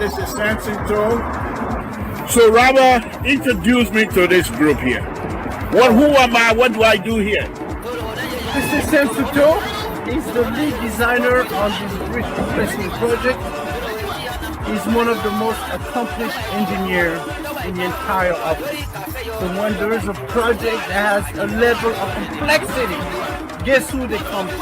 This is Samson. So Robert, introduce me to this group here. Who am I? What do I do here? This is Samson. He's the lead designer on this bridge replacement project. He's one of the most accomplished engineers in the entire office. So when there is a project that has a level of complexity, guess who they come to?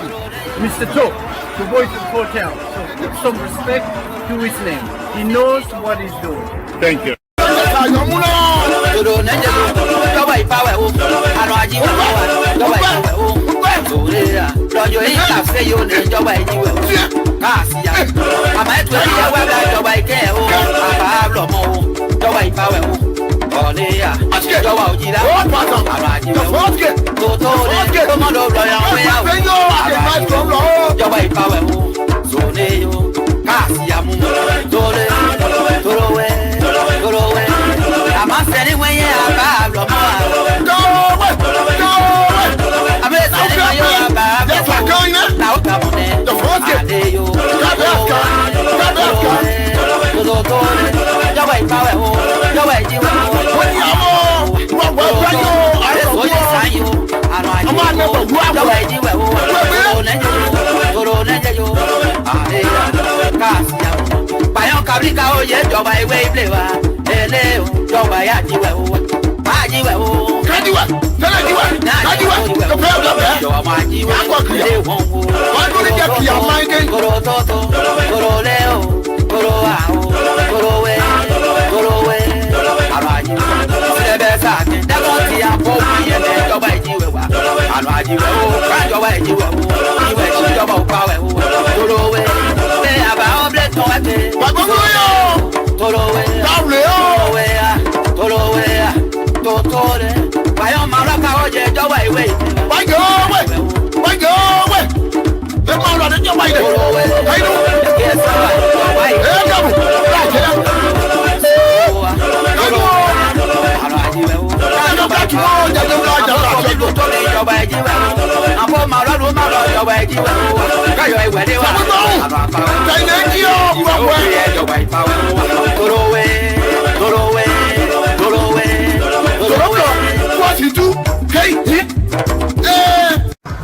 Mr. To, the voice of the town. So put some respect to his name. He knows what he's doing. Thank you.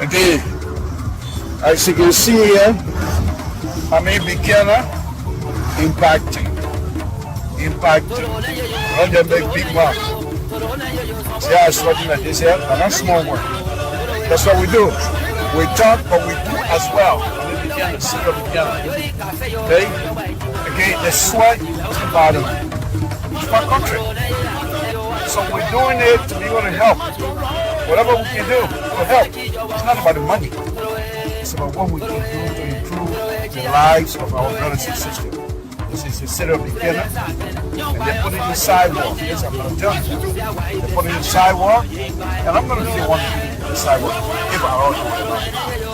Okay, as you can see here, I'm a beginner impacting. Not the big mark. See how it's working like this here? And that's small work. That's what we do. We talk, but we do as well. We begin to see the beginning. Okay? Again, the sweat is the bottom. It's my country. So we're doing it to be able to help. Whatever we can do to help. It's not about the money. It's about what we can do to improve the lives of our brothers and sisters. This is the city of beginner. And they put it in the sidewalk. Yes, I'm going to tell you. They put it in the sidewalk. And I'm going to be the one to put it in the sidewalk. If I all do it.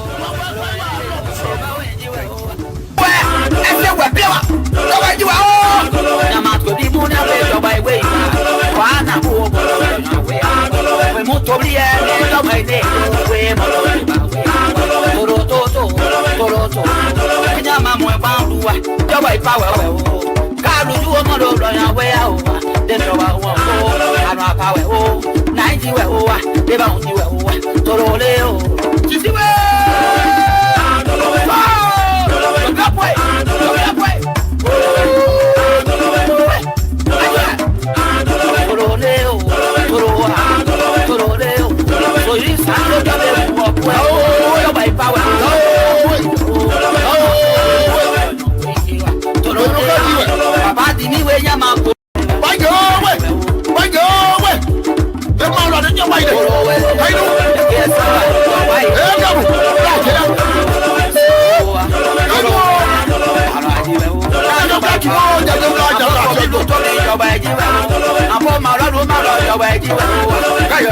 What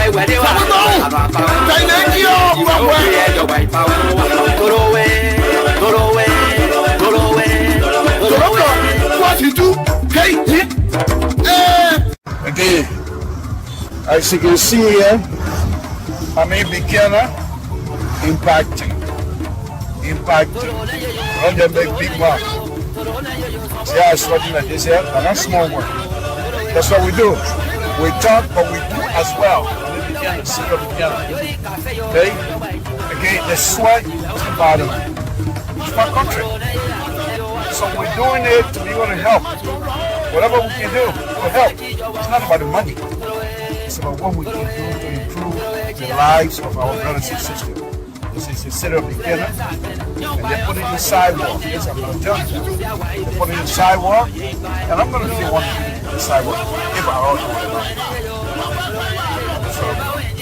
you do? Hey, Okay, as you can see here, I'm a beginner impacting. Run the big mark. See how it's working like this here? And that's small work. That's what we do. We talk, but we do as well. We begin to sit up together. Okay? Again, the sweat is the bottom. It's my country. So we're doing it to be able to help. Whatever we can do to help. It's not about the money. It's about what we can do to improve the lives of our brothers and sisters. This is instead of beginner, and they put it in the sidewalk. Yes, I'm going to tell you. They put it in the sidewalk, and I'm going to be the one to put it in the sidewalk if I all do it. So, thank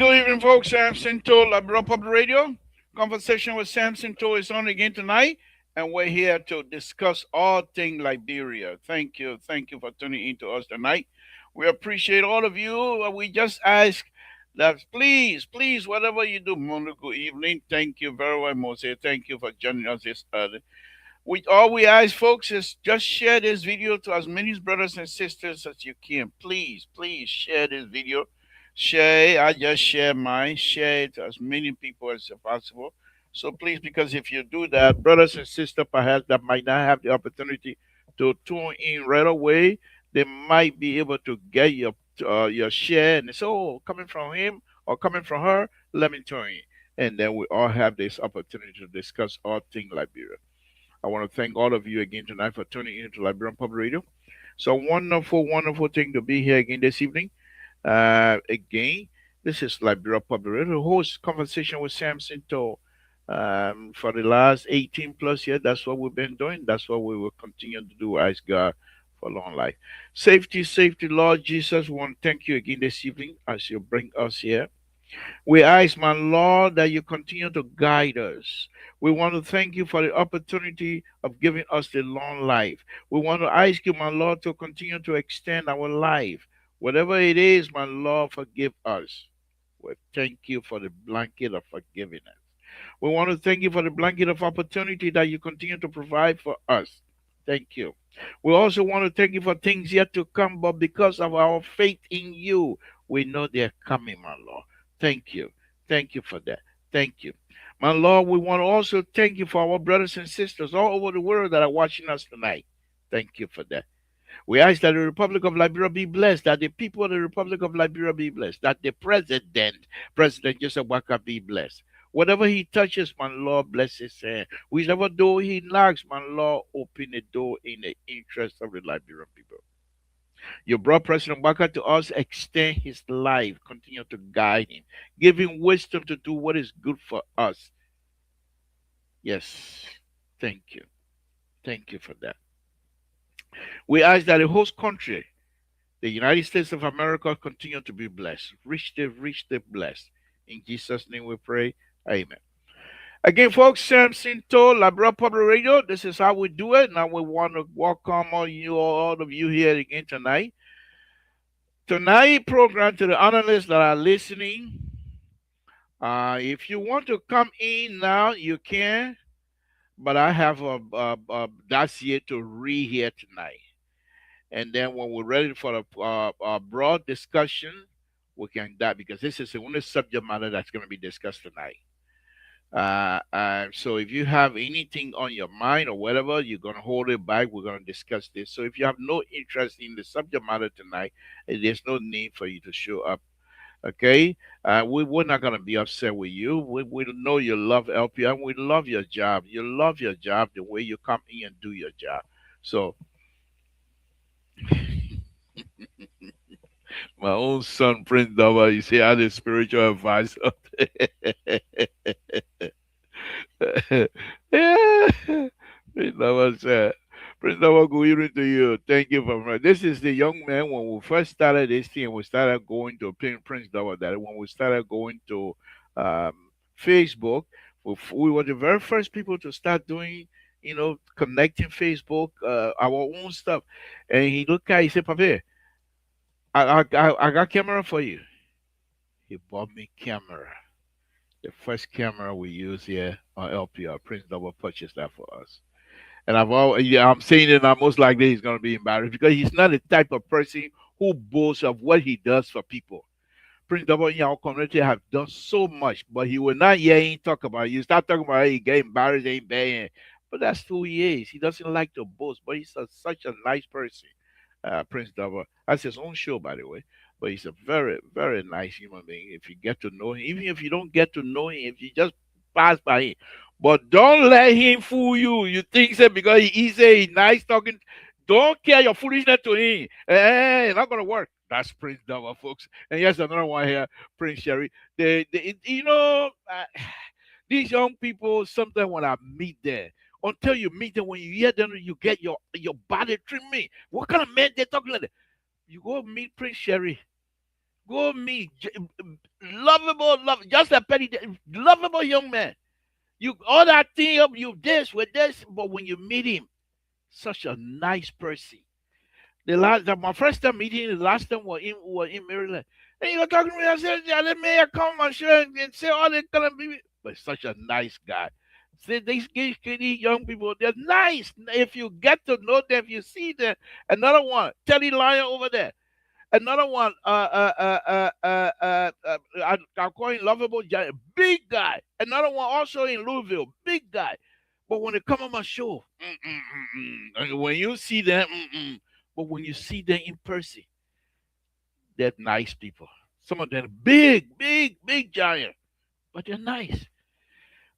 Good evening, folks. Samson to Labrador Public Radio. Conversation with Samson to is on again tonight, and we're here to discuss all things Liberia. Thank you for tuning in to us tonight. We appreciate all of you. We just ask that please, whatever you do, morning, good evening. Thank you very much. Thank you for joining us this early. All we ask, folks, is just share this video to as many brothers and sisters as you can. Please share this video. Share. I just share mine. Share it to as many people as possible. So please, because if you do that, brothers and sisters perhaps that might not have the opportunity to tune in right away, they might be able to get your share and say, "Oh, coming from him or coming from her, let me tune in." And then we all have this opportunity to discuss all things Liberia. I want to thank all of you again tonight for tuning in to Liberian Public Radio. So wonderful thing to be here again this evening. Again, this is Liberia Public Radio, host conversation with Samson To. For the last 18 plus years, that's what we've been doing. That's what we will continue to do. Ask God for long life. Safety, Lord Jesus. We want to thank you again this evening as you bring us here. We ask, my Lord, that you continue to guide us. We want to thank you for the opportunity of giving us the long life. We want to ask you, my Lord, to continue to extend our life. Whatever it is, my Lord, forgive us. We thank you for the blanket of forgiveness. We want to thank you for the blanket of opportunity that you continue to provide for us. Thank you. We also want to thank you for things yet to come, but because of our faith in you, we know they're coming, my Lord. Thank you. Thank you for that. Thank you. My Lord, we want to also thank you for our brothers and sisters all over the world that are watching us tonight. Thank you for that. We ask that the Republic of Liberia be blessed, that the people of the Republic of Liberia be blessed, that the President Joseph Waka, be blessed. Whatever he touches, my Lord, bless his hand. Whichever door he knocks, my Lord, open the door in the interest of the Liberian people. You brought President Waka to us, extend his life, continue to guide him, give him wisdom to do what is good for us. Yes, thank you. Thank you for that. We ask that the host country, the United States of America, continue to be blessed. Richly blessed. In Jesus' name we pray. Amen. Again, folks, Samson told Labra Public Radio, this is how we do it. Now we want to welcome all of you here again tonight. Tonight program to the analysts that are listening. If you want to come in now, you can. But I have a dossier to read here tonight. And then when we're ready for a broad discussion, we can that because this is the only subject matter that's going to be discussed tonight. So if you have anything on your mind or whatever, you're going to hold it back. We're going to discuss this. So if you have no interest in the subject matter tonight, there's no need for you to show up. Okay, we're not going to be upset with you. We know you love LPR. We love your job. You love your job the way you come in and do your job. So my own son, Prince Dava, you say, I'm the spiritual advisor. Yeah. Prince Dava said, Prince Dava, good evening to you. Thank you for this. Is the young man when we first started this thing, we started going to Prince Dava, that when we started going to Facebook, we were the very first people to start doing, connecting Facebook, our own stuff. And he looked at, he said, Papa, I got camera for you. He bought me camera. The first camera we use here on LPR. Prince Double purchased that for us. And I'm saying it now, most likely he's gonna be embarrassed because he's not the type of person who boasts of what he does for people. Prince Double in our community have done so much, but he will not hear him talk about it. You start talking about it, he get embarrassed, ain't bad. But that's who he is. He doesn't like to boast, but he's such a nice person. Prince Double. That's his own show, by the way. But he's a very, very nice human being. If you get to know him, even if you don't get to know him, if you just pass by him, but don't let him fool you. You think that because he's a nice talking, don't care your foolishness to him. It's not gonna work. That's Prince Double, folks. And here's another one here, Prince Sherry. These young people. Sometimes when I meet them, until you meet them, when you hear them, you get your body treatment. What kind of man they talking like that? You go meet Prince Sherry. Go meet lovable, just a petty, lovable young man. You all that thing up, you this with this, but when you meet him, such a nice person. My first time meeting him, the last time was in Maryland. And you were talking to me, I said, yeah, let me come and share and say all that kind of people. But such a nice guy. See, these young people, they're nice. If you get to know them, if you see them, another one, Teddy Lyon over there. Another one, I call him lovable giant, big guy. Another one also in Louisville, big guy. But when they come on my show, and when you see them, but when you see them in person, they're nice people. Some of them big, big, big giant, but they're nice.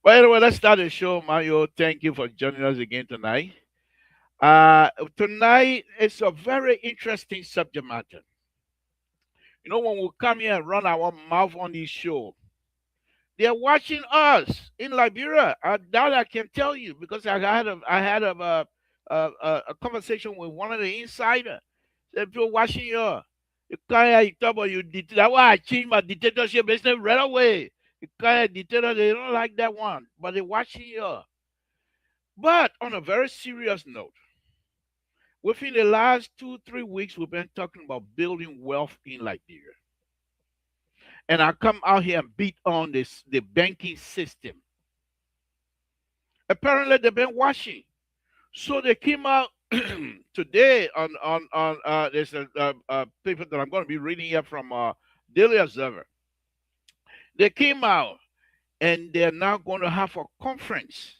But anyway, let's start the show, Mario. Thank you for joining us again tonight. Tonight it's a very interesting subject matter. When we come here and run our mouth on this show, they're watching us in Liberia. That I can tell you because I had a conversation with one of the insiders. Said, people watching you can't talk about you. That's why I changed my dictatorship business right away. You can't dictator. They don't like that one, but they're watching you. But on a very serious note, within the last 2-3 weeks, we've been talking about building wealth in Liberia. And I come out here and beat on the banking system. Apparently, they've been watching. So they came out today on there's a paper that I'm going to be reading here from Daily Observer. They came out and they're now going to have a conference.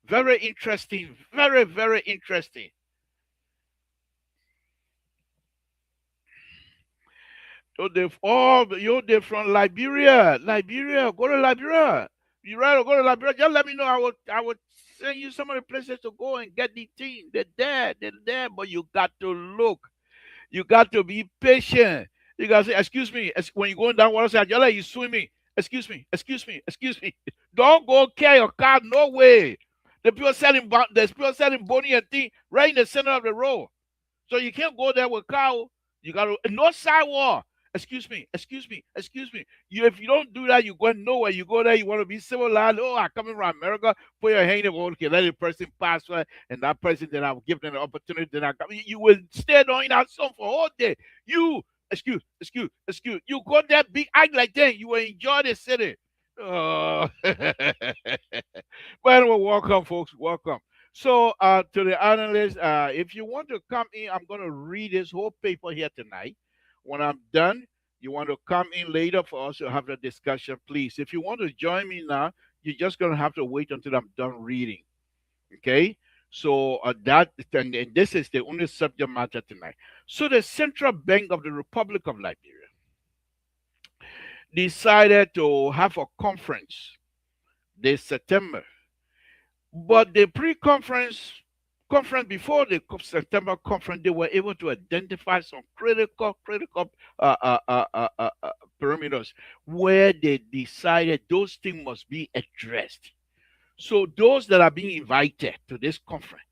Very interesting, very, very interesting. So they're from Liberia. Liberia, go to Liberia. You rather go to Liberia? Just let me know. I would send you some of the places to go and get the team. They're there, but you got to look. You got to be patient. You got to say, excuse me, when you're going down water side, you're like you swimming. Excuse me, excuse me, excuse me. Don't go carry your car no way. There's people selling bony and thing right in the center of the road. So you can't go there with cow. You got to no sidewalk. Excuse me, excuse me, excuse me. If you don't do that, you go nowhere. You go there, you want to be civilized. Oh, I come from America. Put your hand up. Okay, let the person pass by, and that person then I will give them the opportunity. Then I come. You will stay doing that song for all day. You excuse. You go there, big act like that. You will enjoy the city. Oh. But anyway, welcome, folks. Welcome. So, to the analysts, if you want to come in, I'm going to read this whole paper here tonight. When I'm done, you want to come in later for us to have the discussion, please. If you want to join me now, you're just going to have to wait until I'm done reading. Okay? So, and this is the only subject matter tonight. So, the Central Bank of the Republic of Liberia decided to have a conference this September. But the conference before the September conference, they were able to identify some critical parameters where they decided those things must be addressed. So those that are being invited to this conference,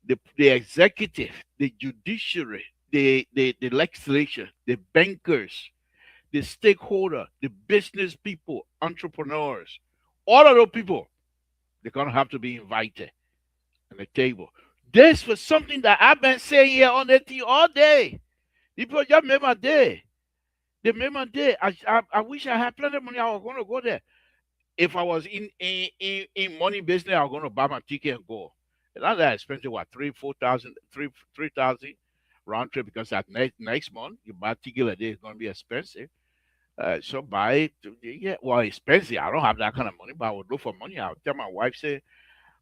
the executive, the judiciary, the legislature, the bankers, the stakeholder, the business people, entrepreneurs, all of those people, they're gonna have to be invited on the table. This was something that I've been saying here on the TV all day. People just made my day. They made my day. I wish I had plenty of money. I was gonna go there. If I was in money business, I was gonna buy my ticket and go. It's not that expensive. What 3,000, 4,000, 3,000 round trip because that next month you buy a ticket a day, it's gonna be expensive. So buy it. Yeah, well, expensive. I don't have that kind of money, but I would look for money. I'll tell my wife, say,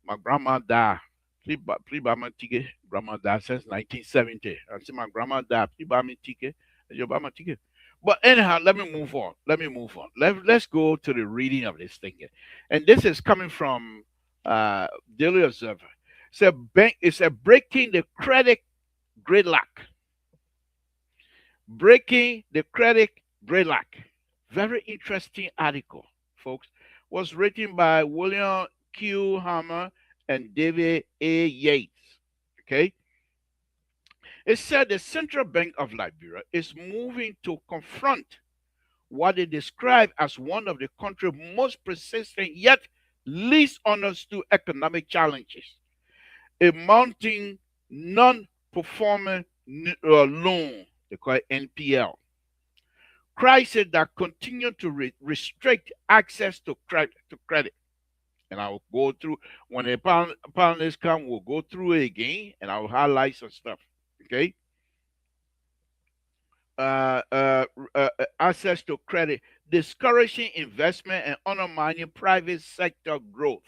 my grandma died. Please buy my ticket. Grandma died since 1970. I say, my grandma died. Please buy me ticket. And you buy my ticket. But anyhow, let me move on. Let's go to the reading of this thing here. And this is coming from Daily Observer. It's a breaking the credit gridlock. Breaking the credit gridlock. Very interesting article, folks. Was written by William Q. Hammer and David A. Yates. Okay. It said the Central Bank of Liberia is moving to confront what they describe as one of the country's most persistent yet least understood economic challenges, a mounting non-performing loan, they call it NPL, crisis that continue to restrict access to credit. And I will go through, when the panelists come, we'll go through it again and I will highlight some stuff. Okay. Access to credit, discouraging investment and undermining private sector growth.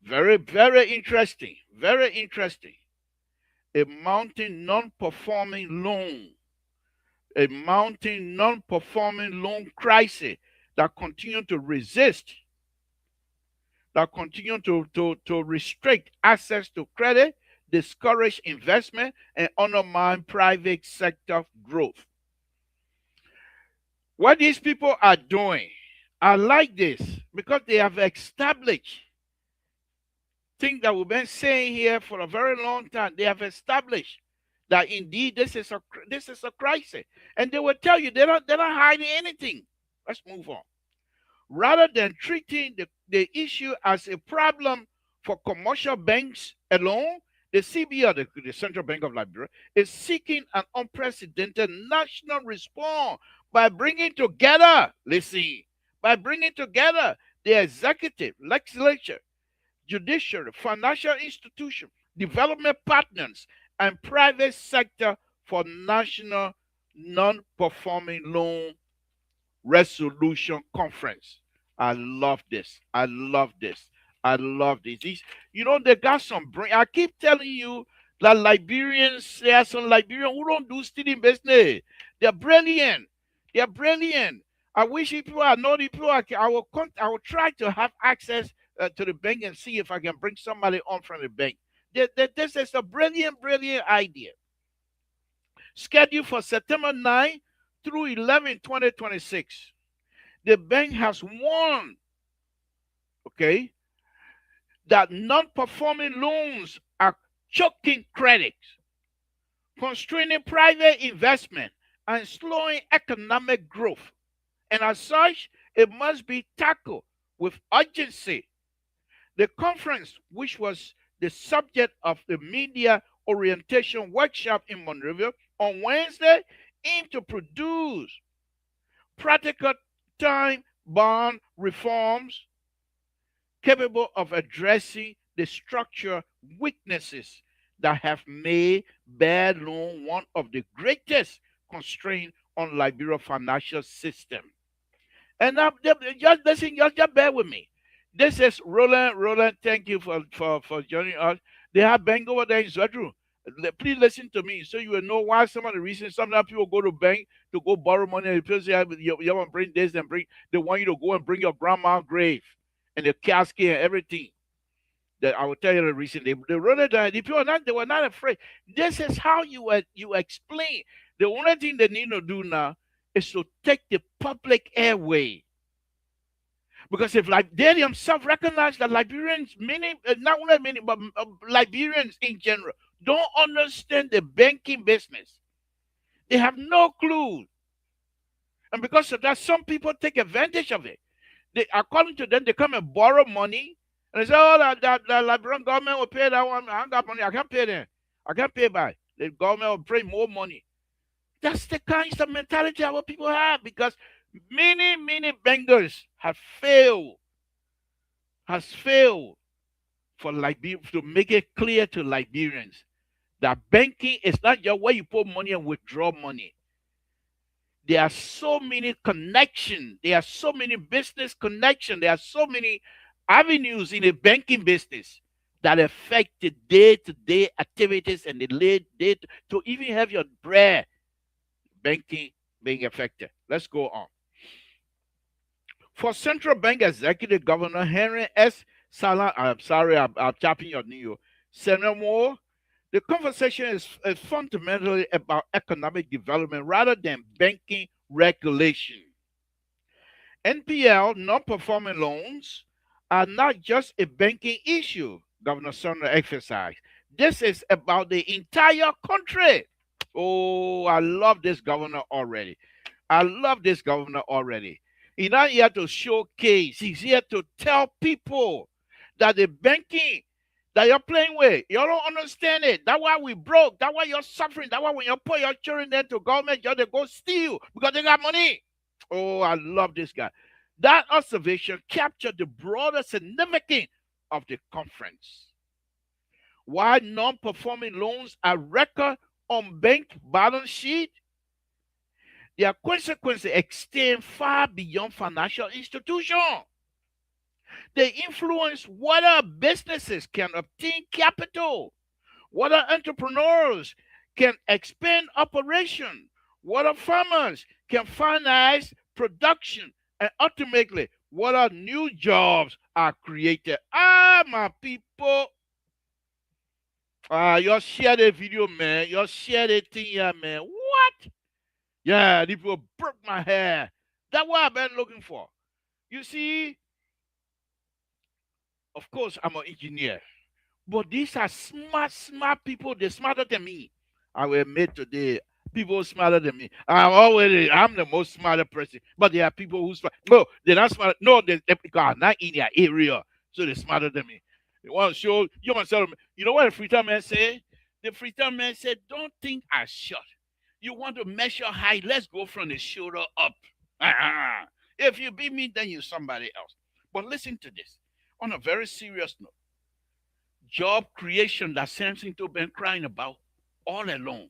Very, very interesting. Very interesting. A mounting non-performing loan. A mounting non-performing loan crisis that continue to resist, that continue to restrict access to credit, discourage investment, and undermine private sector growth. What these people are doing, I like this because they have established things that we've been saying here for a very long time. They have established that indeed this is a crisis, and they will tell you they're not hiding anything. Let's move on. Rather than treating the issue as a problem for commercial banks alone, the CBR, the Central Bank of Liberia, is seeking an unprecedented national response by bringing together, the executive, legislature, judiciary, financial institution, development partners, and private sector for national non-performing loan Resolution Conference. I love this. I love this. I love this. They got some brain. I keep telling you that Liberians, there are some Liberians who don't do stealing business. They're brilliant. They're brilliant. I wish if people are not people, I will try to have access to the bank and see if I can bring somebody on from the bank. This is a brilliant, brilliant idea. Scheduled for September 9 through 11, 2026. The bank has warned, okay, that non-performing loans are choking credit, constraining private investment, and slowing economic growth. And as such, it must be tackled with urgency. The conference, which was the subject of the media orientation workshop in Monrovia on Wednesday, aimed to produce practical time bound reforms capable of addressing the structural weaknesses that have made bad loan one of the greatest constraints on Liberia's financial system. And now, just listen, just bear with me. This is Roland. Roland, thank you for joining us. They have bank over there in Zedru. Please listen to me so you will know why some of the reasons sometimes people go to bank to go borrow money and people say you want to bring this and bring they want you to go and bring your grandma's grave and the casket and everything. That I will tell you the reason they wrote it down. The people they were not afraid. This is how you explain. The only thing they need to do now is to take the public airway. Because if like they themselves recognize that Liberians, many not only many, but Liberians in general, don't understand the banking business. They have no clue. And because of that, some people take advantage of it. According to them, they come and borrow money. And they say, oh, that Liberian government will pay that one. I ain't got money. I can't pay them. I can't pay by. The government will bring more money. That's the kind of mentality our people have because many bankers have failed for Liberia to make it clear to Liberians that banking is not just where you put money and withdraw money. There are so many connections. There are so many business connections. There are so many avenues in the banking business that affect the day-to-day activities and the day to even have your bread banking being affected. Let's go on. For Central Bank Executive Governor Henry S. Salah, I'm sorry, I'm tapping your knee. Senator, the conversation is fundamentally about economic development rather than banking regulation. NPL, non-performing loans, are not just a banking issue, Governor Sumner emphasized. This is about the entire country. Oh, I love this governor already. I love this governor already. He's not here to showcase. He's here to tell people that the banking that you're playing with, you don't understand it. That's why we broke. That's why you're suffering. That's why when you put your children there to government, they go steal because they got money. Oh, I love this guy. That observation captured the broader significance of the conference. Why non-performing loans are record on bank balance sheet, their consequences extend far beyond financial institutions. They influence whether businesses can obtain capital, whether entrepreneurs can expand operation, whether farmers can finance production, and ultimately whether new jobs are created. Ah, my people. You share the video, man. You share the thing here, man. What? Yeah, the people broke my hair. That's what I've been looking for. You see, of course, I'm an engineer. But these are smart people. They're smarter than me. I will admit today, people smarter than me. I'm the most smarter person. But there are people who smart. No, they're not smart. No, they are not in their area. So they're smarter than me. They want to show, you want to tell them, you know what the Freetown man said? The Freetown man said, don't think I shot. You want to measure height, let's go from the shoulder up. If you beat me, then you're somebody else. But listen to this. On a very serious note, job creation that Samson has been crying about all along.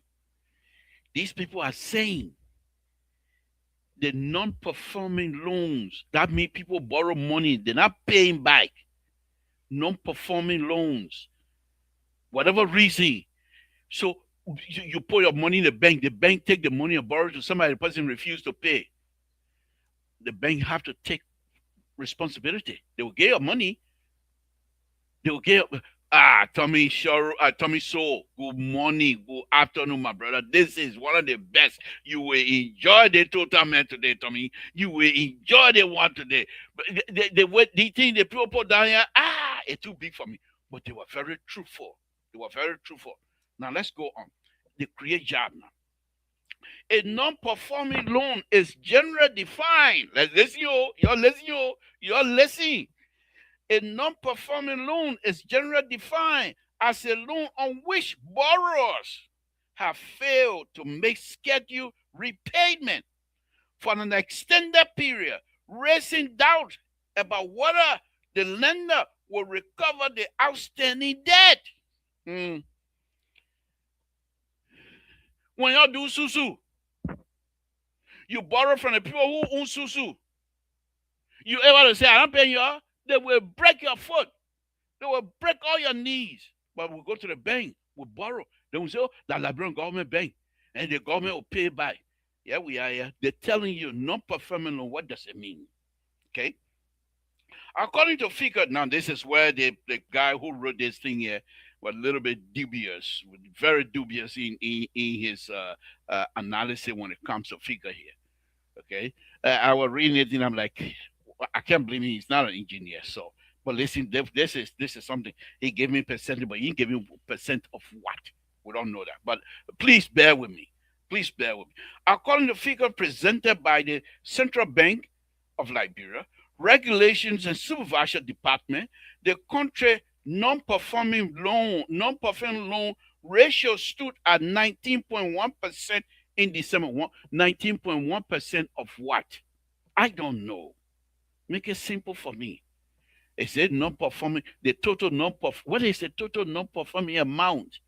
These people are saying The non-performing loans, that means people borrow money, they're not paying back. Non-performing loans, whatever reason. So you put your money in the bank take the money and borrow to somebody, the person refuse to pay. The bank have to take responsibility. They will get your money. They will get Tommy Shoro, Tommy So. Good morning, good afternoon, my brother. This is one of the best. You will enjoy the total man today, Tommy. You will enjoy the one today. But the thing the people put down here, it's too big for me. But they were very truthful. They were very truthful. Now let's go on. They create job now. A non-performing loan is generally defined. Let's listen, you're listening, you're listening. A non-performing loan is generally defined as a loan on which borrowers have failed to make scheduled repayment for an extended period, raising doubt about whether the lender will recover the outstanding debt. When y'all do susu, you borrow from the people who own susu. You ever say, I don't pay y'all? They will break your foot. They will break all your knees. But we'll go to the bank, we'll borrow. They will say, oh, the Liberian government bank. And the government will pay back. Yeah, we are here. They're telling you non-performing loan. What does it mean? Okay. According to figure, now this is where the guy who wrote this thing here was a little bit dubious, very dubious in his analysis when it comes to figure here. Okay. I was reading it and I'm like, I can't blame him. He's not an engineer. So, but listen, this is something. He gave me percent, but he gave me percent of what? We don't know that. But please bear with me. Please bear with me. According to figure presented by the Central Bank of Liberia, Regulations and Supervision Department, the country non-performing loan ratio stood at 19.1% in December. 19.1% of what? I don't know. Make it simple for me. Is it non-performing? The total non-performing. What is the total non-performing amount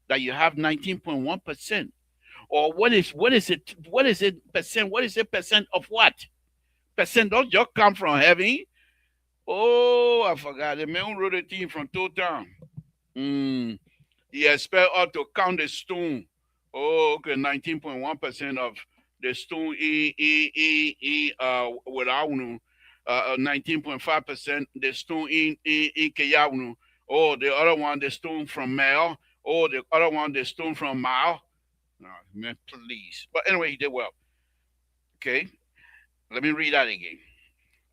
that you have? 19.1%. Or what is it? What is it percent? What is it percent of what? Percent don't just come from heaven. Oh, I forgot. The man who wrote a thing from Total. He expect us to count the stone. Oh, okay, 19.1% of the stone without 19.5% the stone in Keyawunu. Oh, the other one, the stone from Mao. Oh, the other one, the stone from Mao. No, man, please. But anyway, he did well. Okay, let me read that again.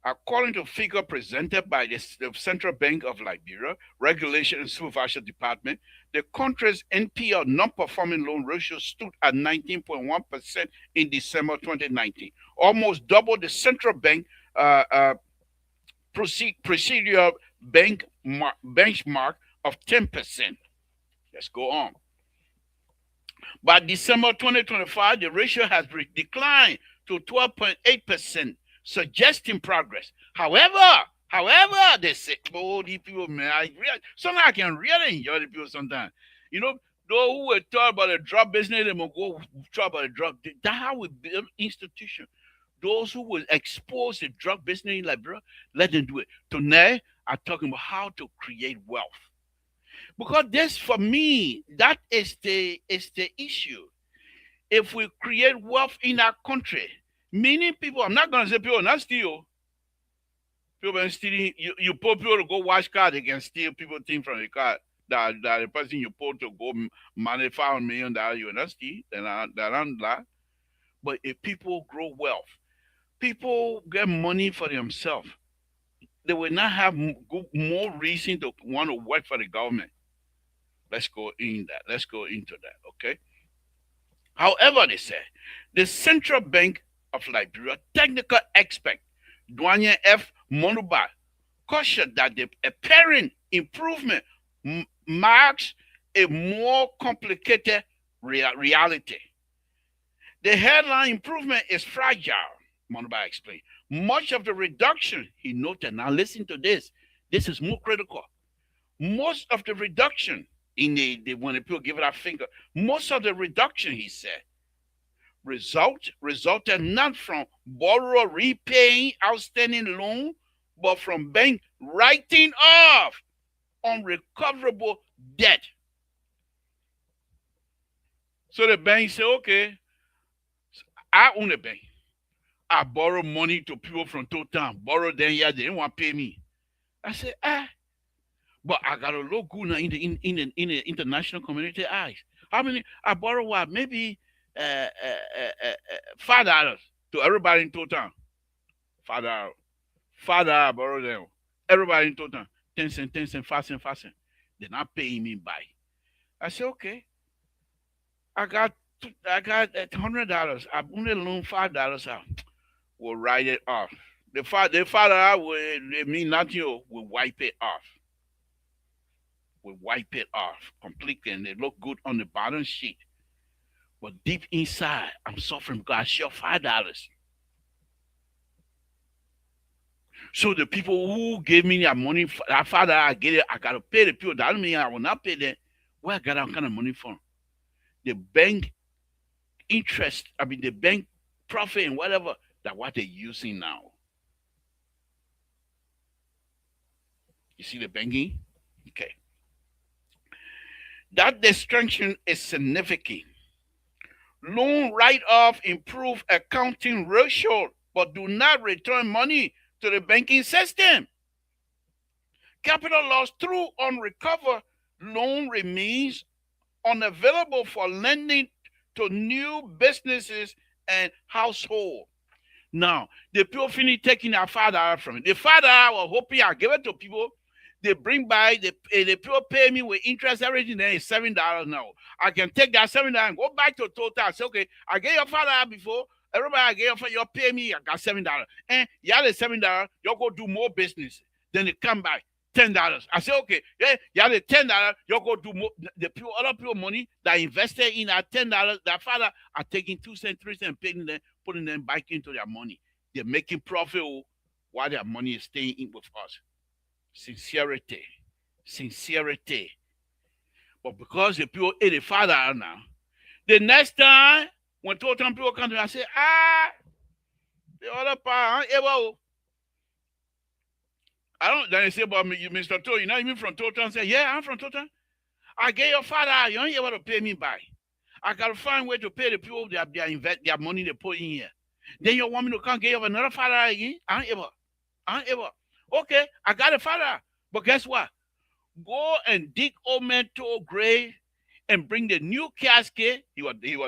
According to figure presented by the Central Bank of Liberia, Regulation and Supervision Department, the country's NPL non-performing loan ratio stood at 19.1% in December 2019, almost double the Central Bank procedural bank benchmark of 10%. Let's go on. By December 2025, the ratio has declined to 12.8%, suggesting progress. However, they say, oh, these people, man, sometimes I can really enjoy the people sometimes. You know, those who were talk about the drug business, they will go talk about the drug. That's how we build institutions. Those who will expose the drug business in Liberia, let them do it. Tonight, I'm talking about how to create wealth. Because this, for me, that is the issue. If we create wealth in our country, many people, I'm not going to say people not steal. People are stealing. You put people to go wash car, they can steal people things from the car. That the person you put to go manage $5 million, you not steal. They're not lie. But if people grow wealth, people get money for themselves, they will not have more reason to want to work for the government. Let's go in that. Let's go into that, okay? However, they say, the Central Bank of Liberia technical expert, Dwanye F. Monuba, cautioned that the apparent improvement marks a more complicated reality. The headline improvement is fragile, Monuba explained. Much of the reduction, he noted, now listen to this, this is more critical. Most of the reduction in when the people give it a finger, most of the reduction, he said, resulted not from borrower repaying outstanding loan, but from bank writing off unrecoverable debt. So the bank said, okay, I own a bank. I borrow money to people from Total, borrow them here, they didn't want to pay me. I said, but I gotta look good now in the international community eyes. How many I borrow what? Maybe $5 to everybody in Total. $5. $5 I borrow them. Everybody in Total. 10 cents, 10 cents, 5 cents, 5 cents. They're not paying me by. I said, okay. I got $100. I only loan $5 out. We'll write it off. The $5 will mean nothing. We'll wipe it off. We wipe it off completely, and they look good on the bottom sheet. But deep inside, I'm suffering because I share $5. So the people who gave me that money, that $5 I get it, I gotta pay the people. That doesn't mean I will not pay them. Where I got that kind of money from? The bank interest, the bank profit and whatever, that's what they're using now. You see the banking? Okay. That destruction is significant. Loan write-off improve accounting ratio, but do not return money to the banking system. Capital loss through unrecovered loan remains unavailable for lending to new businesses and household. Now, the people finish taking that $5 from it. The $5 was hoping I give it to people. They bring by, the people pay me with interest, everything, then it's $7 now. I can take that $7 and go back to Total. I say, okay, I gave you $5 before. Everybody I gave you, you pay me, I got $7. And you have the $7, you go do more business. Then they come back, $10. I say, okay, yeah, you have the $10, you go do more. The people, other people money that invested in that $10, that $5 are taking 2 cents, 3 cents, paying them, putting them back into their money. They're making profit while their money is staying in with us. Sincerity. But because the people ate the $5 now, the next time when Total people come to me, I say, the other part, I don't. Then they say about me, you Mr. Total, you're not even from Total. I say, yeah, I'm from Total. I gave your $5, you ain't able to pay me back. I gotta find a way to pay the people their money they put in here. Then you want me to come give you another $5 again? I ain't able. Okay, I got a $5, but guess what? Go and dig old man to grave and bring the new casket. He died in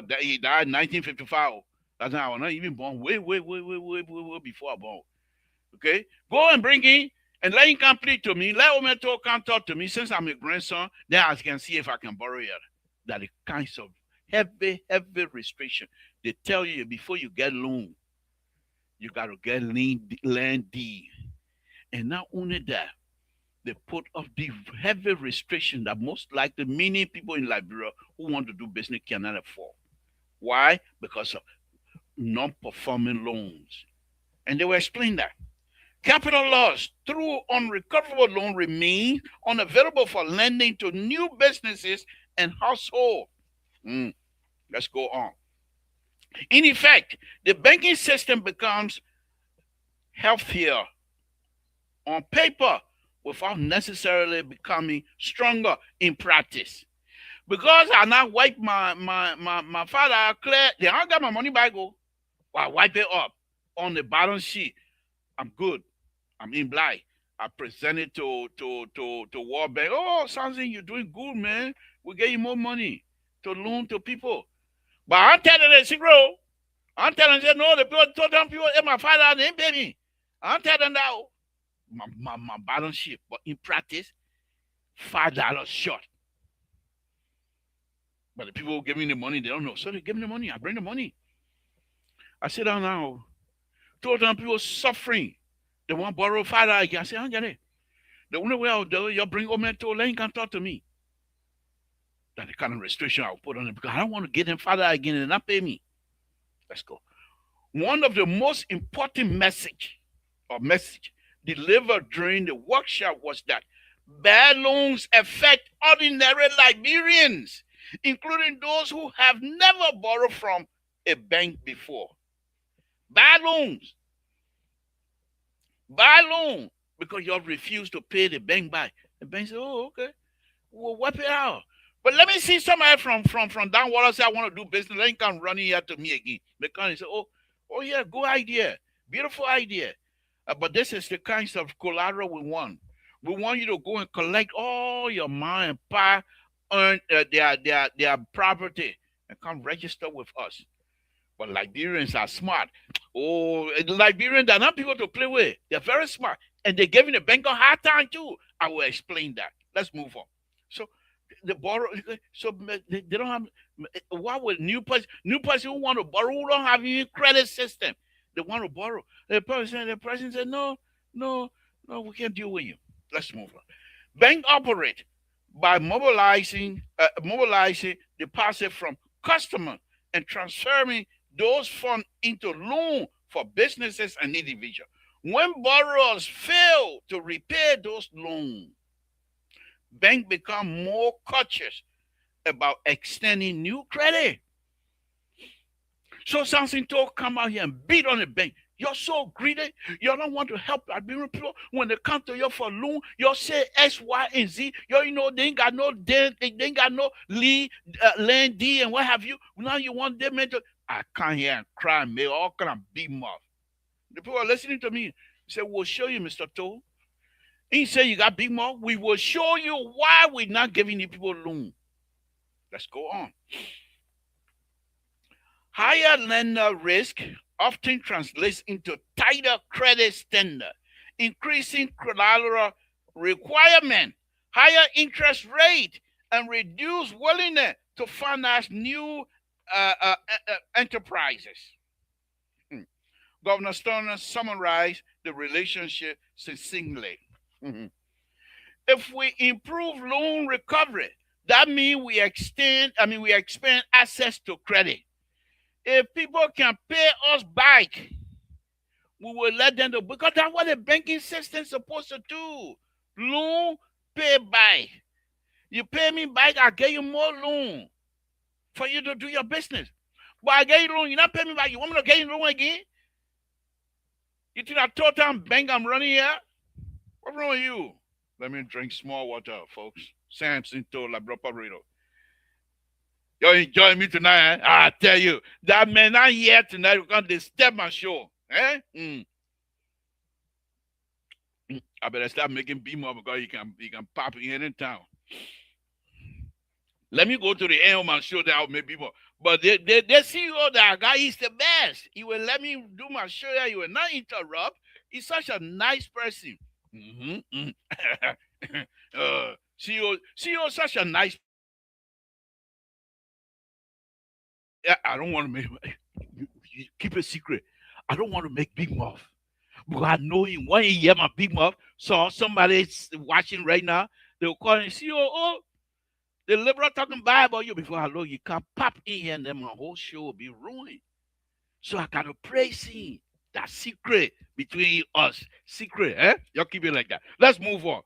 1955. That's how I was not even born. Way before I was born. Okay, go and bring him and let him complete to me. Let old man to come talk to me since I'm a grandson. Then I can see if I can borrow it. That the kinds of heavy restriction they tell you before you get loan, you got to get land deed. And not only that, they put up the heavy restriction that most likely many people in Liberia who want to do business cannot afford. Why? Because of non-performing loans. And they will explain that. Capital loss through unrecoverable loan remain unavailable for lending to new businesses and household. Let's go on. In effect, the banking system becomes healthier on paper without necessarily becoming stronger in practice. Because I now wipe my $5 clear, they don't got my money back. I wipe it up on the balance sheet. I'm good. I'm in blind. I present it to World Bank. Oh, Samson, you're doing good, man. We get you more money to loan to people. But I'm telling them, zero. I'm telling them, no, the people told them people, hey, my $5, they ain't pay me. I'm telling them that. My balance sheet, but in practice, $5 short. But the people who give me the money, they don't know. So they give me the money. I bring the money. I sit down now. Total people suffering. They want to borrow $5 again. I say, I don't get it. The only way I'll do it, you bring Omen to Lane can talk to me. That's the kind of restriction I'll put on them because I don't want to get them $5 again and not pay me. Let's go. One of the most important message delivered during the workshop was that bad loans affect ordinary Liberians, including those who have never borrowed from a bank before. Buy loans. Buy loan because you have refused to pay the bank back. The bank said, "Oh, okay, we'll wipe it out." But let me see somebody from down water say I want to do business. Then come running here to me again because he said, "Oh yeah, good idea, beautiful idea." But this is the kinds of collateral we want. We want you to go and collect all your mom and pa earn their property and come register with us. But Liberians are smart. Oh, the Liberians are not people to play with. They're very smart. And they're giving the bank a hard time too. I will explain that. Let's move on. So the borrow so they don't have why would new person who want to borrow who don't have any credit system. They want to borrow. The person said, no, no, no, we can't deal with you. Let's move on. Bank operate by mobilizing deposit from customer and transferring those funds into loan for businesses and individuals. When borrowers fail to repay those loans, banks become more cautious about extending new credit. So Samson told come out here and beat on the bank. You're so greedy. You don't want to help Liberian people. When they come to you for loan, you say X, Y, and Z. They ain't got no they ain't got no land D and what have you. Now you want them to I come here and cry and make all kind of beat them up. The people are listening to me. Say, we'll show you, Mr. Toe. He said you got big mouth. We will show you why we're not giving you people loan. Let's go on. Higher lender risk often translates into tighter credit standard, increasing collateral requirement, higher interest rate, and reduced willingness to finance new enterprises. Governor Stoner summarized the relationship succinctly. If we improve loan recovery, that means we expand access to credit. If people can pay us back, we will let them do because that's what the banking system is supposed to do. Loan, pay back. You pay me back, I get you more loan for you to do your business. But I get you loan, you not pay me back. You want me to get you loan again? You think I told them bank I'm running here? What's wrong with you? Let me drink small water, folks. Samson told La Broparito. You're enjoying me tonight, eh? I tell you, that man not here tonight because they step my show. Eh? I better start making beam up because you can pop in any town. Let me go to the end of my show that I'll make people. But they see that guy is the best. He will let me do my show here. He will not interrupt. He's such a nice person. CEO such a nice. I don't want to make you keep it secret. I don't want to make big mouth. But I know him when he hear my big mouth. So somebody watching right now, they'll call him CEO. Oh, the liberal talking bad about you before I know you can't pop in here and then my whole show will be ruined. So I gotta praise him. That secret between us. Secret, eh? Y'all keep it like that. Let's move on.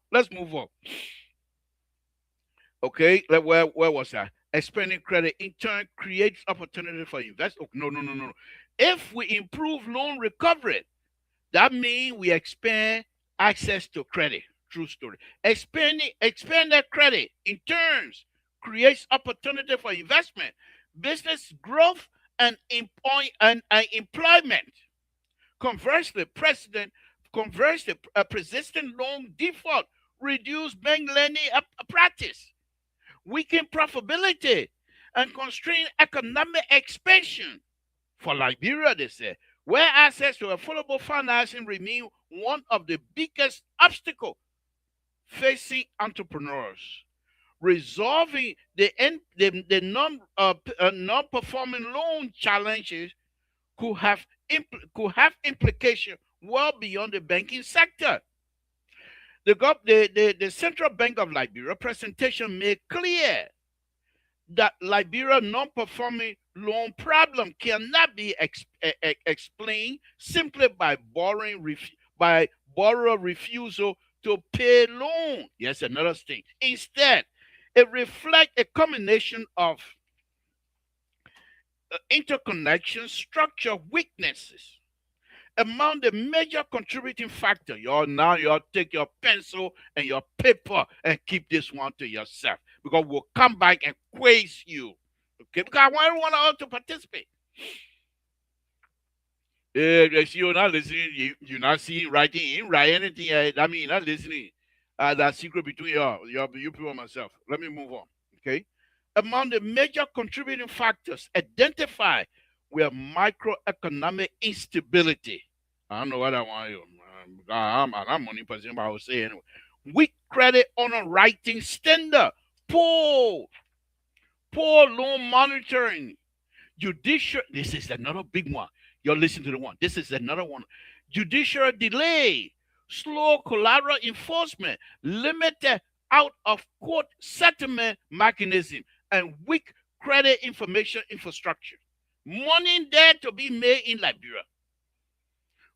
Okay, where was I? Expanding credit in turn creates opportunity for investors. Oh, no. If we improve loan recovery, that means we expand access to credit. True story. Expanded credit in turns creates opportunity for investment, business growth, and employment. Conversely, persistent loan default reduce bank lending practice, weaken profitability, and constrain economic expansion. For Liberia, they say, where access to affordable financing remain one of the biggest obstacles facing entrepreneurs. Resolving the non-performing loan challenges could have implications well beyond the banking sector. The Central Bank of Liberia presentation made clear that Liberia non-performing loan problem cannot be explained simply by borrower refusal to pay loan. Yes, another thing. Instead, it reflects a combination of interconnection structure weaknesses. Among the major contributing factor, y'all now y'all take your pencil and your paper and keep this one to yourself because we'll come back and quiz you. Okay, because I want everyone all to participate. If you're not listening, you're not seeing writing, you ain't write anything. I mean, you're not listening. That secret between you people and myself. Let me move on. Okay. Among the major contributing factors identified were microeconomic instability. I don't know what I want you. I'm only person, but I will say anyway. Weak credit underwriting standard, poor loan monitoring, judicial. This is another big one. You're listening to the one. This is another one. Judicial delay, slow collateral enforcement, limited out of court settlement mechanism, and weak credit information infrastructure. Money there to be made in Liberia.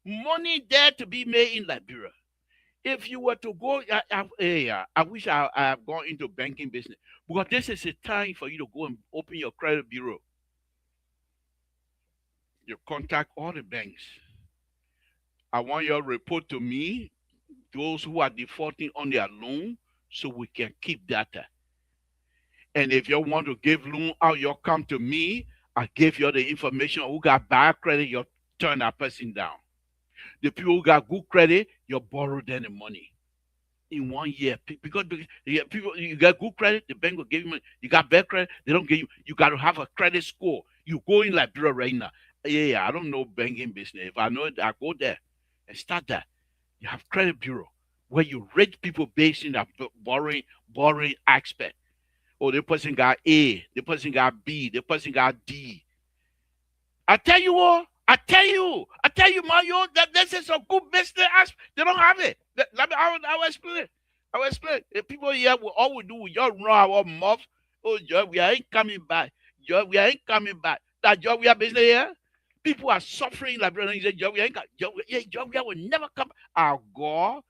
Money there to be made in Liberia. If you were to go, I wish I have gone into banking business because this is a time for you to go and open your credit bureau. You contact all the banks. I want your report to me, those who are defaulting on their loan, so we can keep data. And if you want to give loan out, you come to me. I give you the information. Who got bad credit, you turn that person down. The people who got good credit, you borrow them the money in 1 year. Because people, you got good credit, the bank will give you money. You got bad credit, they don't give you. You got to have a credit score. You go in Liberia right now. Yeah, I don't know banking business. If I know it, I go there and start that. You have credit bureau where you rate people based on that borrowing aspect. Oh, the person got A, the person got B, the person got D. I tell you what, I tell you, Mario, that this is a good business aspect. They don't have it. I will explain it. I will explain. If people here, all we do, we just run our mouth. Oh, Joe, we ain't coming back. Joe, we ain't coming back. That job we have business here. People are suffering like brother. He said, Joe, we ain't got Joe, yeah, Joe, we will never come. Our God,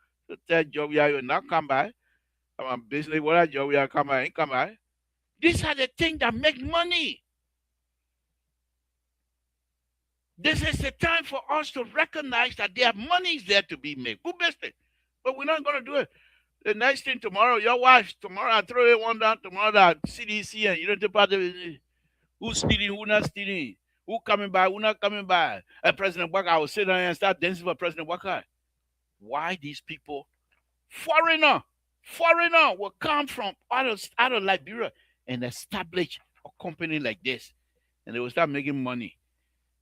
that Joe, we will not come back. Our business, what Joe, we are come back, ain't come back. These are the things that make money. This is the time for us to recognize that there money is there to be made. Good business. But we're not going to do it. The next thing tomorrow, your wife, tomorrow I throw it one down, tomorrow that CDC and you don't take part of it. Who's stealing, who not stealing, who coming by, who not coming by. And President Waka, I will sit down and start dancing for President Waka. Why these people, foreigner will come from out of Liberia and establish a company like this. And they will start making money.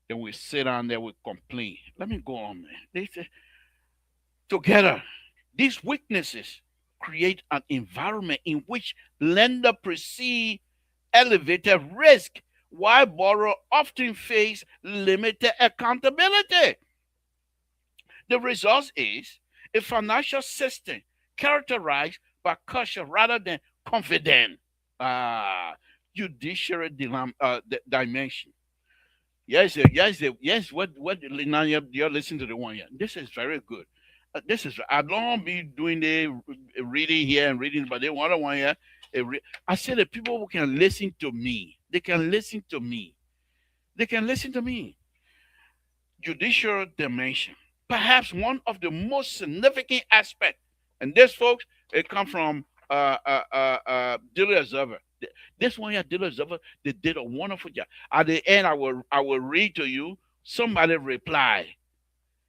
Then we sit down there, we complain. Let me go on, man. They say, together, these weaknesses create an environment in which lender perceive elevated risk, while borrower often face limited accountability. The result is a financial system characterized by caution rather than confidence. Judiciary dimension. Yes. What? Now you're listening to the one here. This is very good. This is. I don't be doing the reading here and reading, but they want one here. I said that people who can listen to me. They can listen to me. They can listen to me. Judicial dimension. Perhaps one of the most significant aspects, and this, folks, it comes from Daily Observer. This one here, Daily Observer, they did a wonderful job. At the end, I will read to you. Somebody replied.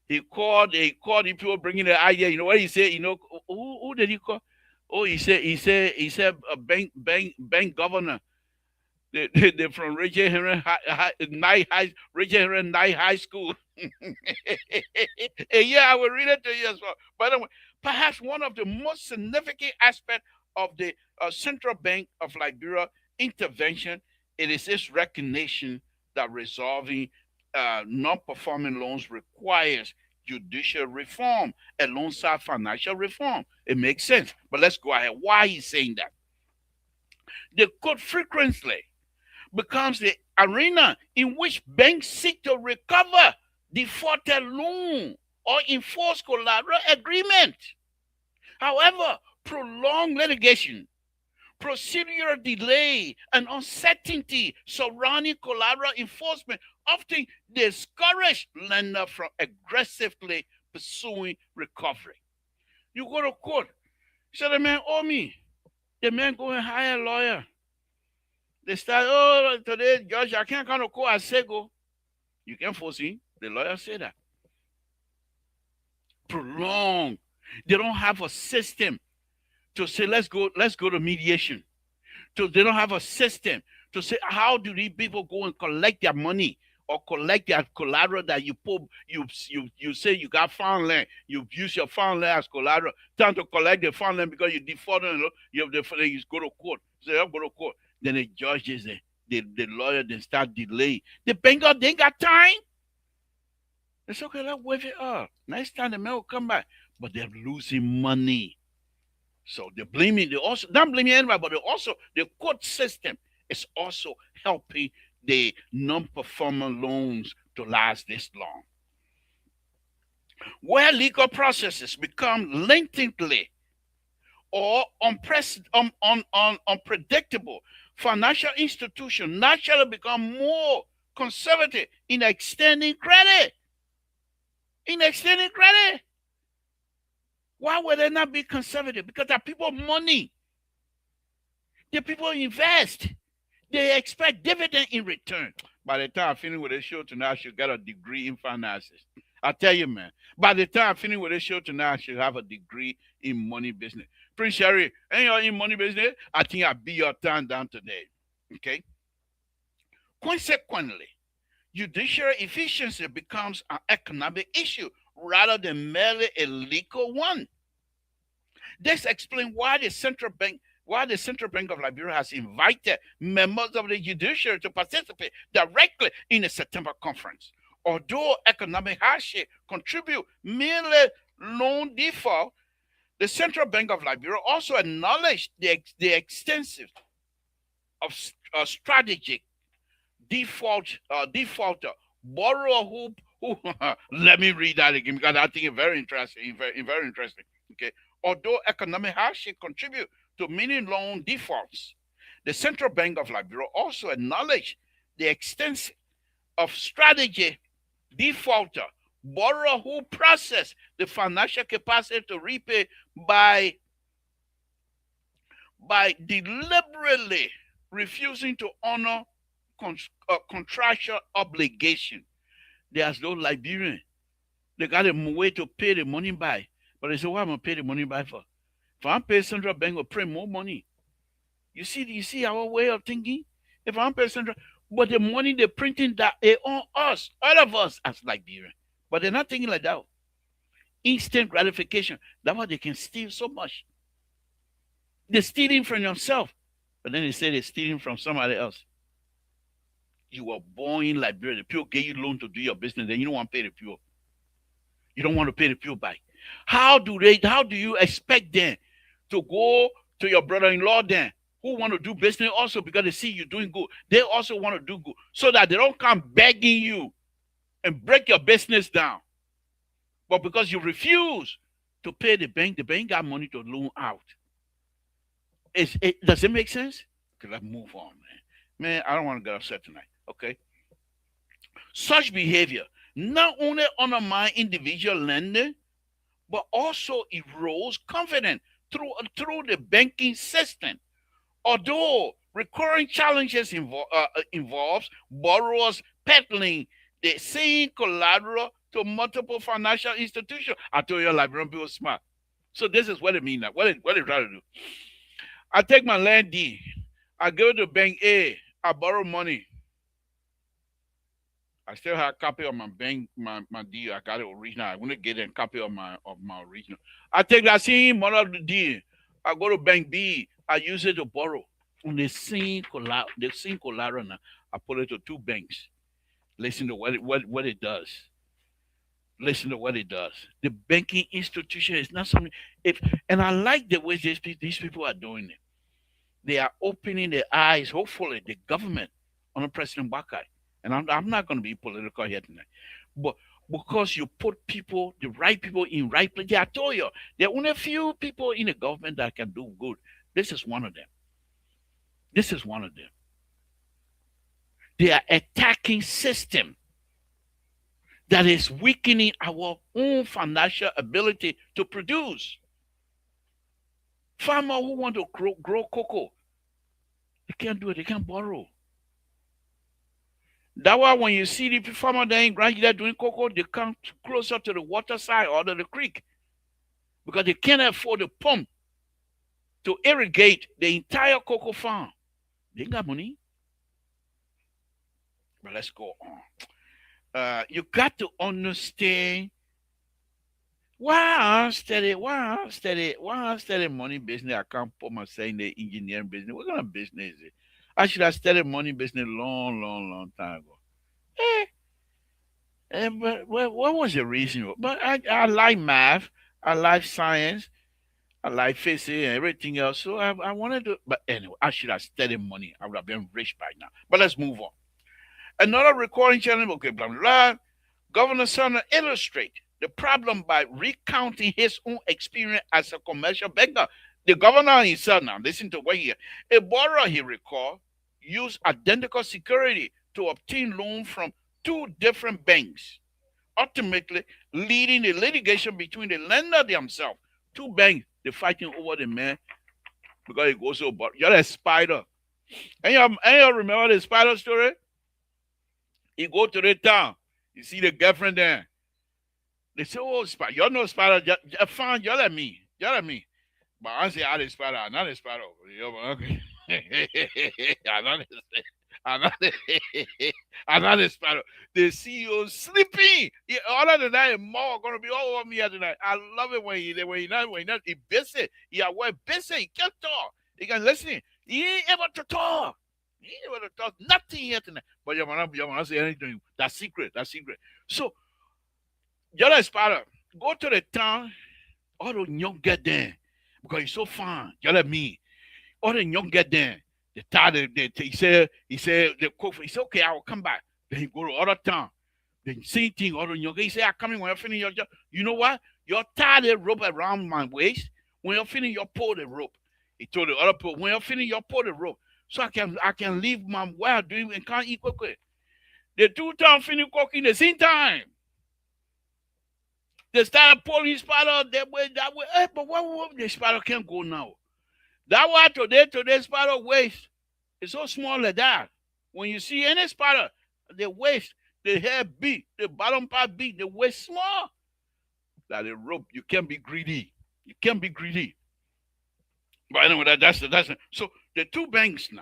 He called the people bringing the idea. You know what he said? You know who did he call? Oh, he said a bank governor. They from Reggie Henry Knight High School. Yeah, I will read it to you as well. By the way, perhaps one of the most significant aspects of the Central Bank of Liberia intervention, it is its recognition that resolving non-performing loans requires judicial reform alongside financial reform. It makes sense. But let's go ahead. Why he's saying that? The court frequently becomes the arena in which banks seek to recover defaulted loan or enforce collateral agreement. However, prolonged litigation, Procedural delay and uncertainty surrounding collateral enforcement often discourage lenders from aggressively pursuing recovery. You go to court, you say the man owe me. The man go and hire a lawyer. They start, oh, today, Judge, I can't come to court. I say go. You can foresee. The lawyer say that. Prolong. They don't have a system to say, let's go to mediation. So they don't have a system to say how do these people go and collect their money or collect their collateral that you put you say you got farm land, you use your farm land as collateral, time to collect the farm land because you defaulted, you have you go to court. Say I go to court. Then the judges the lawyer then start delaying. The banker they ain't got time. It's okay, let's wave it up. Next time the man will come back. But they're losing money. So they're blaming, they also not blaming anybody, but they also the court system is also helping the non-performer loans to last this long. Where legal processes become lengthy or unpredictable, financial institutions naturally become more conservative in extending credit. Why would they not be conservative? Because the people money. The people invest. They expect dividend in return. By the time I finish with this show tonight, I should get a degree in finances. I tell you, man. By the time I finish with this show tonight, I should have a degree in money business. Prince Sherry, ain't you in money business? I think I'll be your time down today. Okay? Consequently, judicial efficiency becomes an economic issue rather than merely a legal one. This explains why the Central Bank of Liberia has invited members of the judiciary to participate directly in the September conference. Although economic hardship contribute merely loan default, the Central Bank of Liberia also acknowledged the extensive of strategic defaulter borrower who let me read that again because I think it's very interesting. Very interesting. Okay. Although economic hardship contribute to many loan defaults, the Central Bank of Liberia also acknowledged the extent of strategy defaulter borrower who process the financial capacity to repay by deliberately refusing to honor contractual obligation. There's no Liberian. They got a way to pay the money by. But they say, what am I going to pay the money by for? If I pay Central Bank, will print more money. You see our way of thinking? If I pay Central, but the money they're printing that they own us, all of us as Liberian. But they're not thinking like that. Instant gratification. That's why they can steal so much. They're stealing from themselves. But then they say they're stealing from somebody else. You were born in Liberia. The people gave you loan to do your business, then you don't want to pay the people. You don't want to pay the people back. How do you expect them to go to your brother-in-law then who want to do business also because they see you doing good? They also want to do good so that they don't come begging you and break your business down. But because you refuse to pay the bank got money to loan out. Does it make sense? Okay, let's move on, man. Man, I don't want to get upset tonight. Okay. Such behavior not only undermine individual lending, but also erodes confidence through the banking system. Although recurring challenges involves borrowers peddling the same collateral to multiple financial institutions. I told you, Liberian people smart. So this is what it means. What they try to do. I take my land D. I go to bank A. I borrow money. I still have a copy of my bank, my deal. I got it original. I want to get a copy of my original. I take that same money of the deal. I go to bank B. I use it to borrow. On the same collateral now, I put it to two banks. Listen to what it does. Listen to what it does. The banking institution is not something. And I like the way these people are doing it. They are opening their eyes. Hopefully, the government under President Bakai. And I'm not going to be political here tonight, but because you put the right people in right place. I told you, there are only a few people in the government that can do good. This is one of them. This is one of them. They are attacking system that is weakening our own financial ability to produce. Farmer who want to grow cocoa, they can't do it. They can't borrow. That's why when you see the farmer there in Grand doing cocoa, they come closer to the water side or to the creek because they can't afford the pump to irrigate the entire cocoa farm. They ain't got money. But let's go on. You got to understand why I'm studying money business. I can't put myself in the engineering business. What kind of business is it? I should have studied money business long time ago. But what was the reason? But I like math, I like science, I like physics and everything else. So I wanted to, but anyway, I should have studied money. I would have been rich by now. But let's move on. Another recording channel, okay, blah, blah, blah. Governor Sumner illustrate the problem by recounting his own experience as a commercial banker. The governor himself, now listen to what he, a borrower, he recalled, used identical security to obtain loan from two different banks, ultimately leading the litigation between the lender themselves. Two banks, they're fighting over the man because he goes so bad. You're a spider. And you remember the spider story? He go to the town. You see the girlfriend there. They say, oh, spider. You know spider. Fine, yell at me. Yell at me. But I say, I'm the spider. I'm not the spider. Okay. I'm not the spider. The CEO sleeping. Other than that, more going to be all over me tonight. I love it when he busy. He away busy. He can't talk. He can listen. He ain't able to talk. He ain't able to talk. Nothing here tonight. But you wanna say anything. That's secret. So, you're a spider. Go to the town. All the young get there. Because he's so fine. You're like me. All the young get there. The tired. He said the cook. He said, okay, I will come back. Then he go to other town. The same thing. All the young. He said, I'm coming when you finish your job. You know what? You're tied the rope around my waist. When you're finished, you pull the rope. He told the other people, when you're finished, you pull the rope. So I can leave my wife doing and can't eat quickly. The two town finish cooking the same time. They started pulling spider that way. Hey, but what the spider can't go now? That why today spider waist is so small like that. When you see any spider, the waist, the head big, the bottom part big, the waist small. Like the rope, you can't be greedy. You can't be greedy. But anyway, that's so the two banks now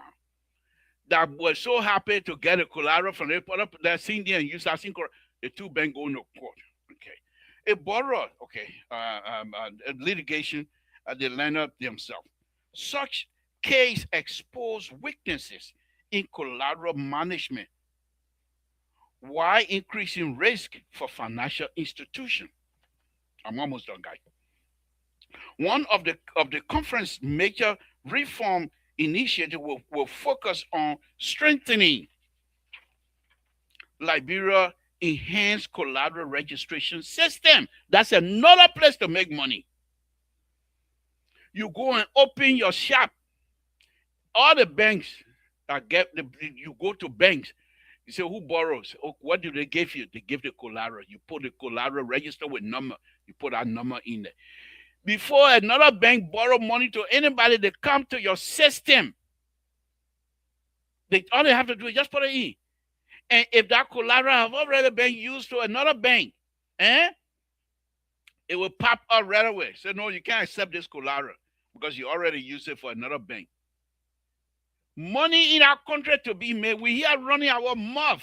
that were so happy to get a collateral from the that seen there and use that same the two banks go to court. Okay, a borrower, okay, litigation, they line up themselves. Such case expose weaknesses in collateral management while increasing risk for financial institution. I'm almost done, guys. One of the conference major reform initiative will focus on strengthening Liberia enhanced collateral registration system. That's another place to make money. You go and open your shop. All the banks you go to banks. You say, who borrows? Oh, what do they give you? They give the collateral. You put the collateral register with number. You put that number in there. Before another bank borrow money to anybody, they come to your system. All they have to do is just put it in. And if that collateral have already been used to another bank, it will pop up right away. So no, you can't accept this collateral because you already used it for another bank. Money in our country to be made. We here running our mouth.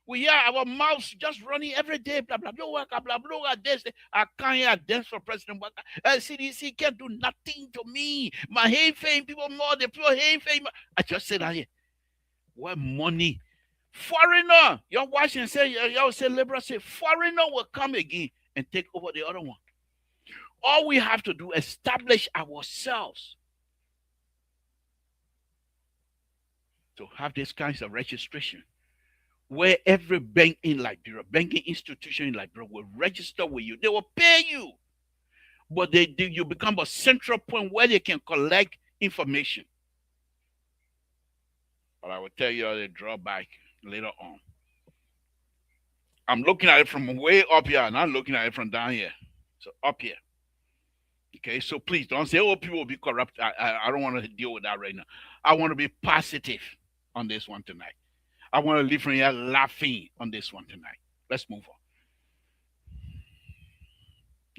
We hear our mouths just running every day, blah, blah, blah, blah, blah, blah, this. I can't hear dance for President Waka. CDC can't do nothing to me. My hay fame, people more, the pure hay fame. I just said that here. What money? Foreigner. You're watching and say, y'all say, liberal say, foreigner will come again and take over the other one. All we have to do is establish ourselves to have these kinds of registration, where every bank in Liberia, banking institution in Liberia will register with you. They will pay you. But you become a central point where they can collect information. but I will tell you the drawback later on. I'm looking at it from way up here, not looking at it from down here. So up here. Okay, so please don't say, oh, people will be corrupt. I don't want to deal with that right now. I want to be positive on this one tonight. I want to leave from here laughing on this one tonight. Let's move on.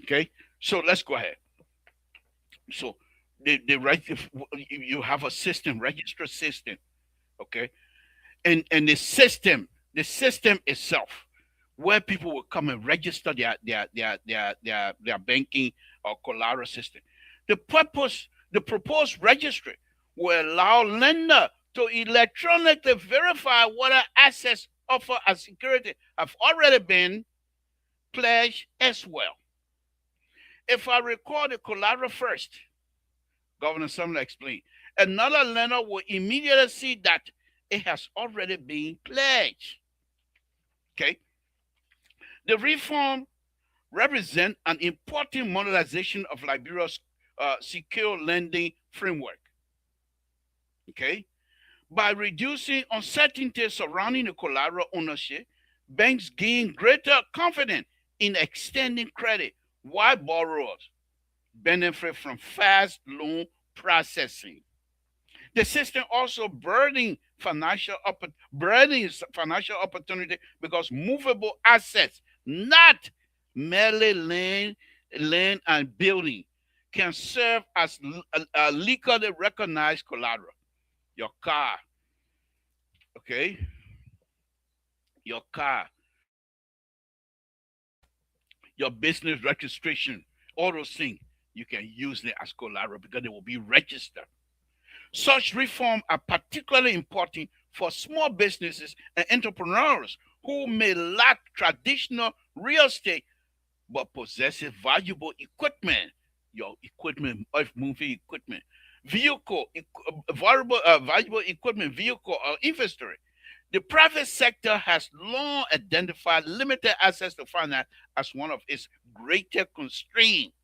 Okay, so let's go ahead. So the right, if you have a system, register system, okay, and the system itself, where people will come and register their banking or collateral system. The proposed registry will allow lender to electronically verify whether assets offered as security have already been pledged as well. If I record the collateral first, Governor Sumner explained, another lender will immediately see that it has already been pledged. Okay. The reform represents an important modernization of Liberia's secure lending framework. Okay. By reducing uncertainty surrounding the collateral ownership, banks gain greater confidence in extending credit while borrowers benefit from fast loan processing. The system also burdens financial opportunity because movable assets, not merely land and building, can serve as a legally recognized collateral. Your car, okay? Your car, your business registration, all those things, you can use it as collateral because they will be registered. Such reforms are particularly important for small businesses and entrepreneurs who may lack traditional real estate but possess valuable equipment, your equipment, moving equipment, valuable equipment, vehicle, or inventory. The private sector has long identified limited access to finance as one of its greatest constraints.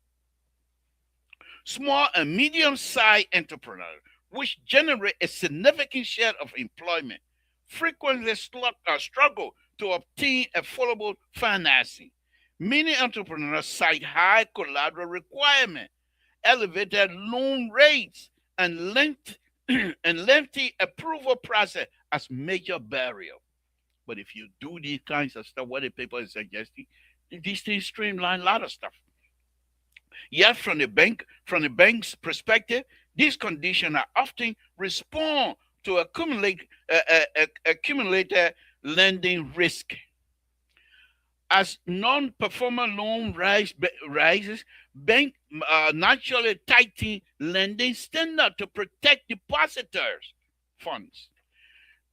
Small and medium-sized entrepreneurs, which generate a significant share of employment, frequently struggle to obtain affordable financing. Many entrepreneurs cite high collateral requirements, elevated loan rates, and lengthy approval process as major barrier. But if you do these kinds of stuff, what the paper is suggesting, these things streamline a lot of stuff. Yet from the bank's perspective, these conditions are often respond to accumulated lending risk. As non-performing loan rises, bank naturally tighten lending standard to protect depositors' funds.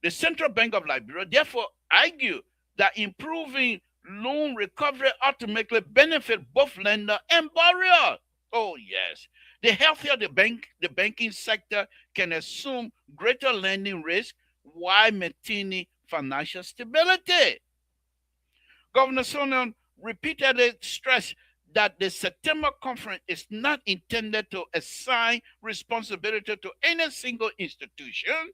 The Central Bank of Liberia therefore argued that improving loan recovery ultimately benefit both lender and borrower. Oh yes, the healthier the banking sector can assume greater lending risk while maintaining financial stability. Governor Sonnen repeatedly stressed that the September conference is not intended to assign responsibility to any single institution.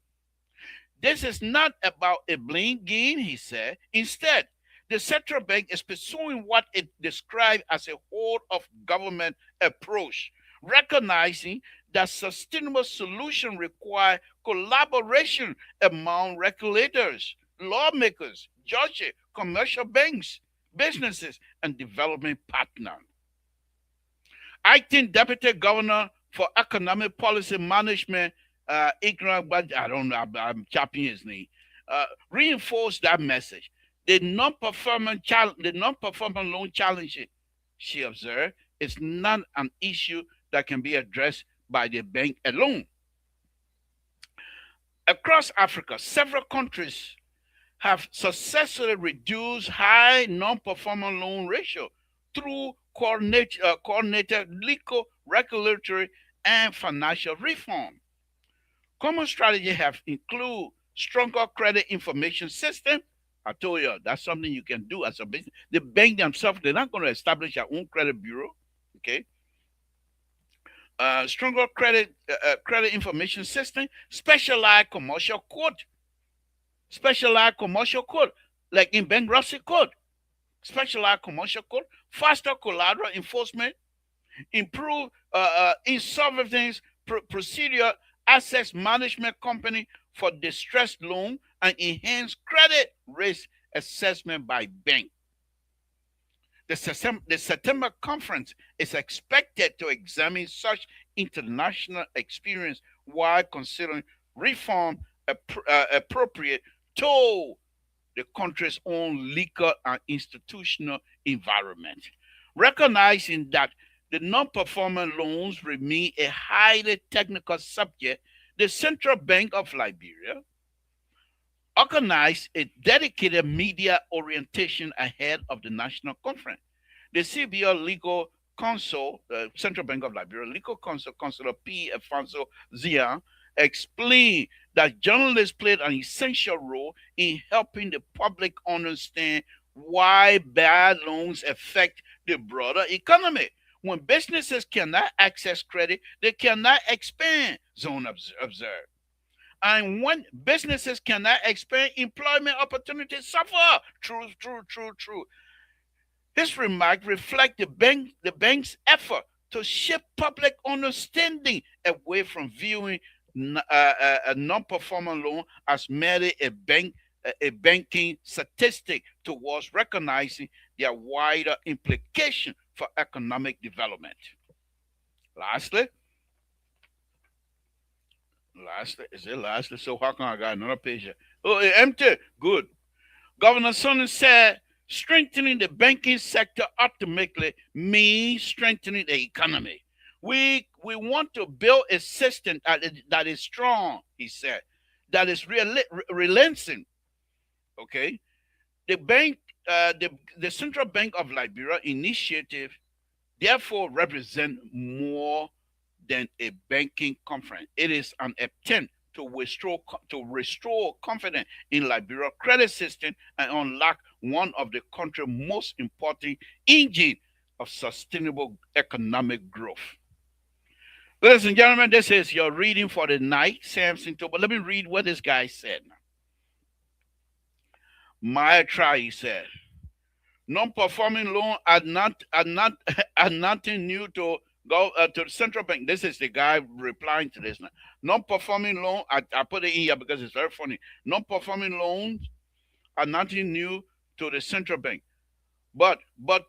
This is not about a blame game, he said. Instead, the central bank is pursuing what it described as a whole of government approach, recognizing that sustainable solutions require collaboration among regulators, lawmakers, judges, commercial banks, businesses, and development partners. Acting Deputy Governor for Economic Policy Management, Ignorant, but I don't know, I'm chopping his name, reinforced that message. The non-performing loan challenge, she observed, is not an issue that can be addressed by the bank alone. Across Africa, several countries have successfully reduced high non-performing loan ratio through coordinated legal, regulatory, and financial reform. Common strategies have included stronger credit information system. I told you that's something you can do as a business. The bank themselves, they're not going to establish their own credit bureau. Okay. Stronger credit information system, specialized commercial quote specialized commercial code, like in bankruptcy code, specialized commercial code, faster collateral enforcement, improve insolvency procedure, assets management company for distressed loan, and enhance credit risk assessment by bank. The September conference is expected to examine such international experience while considering reform appropriate to the country's own legal and institutional environment. Recognizing that the non-performing loans remain a highly technical subject, the Central Bank of Liberia organized a dedicated media orientation ahead of the national conference. The CBL Legal Counsel, the Central Bank of Liberia Legal Counsel, Councilor P. Alfonso Zia, explained that journalists played an essential role in helping the public understand why bad loans affect the broader economy. When businesses cannot access credit, they cannot expand, Zone observed. And when businesses cannot expand, employment opportunities suffer. True, true, true, true. His remark reflect the bank's effort to shift public understanding away from viewing a non-performing loan as merely a banking statistic towards recognizing their wider implication for economic development. Lastly, is it lastly? So how come I got another page here? Oh, empty. Good. Governor Sonny said strengthening the banking sector ultimately means strengthening the economy. We want to build a system that is strong, he said, that is relenting. Okay, the bank, the Central Bank of Liberia initiative, therefore represent more than a banking conference. It is an attempt to restore confidence in Liberia credit system and unlock one of the country's most important engine of sustainable economic growth. Ladies and gentlemen, this is your reading for the night, Samson. But let me read what this guy said. My try, he said. Non-performing loan are nothing new to go to the central bank. This is the guy replying to this now. Non-performing loan, I put it in here because it's very funny. Non-performing loans are nothing new to the central bank. But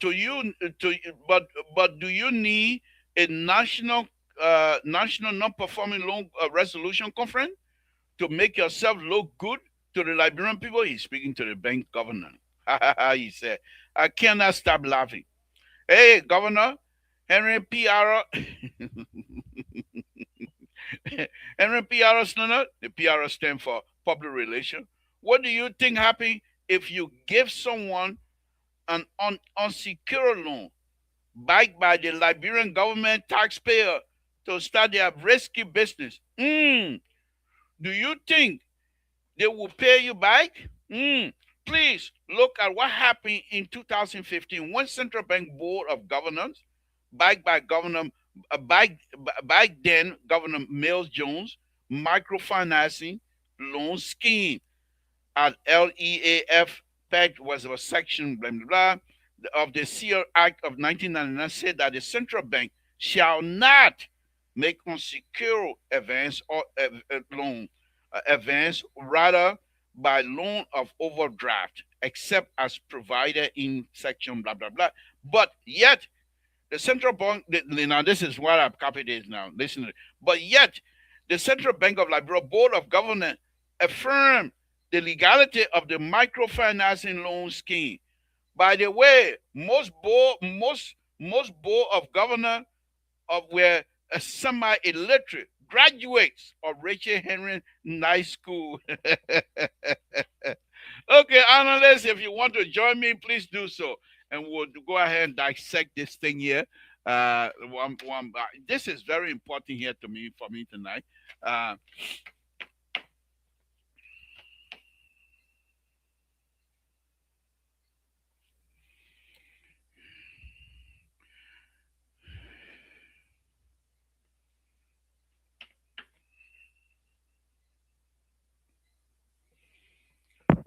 to you to but do you need a national non-performing loan resolution conference to make yourself look good to the Liberian people? He's speaking to the bank governor. He said, I cannot stop laughing. Hey, Governor Henry P. R. Henry P. R. Snunner, the PR stand for public relation. What do you think happen if you give someone an unsecured loan backed by the Liberian government taxpayer to start their risky business? Do you think they will pay you back? Please look at what happened in 2015 when Central Bank Board of Governors, backed by back then Governor Mills Jones, microfinancing loan scheme at LEAF Pact was a section blah blah blah of the SEAL Act of 1999 said that the central bank shall not make unsecured advance or loan advance rather by loan of overdraft except as provided in section blah blah blah. But yet the central bank, now this is what I've copied this now. Listen to it. But yet the Central Bank of Liberia Board of Governors affirmed the legality of the microfinancing loan scheme. By the way, most board of governors of were semi-illiterate graduates of Rachel Henry Night School. Okay, analysts, if you want to join me, please do so, and we'll go ahead and dissect this thing here. This is very important here to me for me tonight.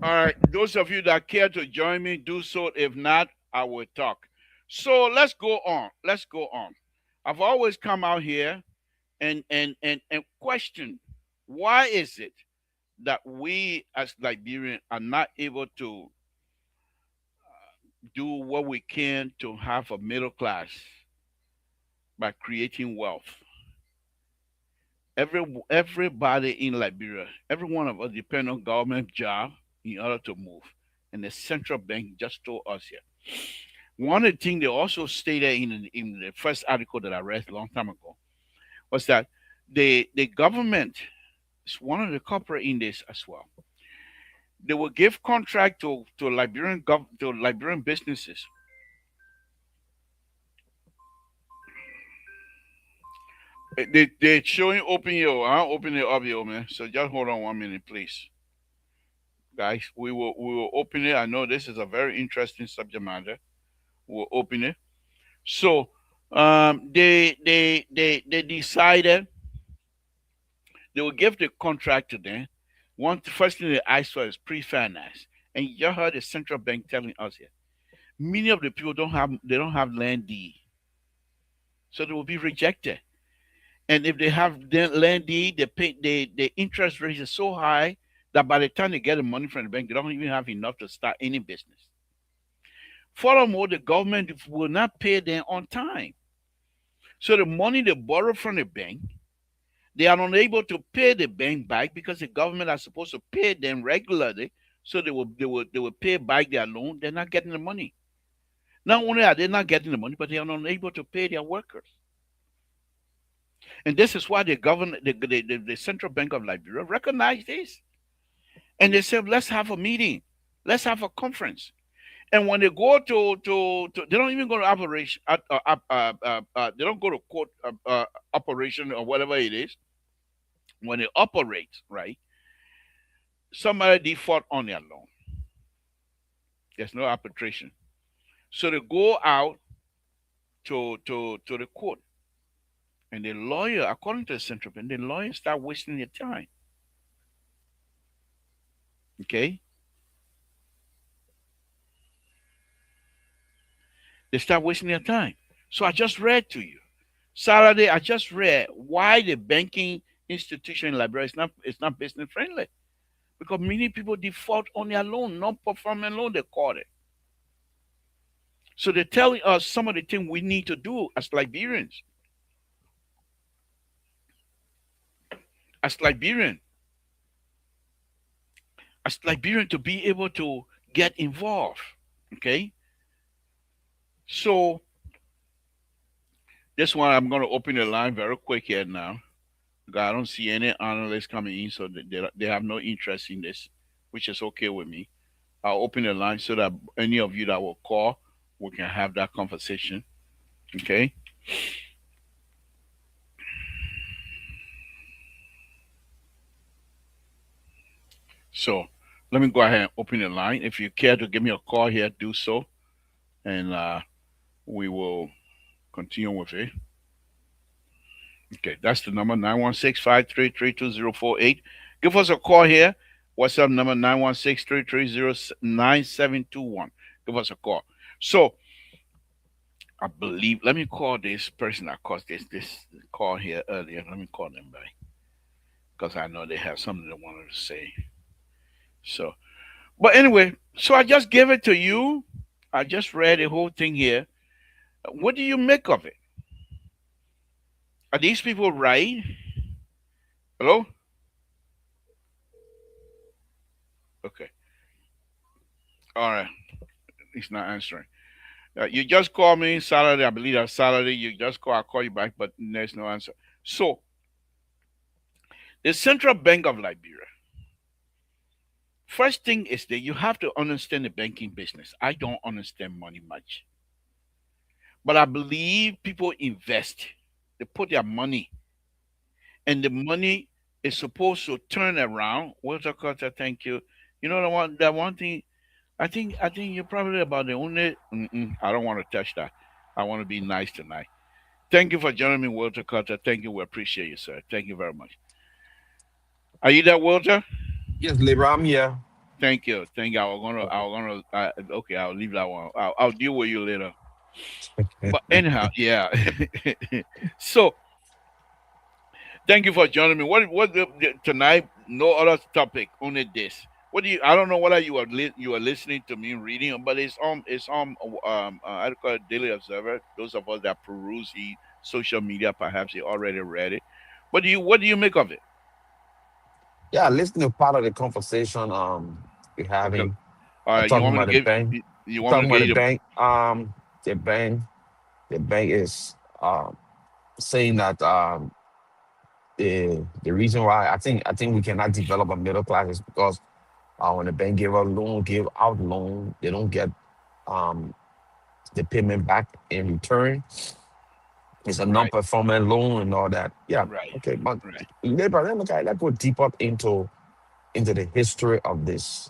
All right. Those of you that care to join me, do so. If not, I will talk. So let's go on. Let's go on. I've always come out here and question, why is it that we as Liberians are not able to do what we can to have a middle class by creating wealth? Everybody in Liberia, every one of us depend on government job in order to move. And the central bank just told us here. One of the things they also stated in the first article that I read a long time ago was that the government is one of the corporate in this as well. They will give contract to to Liberian businesses. They're showing open yo. I'll open it up yo, man. So just hold on 1 minute, please. Guys, we will open it. I know this is a very interesting subject matter. We'll open it. So they decided they will give the contract to them. One first thing they asked for is pre-finance. And you heard the central bank telling us here. Many of the people don't have land deed. So they will be rejected. And if they have land deed, the interest rate is so high that by the time they get the money from the bank, they don't even have enough to start any business. Furthermore, the government will not pay them on time. So the money they borrow from the bank, they are unable to pay the bank back because the government are supposed to pay them regularly. So they will pay back their loan. They're not getting the money. Not only are they not getting the money, but they are unable to pay their workers. And this is why the Central Bank of Liberia recognized this. And they said, let's have a meeting. Let's have a conference. And when they go to they don't even go to operation. They don't go to court operation or whatever it is. When they operate, right, somebody default on their loan. There's no arbitration. So they go out to the court. And the lawyer, according to the central bank, the lawyer start wasting their time. Okay? They start wasting their time. So I just read to you. Saturday, I just read why the banking institution in Liberia is not business friendly. Because many people default on their loan, non-performing loan, they call it. So they're telling us some of the things we need to do as Liberians. As Liberian to be able to get involved. Okay? So this one I'm going to open the line very quick here now. Because I don't see any analysts coming in, so they have no interest in this, which is okay with me. I'll open the line so that any of you that will call, we can have that conversation. Okay? So let me go ahead and open the line. If you care to give me a call here, do so. And we will continue with it. Okay, that's the number 916-533-2048. Give us a call here. WhatsApp number 916-330-9721. Give us a call. So I believe, let me call this person that caused this call here earlier. Let me call them back because I know they have something they wanted to say. So, but anyway, so I just gave it to you. I just read the whole thing here. What do you make of it? Are these people right? Hello? Okay. All right. He's not answering. You just call me Saturday. I believe that's Saturday. You just call. I'll call you back, but there's no answer. So, the Central Bank of Liberia. First thing is that you have to understand the banking business. I don't understand money much. But I believe people invest. They put their money. And the money is supposed to turn around. Walter Carter, thank you. You know that one thing. I think you're probably about the only. I don't want to touch that. I want to be nice tonight. Thank you for joining me, Walter Carter. Thank you. We appreciate you, sir. Thank you very much. Are you there, Walter? Yes, Libra, I'm here. Thank you. Thank you. Okay, I'll leave that one. I'll deal with you later. But anyhow, yeah. So thank you for joining me. Tonight? No other topic, only this. What do you? I don't know whether you are listening to me reading, but I call it Daily Observer. Those of us that peruse the social media, perhaps you already read it. What do you make of it? Yeah, listening to part of the conversation we're Okay. having, All right. You talking want me to about the give? bank, You want me talking to about the give you bank, the bank, the bank is saying that the reason why I think we cannot develop a middle class is because when the bank give out loan, they don't get um the payment back in return. It's a right? non-performing loan and all that. Yeah, Right. okay, but Right. let's go deeper into the history of this.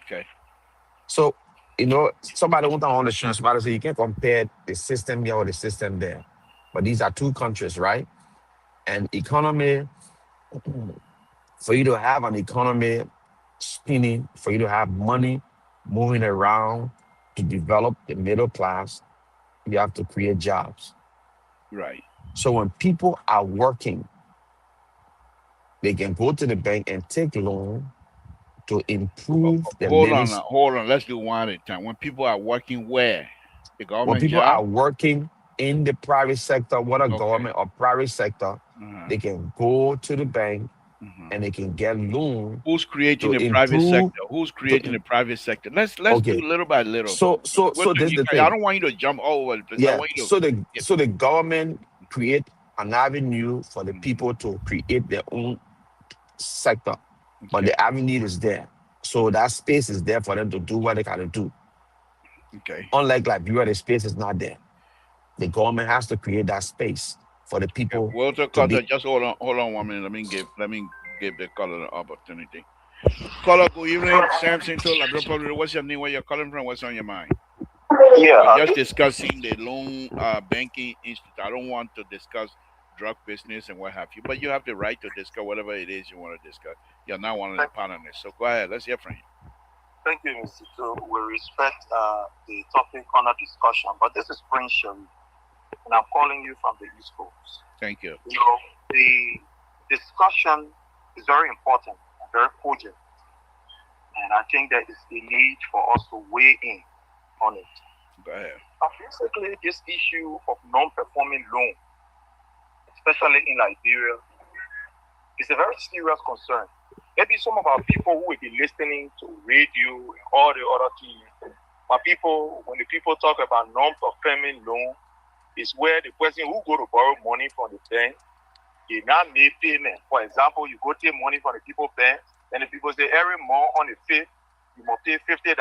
Okay. So, somebody won't understand. Somebody say you can't compare the system here or the system there, but these are two countries, right? And economy, for you to have an economy spinning, for you to have money moving around to develop the middle class, you have to create jobs. Right. So when people are working, they can go to the bank and take loan to improve the Hold living. on. Hold on. Let's do one at a time. When people are working where? The When government people job? are working in the private sector, whether Okay. government or private sector, Uh-huh. they can go to the bank Uh-huh. and they can get loan Who's creating to the private improve. sector? Who's To creating the private sector? Let's do okay, little by little. so this is the I thing. don't want you to jump all over the place. I Yeah, want you to. Yeah. so the government create an avenue for the Mhm. people to create their own sector, but Okay. the avenue is there. So that space is there for them to do what they gotta do. Okay. Unlike Liberia, the space is not there. The government has to create that space for the Okay. people Walter to be. Carter, just hold on 1 minute. Let me give the caller the opportunity. Caller, good evening. Samson to Labrador Public. What's your name? Where you're calling from? What's on your mind? Yeah, We're just discussing the loan banking institute. I don't want to discuss drug business and what have you, but you have the right to discuss whatever it is you want to discuss. You're not one of the panelists, so go ahead. Let's hear from you. thank you, Mr. So we respect the topic under discussion, but this is Prince Sherry, and I'm calling you from the East Coast. Thank you. You know, the discussion is very important and very cogent, and I think there is a need for us to weigh in on it. Go ahead. Basically, this issue of non-performing loan, especially in Liberia, is a very serious concern. Maybe some of our people who will be listening to radio and all the other things, but when the people talk about non-performing loan, is where the person who go to borrow money from the bank, they now make payment. For example, you go take money from the people bank, and the people say every month on the 5th, you must pay $50.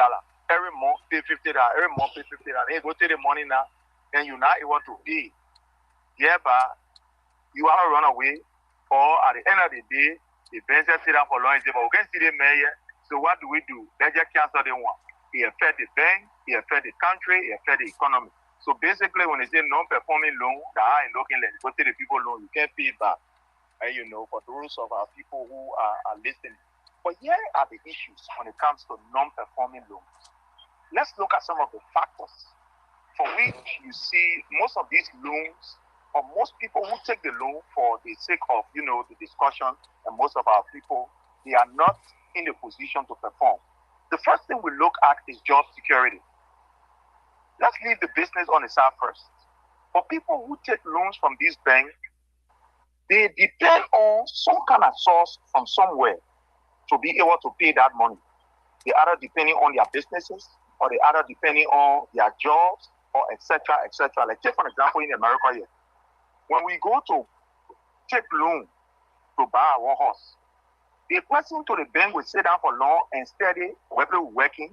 Every month pay $50. Every month pay $50. Then you go take the money now, and you're not able to pay. Thereby, you are run away, or at the end of the day, the bank says sit down for long and say, but we can see them here. So what do? Let's just cancel the one. It affects the bank, it affects the country, it affects the economy. So basically, when they say non-performing loan, that are looking like go to the people loan, you can't pay it back. And for those of our people who are listening. But here are the issues when it comes to non-performing loans. Let's look at some of the factors for which you see most of these loans, or most people who take the loan for the sake of, the discussion, and most of our people, they are not in a position to perform. The first thing we look at is job security. Let's leave the business on the side first. For people who take loans from these banks, they depend on some kind of source from somewhere to be able to pay that money. They either depending on their businesses, or they either depending on their jobs, or etc., etc. Like take for example in America here, when we go to take loan to buy our horse, the person to the bank will sit down for long and study whether we're working,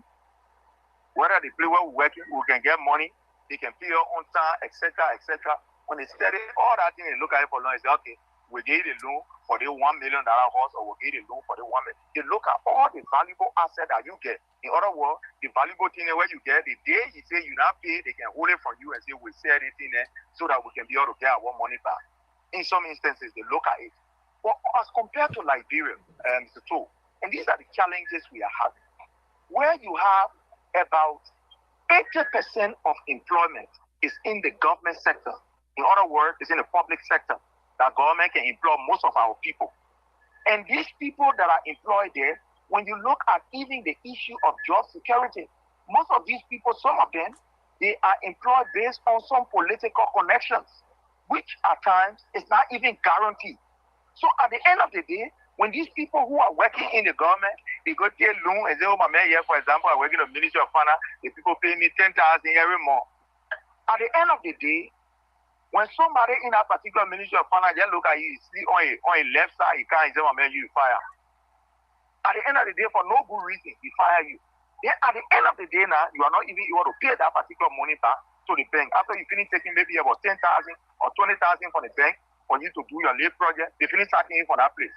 whether the place where we're working, we can get money, they can pay on time, etc., etc. When they study all that thing, they look at it for long and say, okay, we gave the loan for the $1 million horse, or we gave the loan for the $1 million. They look at all the valuable asset that you get. In other words, the valuable thing where you get, the day you say you not pay, they can hold it from you and say we sell it in there so that we can be able to get our money back. In some instances, they look at it. But as compared to Liberia, Mr. Toe, and these are the challenges we are having. where you have about 80% of employment is in the government sector. In other words, it's in the public sector that government can employ most of our people. And these people that are employed there, when you look at even the issue of job security, most of these people, some of them, they are employed based on some political connections, which at times is not even guaranteed. So at the end of the day, when these people who are working in the government, they go to loan and say, oh, my man here, for example, I work in the Ministry of Finance, the people pay me 10,000 every month. At the end of the day, when somebody in that particular Ministry of Finance just look at you, see on a left side, he can't say, my man, you fire. At the end of the day, for no good reason, he fire you. Then at the end of the day now, you are not even able to pay that particular money back to the bank. After you finish taking maybe about 10,000 or 20,000 from the bank for you to do your late project, they finish starting from that place.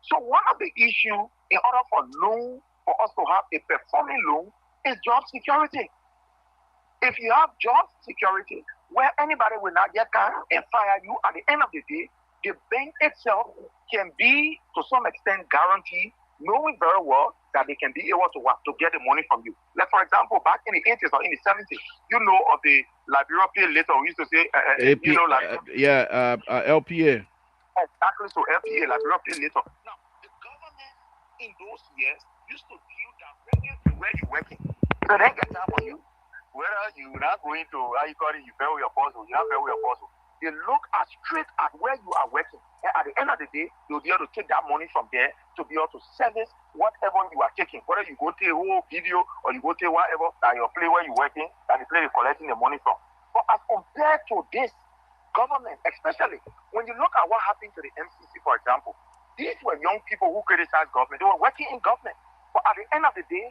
So one of the issues in order for loan, for us to have a performing loan, is job security. If you have job security, where anybody will not get caught and fire you, at the end of the day, the bank itself can be to some extent guaranteed, knowing very well that they can be able to get the money from you. Like for example, back in the 80s or in the 70s, you know of the Liberia pay later, we used to say, you know, like LPA. Exactly, so LPA, Liberia pay later. Now, the government in those years used to deal directly with where you're working. So they get time for you. Whether you're not going to, how you call it, you pay with your boss, or you not pay with your boss. They look straight at where you are working. And at the end of the day, you'll be able to take that money from there to be able to service whatever you are taking. Whether you go to a whole video or you go to whatever that your play where you're working, that the place is collecting the money from. But as compared to this government, especially when you look at what happened to the MCC, for example, these were young people who criticized government. They were working in government. But at the end of the day,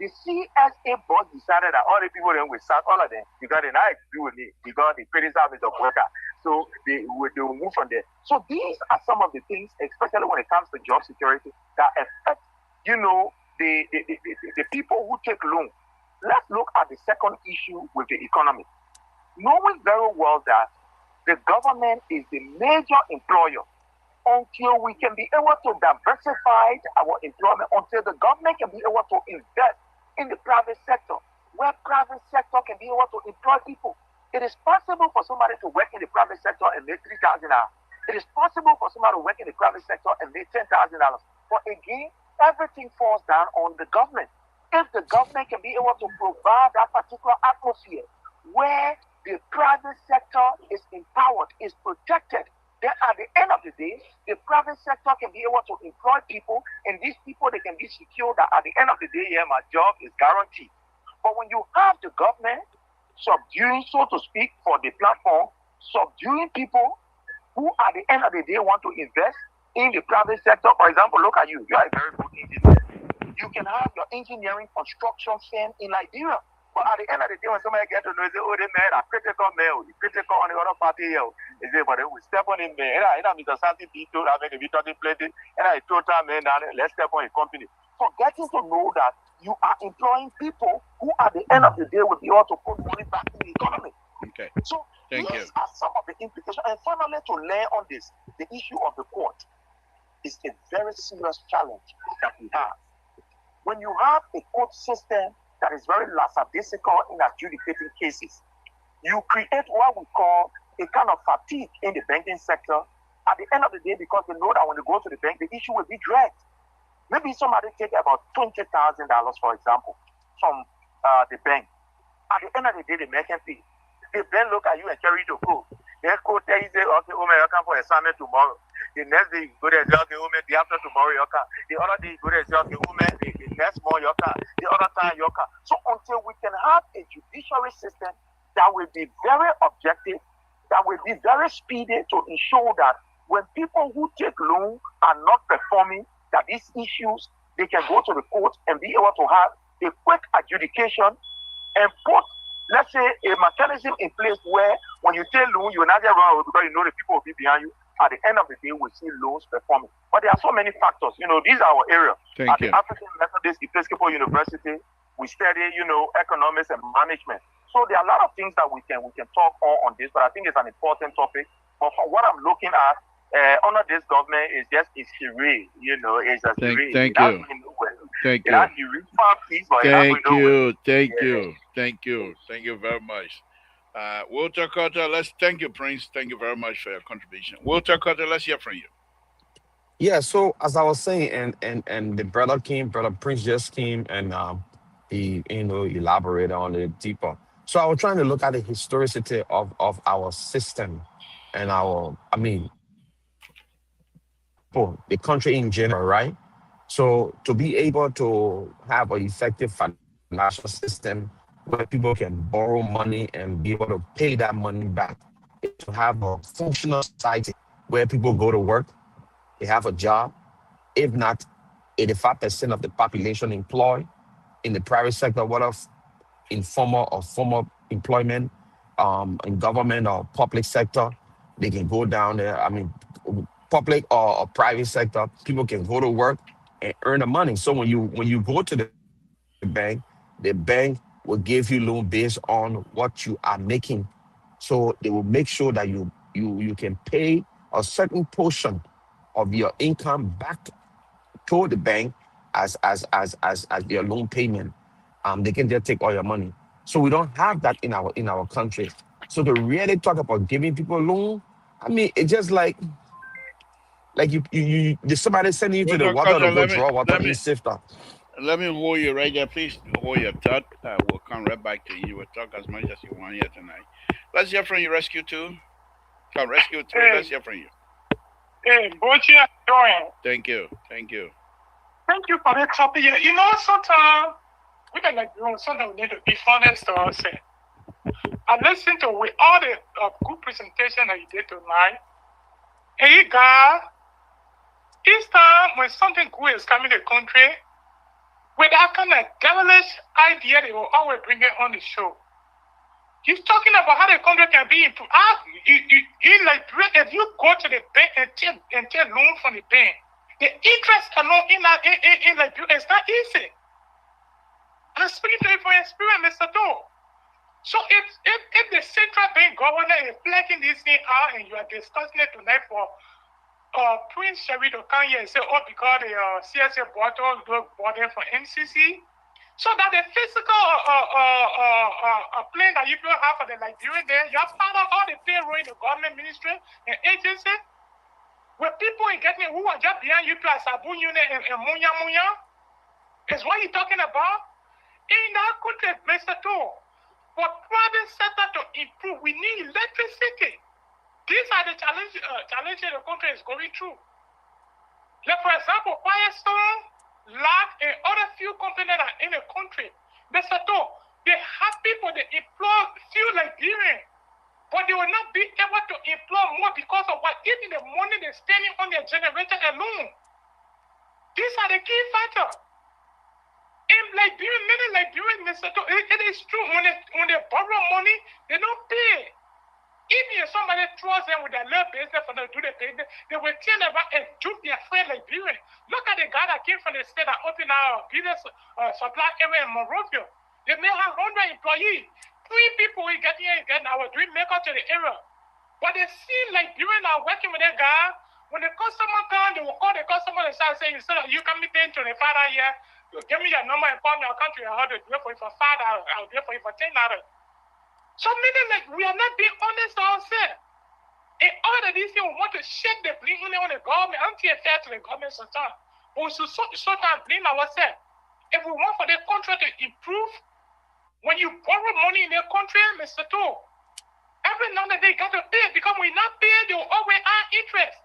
the CSA board decided that all the people then will start, all of them, because they not agree with me, because they criticize the worker. So they will move from there. So these are some of the things, especially when it comes to job security, that affect, you know, the people who take loan. Let's look at the second issue with the economy. Knowing very well that the government is the major employer, until we can be able to diversify our employment, until the government can be able to invest in the private sector, where private sector can be able to employ people. It is possible for somebody to work in the private sector and make $3,000. It is possible for somebody to work in the private sector and make $10,000. But again, everything falls down on the government. If the government can be able to provide that particular atmosphere where the private sector is empowered, is protected, then at the end of the day, the private sector can be able to employ people, and these people, they can be secure that at the end of the day, yeah, my job is guaranteed. But when you have the government subduing, so to speak, for the platform, subduing people who at the end of the day want to invest in the private sector, for example, look at you. You are a very good engineer. You can have your engineering construction firm in Liberia. But at the end of the day, when somebody gets to know, they say, oh, they made a critical mail, the critical on the other party here. They say, but they will step on him, man. And I Mr. Santi Tito, I make a bit of the plenty, and I told them, man, let's step on a company. So getting to know that you are employing people who at the end of the day will be able to put money back in the economy. Okay. So Thank these you. are some of the implications. And finally, to learn on this, the issue of the court is a very serious challenge that we have. When you have a court system that is very lackadaisical in adjudicating cases, you create what we call a kind of fatigue in the banking sector. At the end of the day, because they know that when they go to the bank, the issue will be dragged. Maybe somebody take about $20,000, for example, from the bank. At the end of the day, the bank can pay. They then look at you and carry you to court. They go tell you, say, okay, oh man, you come for assignment tomorrow. The next day, you go there, say, okay, oh man, the after tomorrow, you come. The other day, you go there, say, okay, oh man, the next month, you come. The other time, you come. So until we can have a judiciary system that will be very objective, that will be very speedy to ensure that when people who take loan are not performing, that these issues, they can go to the court and be able to have a quick adjudication and put, let's say, a mechanism in place where when you take loan, you will not get wrong because you know the people will be behind you. At the end of the day, we see loans performing. But there are so many factors. You know, these are our area. At the African Methodist Episcopal University, we study, you know, economics and management. So there are a lot of things that we can talk on this, but I think it's an important topic. But from what I'm looking at, under this government is just it's charade, you know, it's a charade. Thank you. Thank You you. know, you reach for peace, but you have Thank to do it. you. Thank Yeah. you. Thank you. Thank you very much. Walter Carter, let's thank you, Prince. Thank you very much for your contribution. Walter Carter, let's hear from you. Yeah, so as I was saying, and the brother came, brother Prince just came, and he elaborated on it deeper. So I was trying to look at the historicity of our system and our, I mean, for the country in general, right? So to be able to have an effective financial system where people can borrow money and be able to pay that money back, to have a functional society where people go to work, they have a job, if not 85% of the population employed in the private sector, what of informal or formal employment, in government or public sector, they can go down there. I mean, public or private sector, people can go to work and earn the money. So when you go to the bank will give you loan based on what you are making. So they will make sure that you can pay a certain portion of your income back to the bank as your loan payment. They can just take all your money. So we don't have that in our country. So to really talk about giving people loan, I mean, it's just like there's somebody sending you to the Walter water to Carter, go draw water let in me sifter. let me hold you right there. Please hold your thought. We'll come right back to you. We'll talk as much as you want here tonight. Let's hear from you, Rescue 2. Come, Rescue 3. Let's hear from you. Hey, what you doing? Thank you. Thank you. Thank you for the topic. You know, sometimes we can sometimes we need to be honest to ourselves. I listened to with all the good presentation that you did tonight. Hey, God, each time when something good is coming to the country, with that kind of devilish idea, they will always bring it on the show. He's talking about how the country can be improved. If you go to the bank and take loan from the bank, the interest alone in Liberia is not easy. I'm speaking to you from experience, Mr. Doe. So if the central bank governor is blacking this thing out and you are discussing it tonight for Prince Sherry to come here and say, because the CSA bottle bought them for NCC, so that the physical plane that you will have for the Liberian there, you have part of all the payroll in the government ministry and agency, with people getting who are just behind you as Abu Unit and Munya Munya, is what you're talking about. In our country, Mr. Too, for private sector to improve, we need electricity. These are the challenges the country is going through. Like, for example, Firestone, LAC, and other few companies that are in the country. Mr. Too, they have people that employ few Liberians, but they will not be able to employ more because of what? Even the money they're spending on their generator alone. These are the key factors. In Liberia, many Liberians, Mr. Too, it is true, when they borrow money, they don't pay. Even if somebody trusts them with their little business for them to do the business, they will turn around and dupe their friend Liberian. Look at the guy that came from the state that opened our business supply area in Monrovia. They may have 100 employees. 3 people will get here and get our dream maker to the area. But they see Liberian are working with that guy. When the customer comes, they will call the customer and start saying, instead of you coming paying $25 here, you give me your number and call me your country, I'll do it for you for $5, I'll do it for you for $10. So many, we are not being honest ourselves. In all of these things, we want to shake the blame on the government, anti-fair to the government sometimes. But we should sometimes blame ourselves. If we want for the country to improve, when you borrow money in the country, Mr. Too, every now and then you got to pay, because when you not pay, they will always add interest.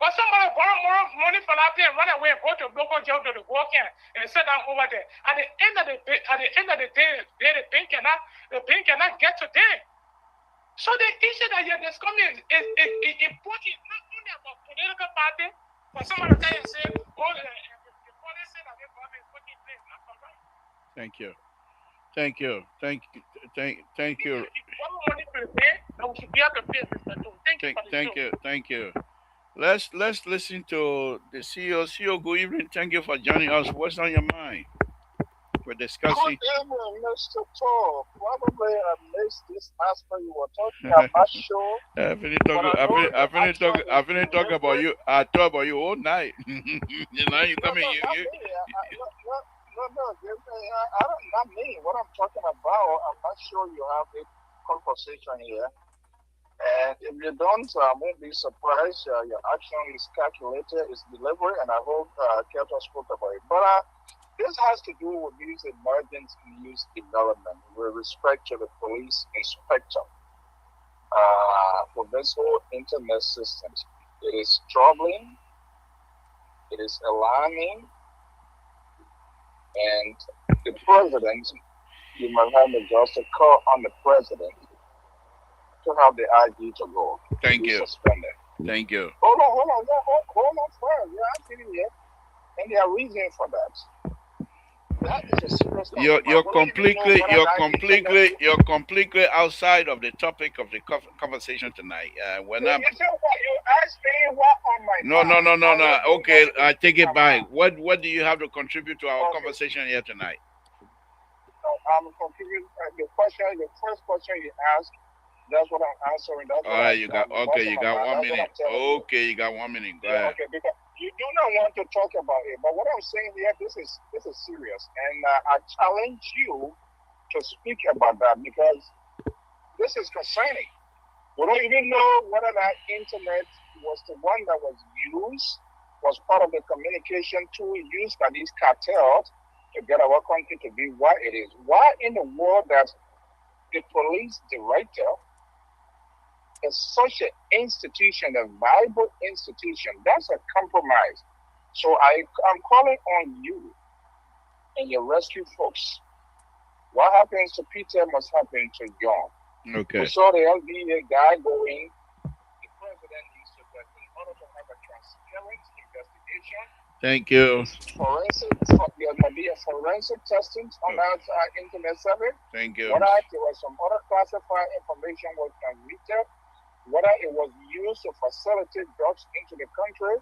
But somebody borrow more money from out there and run away and go to local jail to the work and sit down over there. At the end of the day, the bank cannot get to them. So the issue that you're discussing is important, not only about political party, but somebody can say, the policy that the government is putting in place, not correct. Thank you. Thank you. Thank you. Thank you. If you borrow money to the bank, then we should be able to pay, Mr. Too. Thank you. Thank you. Let's listen to the CEO. CEO, good evening. Thank you for joining us. What's on your mind? We're discussing. Good evening, Mr. Paul. Probably I missed this aspect you were talking about. I'm not sure. I've been talking about you. I talk about you all night. You know, you come in. no. I don't, not me. What I'm talking about, I'm not sure you have a conversation here. And if you don't, I won't be surprised. Your action is calculated, is deliberate, and I hope Kelton spoke about it. But this has to do with these emergent news development with respect to the police inspector for this whole internet system. It is troubling, it is alarming, and the president, you might have me just to call on the president to have the ID to go. Thank To be you. suspended. Thank you. Hold on first. Yeah, I'm sitting here. And there are reasons for that. That is a serious You're concern. you're We don't even know completely whether you're that internet. completely you're completely outside of the topic of the conversation tonight. We're You not. said what? You asked me what on my No, no, mind. no, no, I no. will do Okay, what I is take in it my back. mind. What do you have to contribute to our Okay. conversation here tonight? So I'm confused. The question, the first question you asked, that's what I'm answering. That's All what right, you got what's okay. in You my got mind. one That's what minute. I'm telling you. Okay, you got 1 minute. Go Yeah, ahead. okay, because you do not want to talk about it. But what I'm saying here, this is serious, and I challenge you to speak about that because this is concerning. We don't even know whether that internet was the one that was used, was part of the communication tool used by these cartels to get our country to be what it is. Why in the world that the police director is such an institution, a viable institution? That's a compromise. So I'm calling on you and your rescue folks. What happens to Peter must happen to John. We Okay. saw the LDA guy going. The president needs to, but in order to have a transparent investigation, Thank you. this forensic, there might be a forensic testing on that internet survey. Thank you. Whether there was some other classified information was transmitted, whether it was used to facilitate drugs into the country,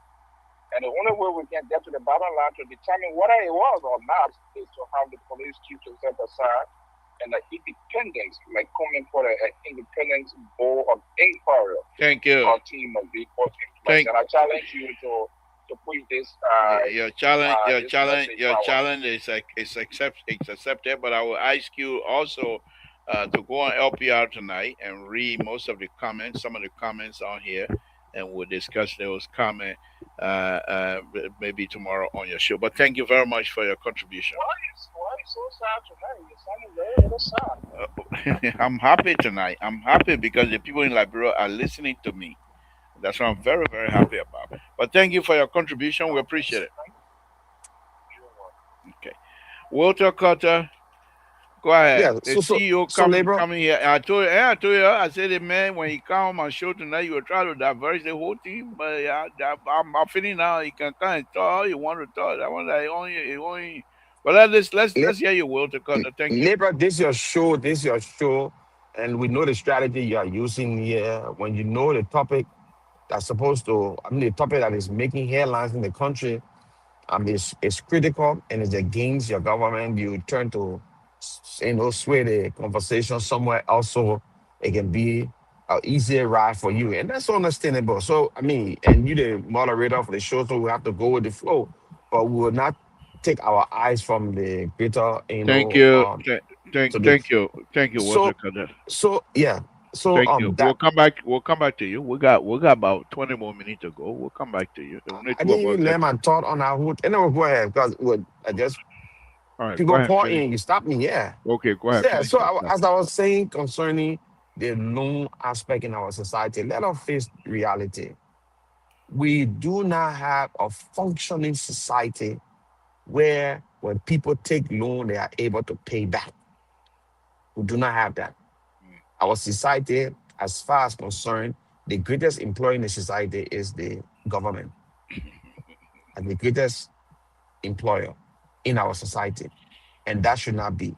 and the only way we can get to the bottom line to determine whether it was or not is to have the police chief to step aside and the independent, like coming for an independent board of inquiry Thank you. or team of the put in place. Thank And I challenge you to push this your challenge. Your this challenge. message Your forward. challenge is like it's accepted. But I will ask you also to go on LPR tonight and read most of the comments, some of the comments on here, and we'll discuss those comments maybe tomorrow on your show. But thank you very much for your contribution. Why is so sad tonight? You're sounding very sad. I'm happy tonight. I'm happy because the people in Liberia are listening to me. That's what I'm very, very happy about. But thank you for your contribution. We appreciate it. Okay. Walter Carter, go ahead. Yeah. The So CEO labor. coming here. I told you, I said, the man, when he come on my show tonight, you will try to diverse the whole team. But I'm feeling now he can kind of talk all you want to talk. I want that he only. But let's hear you, Walter Carter. Thank you. Labor, this your show. This your show, and we know the strategy you are using here. When you know the topic that's supposed to, I mean, the topic that is making headlines in the country, is critical and it's against your government. You turn to, sway the conversation somewhere else so it can be an easier ride for you, and that's understandable. So, I mean, and you the moderator for the show, so we have to go with the flow, but we will not take our eyes from the greater, Thank you. to the Thank you, Walter so Carter. yeah. So Thank you. We'll that come back. We'll come back to you. We got about 20 more minutes to go. We'll come back to you. The only I two of didn't us even here let my tonight. thought on our hood. Anyway, go ahead because I just All right, go people ahead. pour Finish. in, you stop me. Yeah. Okay, go ahead. Yeah, Finish so your thought. as I was saying concerning the loan aspect in our society, let us face reality. We do not have a functioning society where when people take loan, they are able to pay back. We do not have that. Our society, as far as concerned, the greatest employer in the society is the government, and the greatest employer in our society. And that should not be.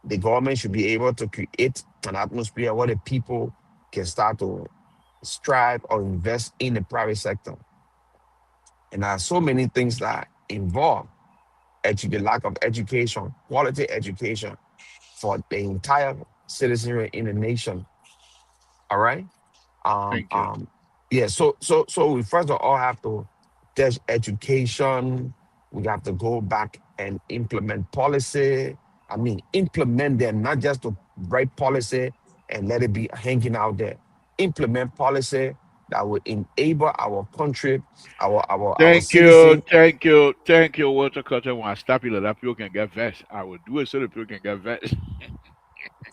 The government should be able to create an atmosphere where the people can start to strive or invest in the private sector. And there are so many things that involve the lack of education, quality education for the entire citizenry in the nation. All right. Um, Thank you. um, yeah. So we first of all have to teach education. We have to go back and implement policy. I mean, implement them, not just to write policy and let it be hanging out there. Implement policy that will enable our country, our citizen. thank you, Walter Cutter. When I stop you, like that people can get vexed. I will do it so that people can get vexed.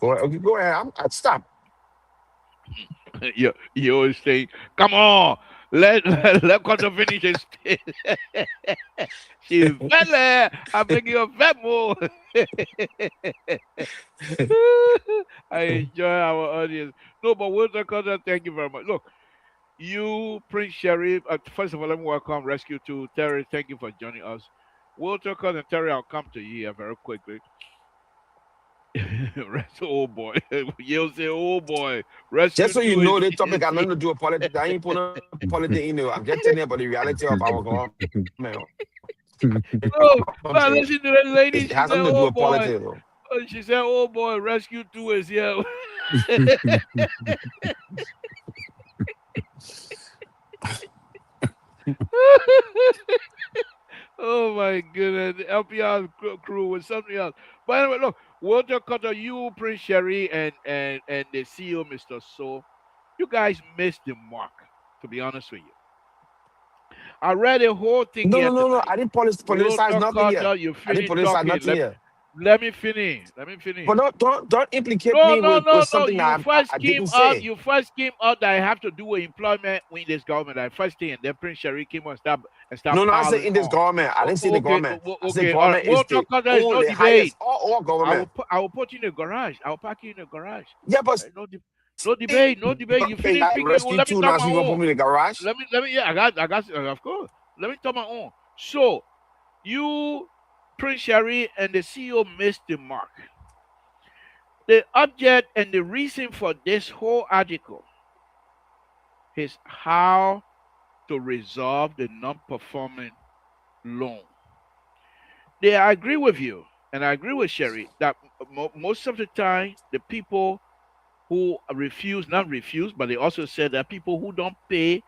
Okay, go ahead. I stop. You always say, "Come on, let Cutter finish his speech." She's vele. I'm making a vet more. I enjoy our audience. No, but Walter Cutter, thank you very much. Look, you, Prince Sharif. First of all, let me welcome Rescue to Terry. Thank you for joining us. Walter Cutter and Terry, I'll come to you here very quickly. Oh boy, you'll say, oh boy, Rescue Just so you 2 know, is the topic got nothing to do with politics. I ain't putting politics in there. I'm just telling you about the reality of our government. no, but Country. listen to that It lady. She has said, nothing to do "Oh with boy." politics, though. She said, "Oh boy, Rescue 2 is here." Oh my goodness, the LPR crew was something else. But anyway, look, Walter Cutter, you, Prince Sherry, and the CEO, Mr. So, you guys missed the mark. To be honest with you, I read the whole thing No, here no, no, no. tonight. I didn't politicize Walter nothing here. Cutter, you I didn't finish politicize talking. nothing here. Let me finish. Let me But finish. don't implicate No, me no, with no, no. something that I didn't Out. say. You first came out that I have to do with employment with this government. I first thing, and then Prince Sherry came and start No, no, I said piling in this on. government. I didn't say the Okay, government. I said okay. All right. government is Walter the Cutter is no only debate. highest all government. I will put you in the garage. I will park you in the garage. Yeah, but No, no debate. No debate. You okay, finish I speaking. Oh, rescue let me two talk now, my so you gonna put own. me in the garage? Let me. Yeah, I got. Of course. Let me talk my own. So you, Prince Sherry, and the CEO missed the mark. The object and the reason for this whole article is how to resolve the non-performing loan. I agree with you, and I agree with Sherry that most of the time the people who refuse, not refuse, but they also said that people who don't pay,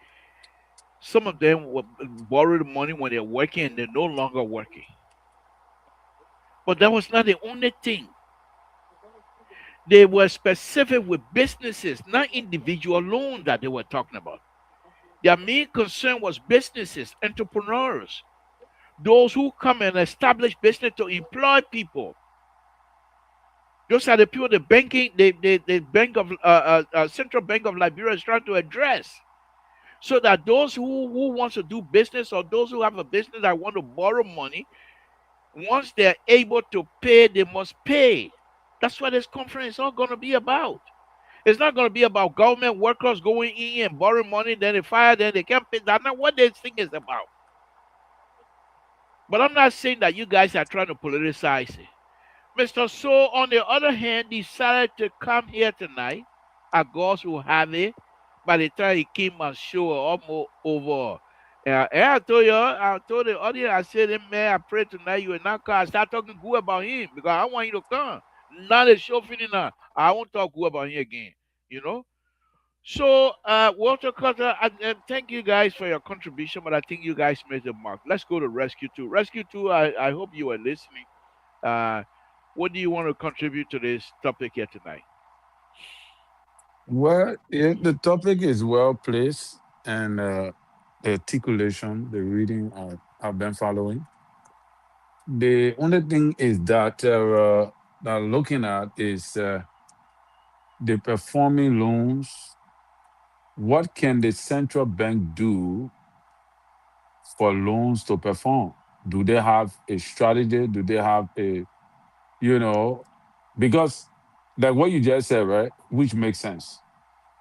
some of them will borrow the money when they're working and they're no longer working. But that was not the only thing. They were specific with businesses, not individual loans that they were talking about. Their main concern was businesses, entrepreneurs, those who come and establish business to employ people. Those are the people the banking, the bank of Central Bank of Liberia is trying to address, so that those who wants to do business or those who have a business that want to borrow money, once they're able to pay, they must pay. That's what this conference is all going to be about. It's not going to be about government workers going in and borrowing money, then they fire, then they can't pay. That's not what this thing is about. But I'm not saying that you guys are trying to politicize it. Mr. So, on the other hand, decided to come here tonight. Our gods will have it. By the time he came and show almost over. And I told the audience, I said, "Hey, man, I pray tonight you will not come." I start talking good about him because I want you to come. Now the show finished now. I won't talk good about him again. You know? So, Walter Cutter, thank you guys for your contribution, but I think you guys made the mark. Let's go to Rescue 2. Rescue 2, I hope you are listening. Uh, what do you want to contribute to this topic here tonight? Well, the topic is well placed and the articulation, the reading I've been following. The only thing is that looking at is the performing loans. What can the central bank do for loans to perform? Do they have a strategy? Do they have you know, because like what you just said, right? Which makes sense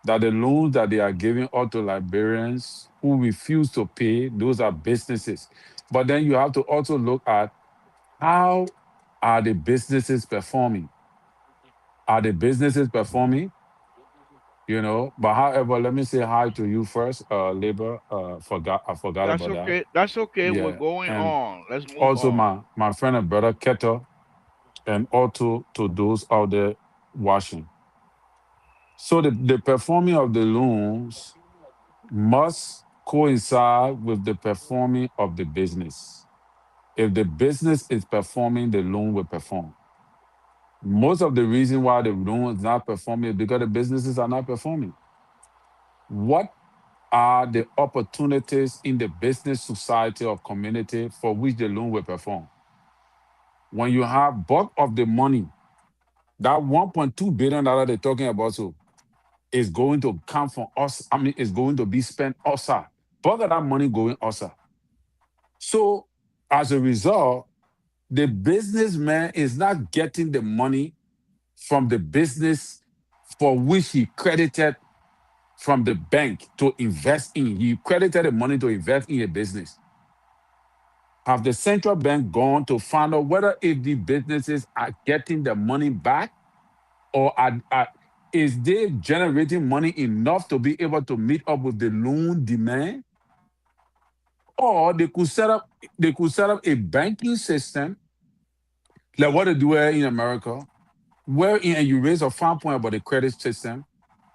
that the loans that they are giving out to Liberians who refuse to pay, those are businesses. But then you have to also look at how are the businesses performing? Are the businesses performing? But however, let me say hi to you first, Labor. I forgot That's about that. okay. That's okay. We're Yeah, going and on. Let's move also on. my friend and brother Keto, and also to those out there watching. So the performing of the loans must coincide with the performing of the business. If the business is performing, the loan will perform. Most of the reason why the loan is not performing is because the businesses are not performing. What are the opportunities in the business society or community for which the loan will perform? When you have bulk of the money, that $1.2 billion they're talking about, so is going to come from us. I mean, it's going to be spent also. Bulk of that money going also. So as a result, the businessman is not getting the money from the business for which he credited from the bank to invest in. He credited the money to invest in a business. Have the central bank gone to find out whether if the businesses are getting the money back, or is they generating money enough to be able to meet up with the loan demand? Or they could set up a banking system like what they do here in America, where you raise a fine point about the credit system,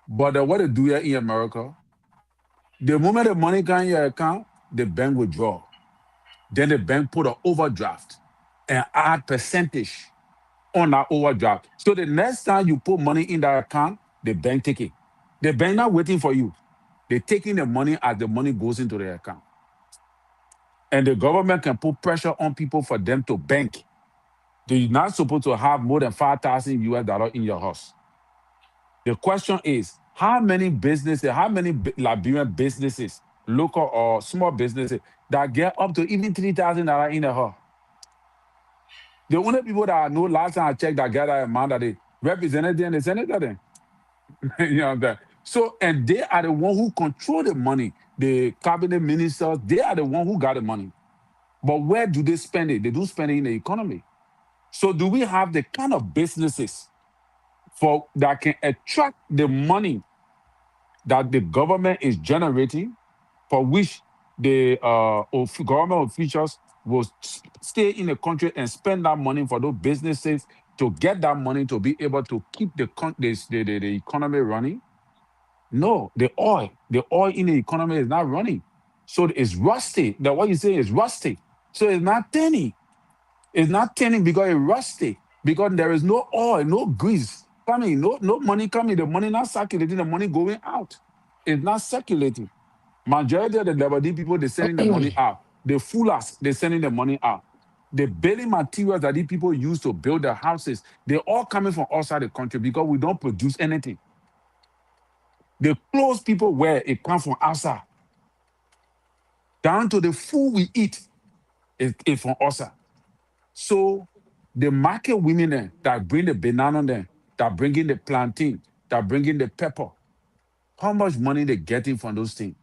but what they do here in America, the moment the money comes in your account, the bank withdraw. Then the bank put an overdraft and add percentage on that overdraft. So the next time you put money in that account, the bank take it. The bank not waiting for you. They're taking the money as the money goes into the account. And the government can put pressure on people for them to bank. They're not supposed to have more than $5,000 in your house. The question is, how many Liberian businesses, local or small businesses, that get up to even $3,000 in a house? The only people that I know last time I checked that get that amount that they represented them, the senator then. You know that. So, and they are the one who control the money. The cabinet ministers, they are the one who got the money. But where do they spend it? They do spend it in the economy. So do we have the kind of businesses that can attract the money that the government is generating, for which the government officials will stay in the country and spend that money for those businesses to get that money to be able to keep the economy running? No, the oil in the economy is not running. So it's rusty. That what you say is rusty. So it's not turning. It's not turning because it's rusty. Because there is no oil, no grease coming, no money coming. The money not circulating, the money going out. It's not circulating. Majority of the Lebanese people, they're sending the money out. The foolers, they're sending the money out. The building materials that these people use to build their houses, they're all coming from outside the country because we don't produce anything. The clothes people wear, it comes from outside. Down to the food we eat, it's from outside. So the market women there that bring the banana there, that bring in the plantain, that bring in the pepper, how much money they getting from those things?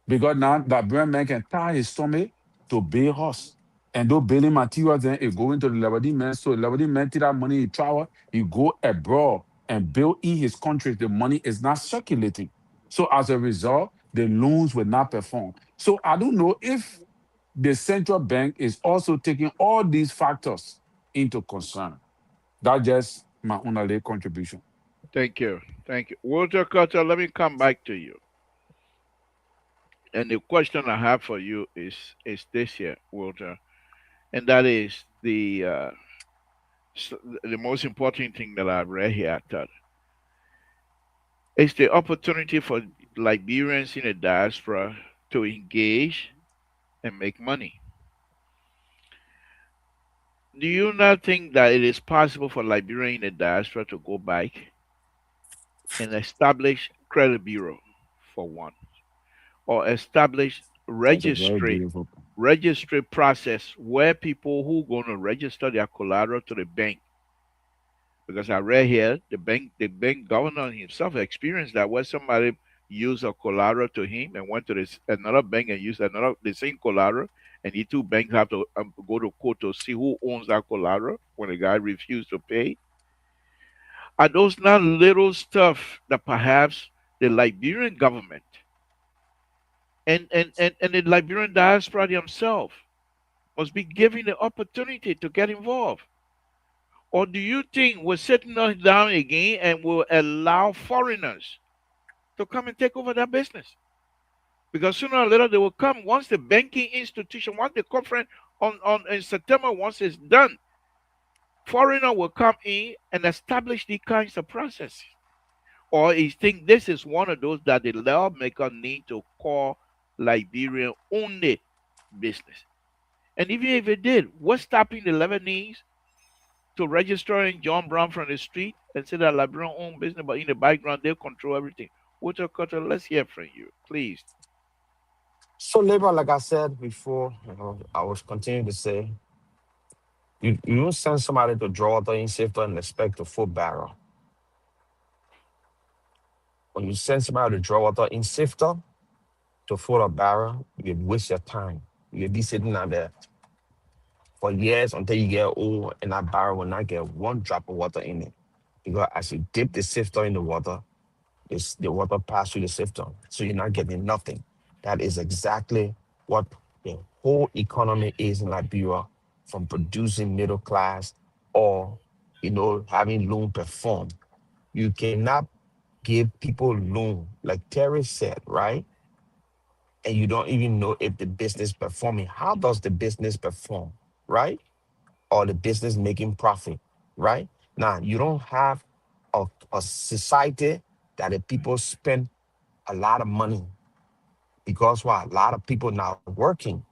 Because now that brand man can tie his stomach to build horse. And those building materials then it go into the Lebanese man. So the Lebanese man take that money, he travel, he go abroad and build in his country. The money is not circulating. So as a result, the loans will not perform. So I don't know if the central bank is also taking all these factors into concern. That's just my only contribution. Thank you. Thank you. Walter Carter, let me come back to you. And the question I have for you is this here, Walter, and that is the most important thing that I've read here. I thought is the opportunity for Liberians in the diaspora to engage and make money. Do you not think that it is possible for Liberians in the diaspora to go back and establish credit bureau for one, or establish That's a very beautiful point. registry process where people who going to register their collateral to the bank? Because I read here the bank governor himself experienced that, where somebody used a collateral to him and went to another bank and used the same collateral, and the two banks have to go to court to see who owns that collateral when the guy refused to pay. Are those not little stuff that perhaps the Liberian government and the Liberian diaspora themselves must be given the opportunity to get involved? Or do you think we're sitting us down again and will allow foreigners to come and take over that business? Because sooner or later they will come once the banking institution, once the on in September, once it's done, foreigner will come in and establish these kinds of processes. Or you think this is one of those that the lawmaker need to call Liberian only business. And even if it did, what's stopping the Lebanese to registering John Brown from the street and say that Liberian own business, but in the background they control everything? Water Cutter, let's hear from you, please. So labor, like I said before, I was continuing to say, you don't send somebody to draw the in safety and expect a full barrel. When you send somebody to draw water in safety to fill a barrel, you waste your time. You'll be sitting out there for years until you get old and that barrel will not get one drop of water in it. Because as you dip the sifter in the water, the water pass through the sifter. So you're not getting nothing. That is exactly what the whole economy is in Liberia, from producing middle class or having loan perform. You cannot give people loan, like Terry said, right? And you don't even know if the business performing. How does the business perform, right? Or the business making profit, right? Now you don't have a society that the people spend a lot of money because why? A lot of people not working.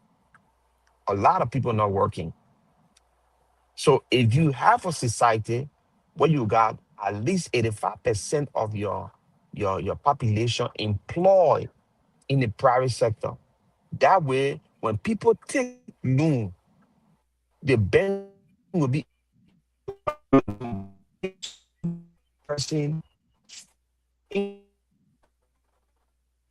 A lot of people not working. So if you have a society where you got at least 85% of your population employed in the private sector, that way when people take loan, the bank will be person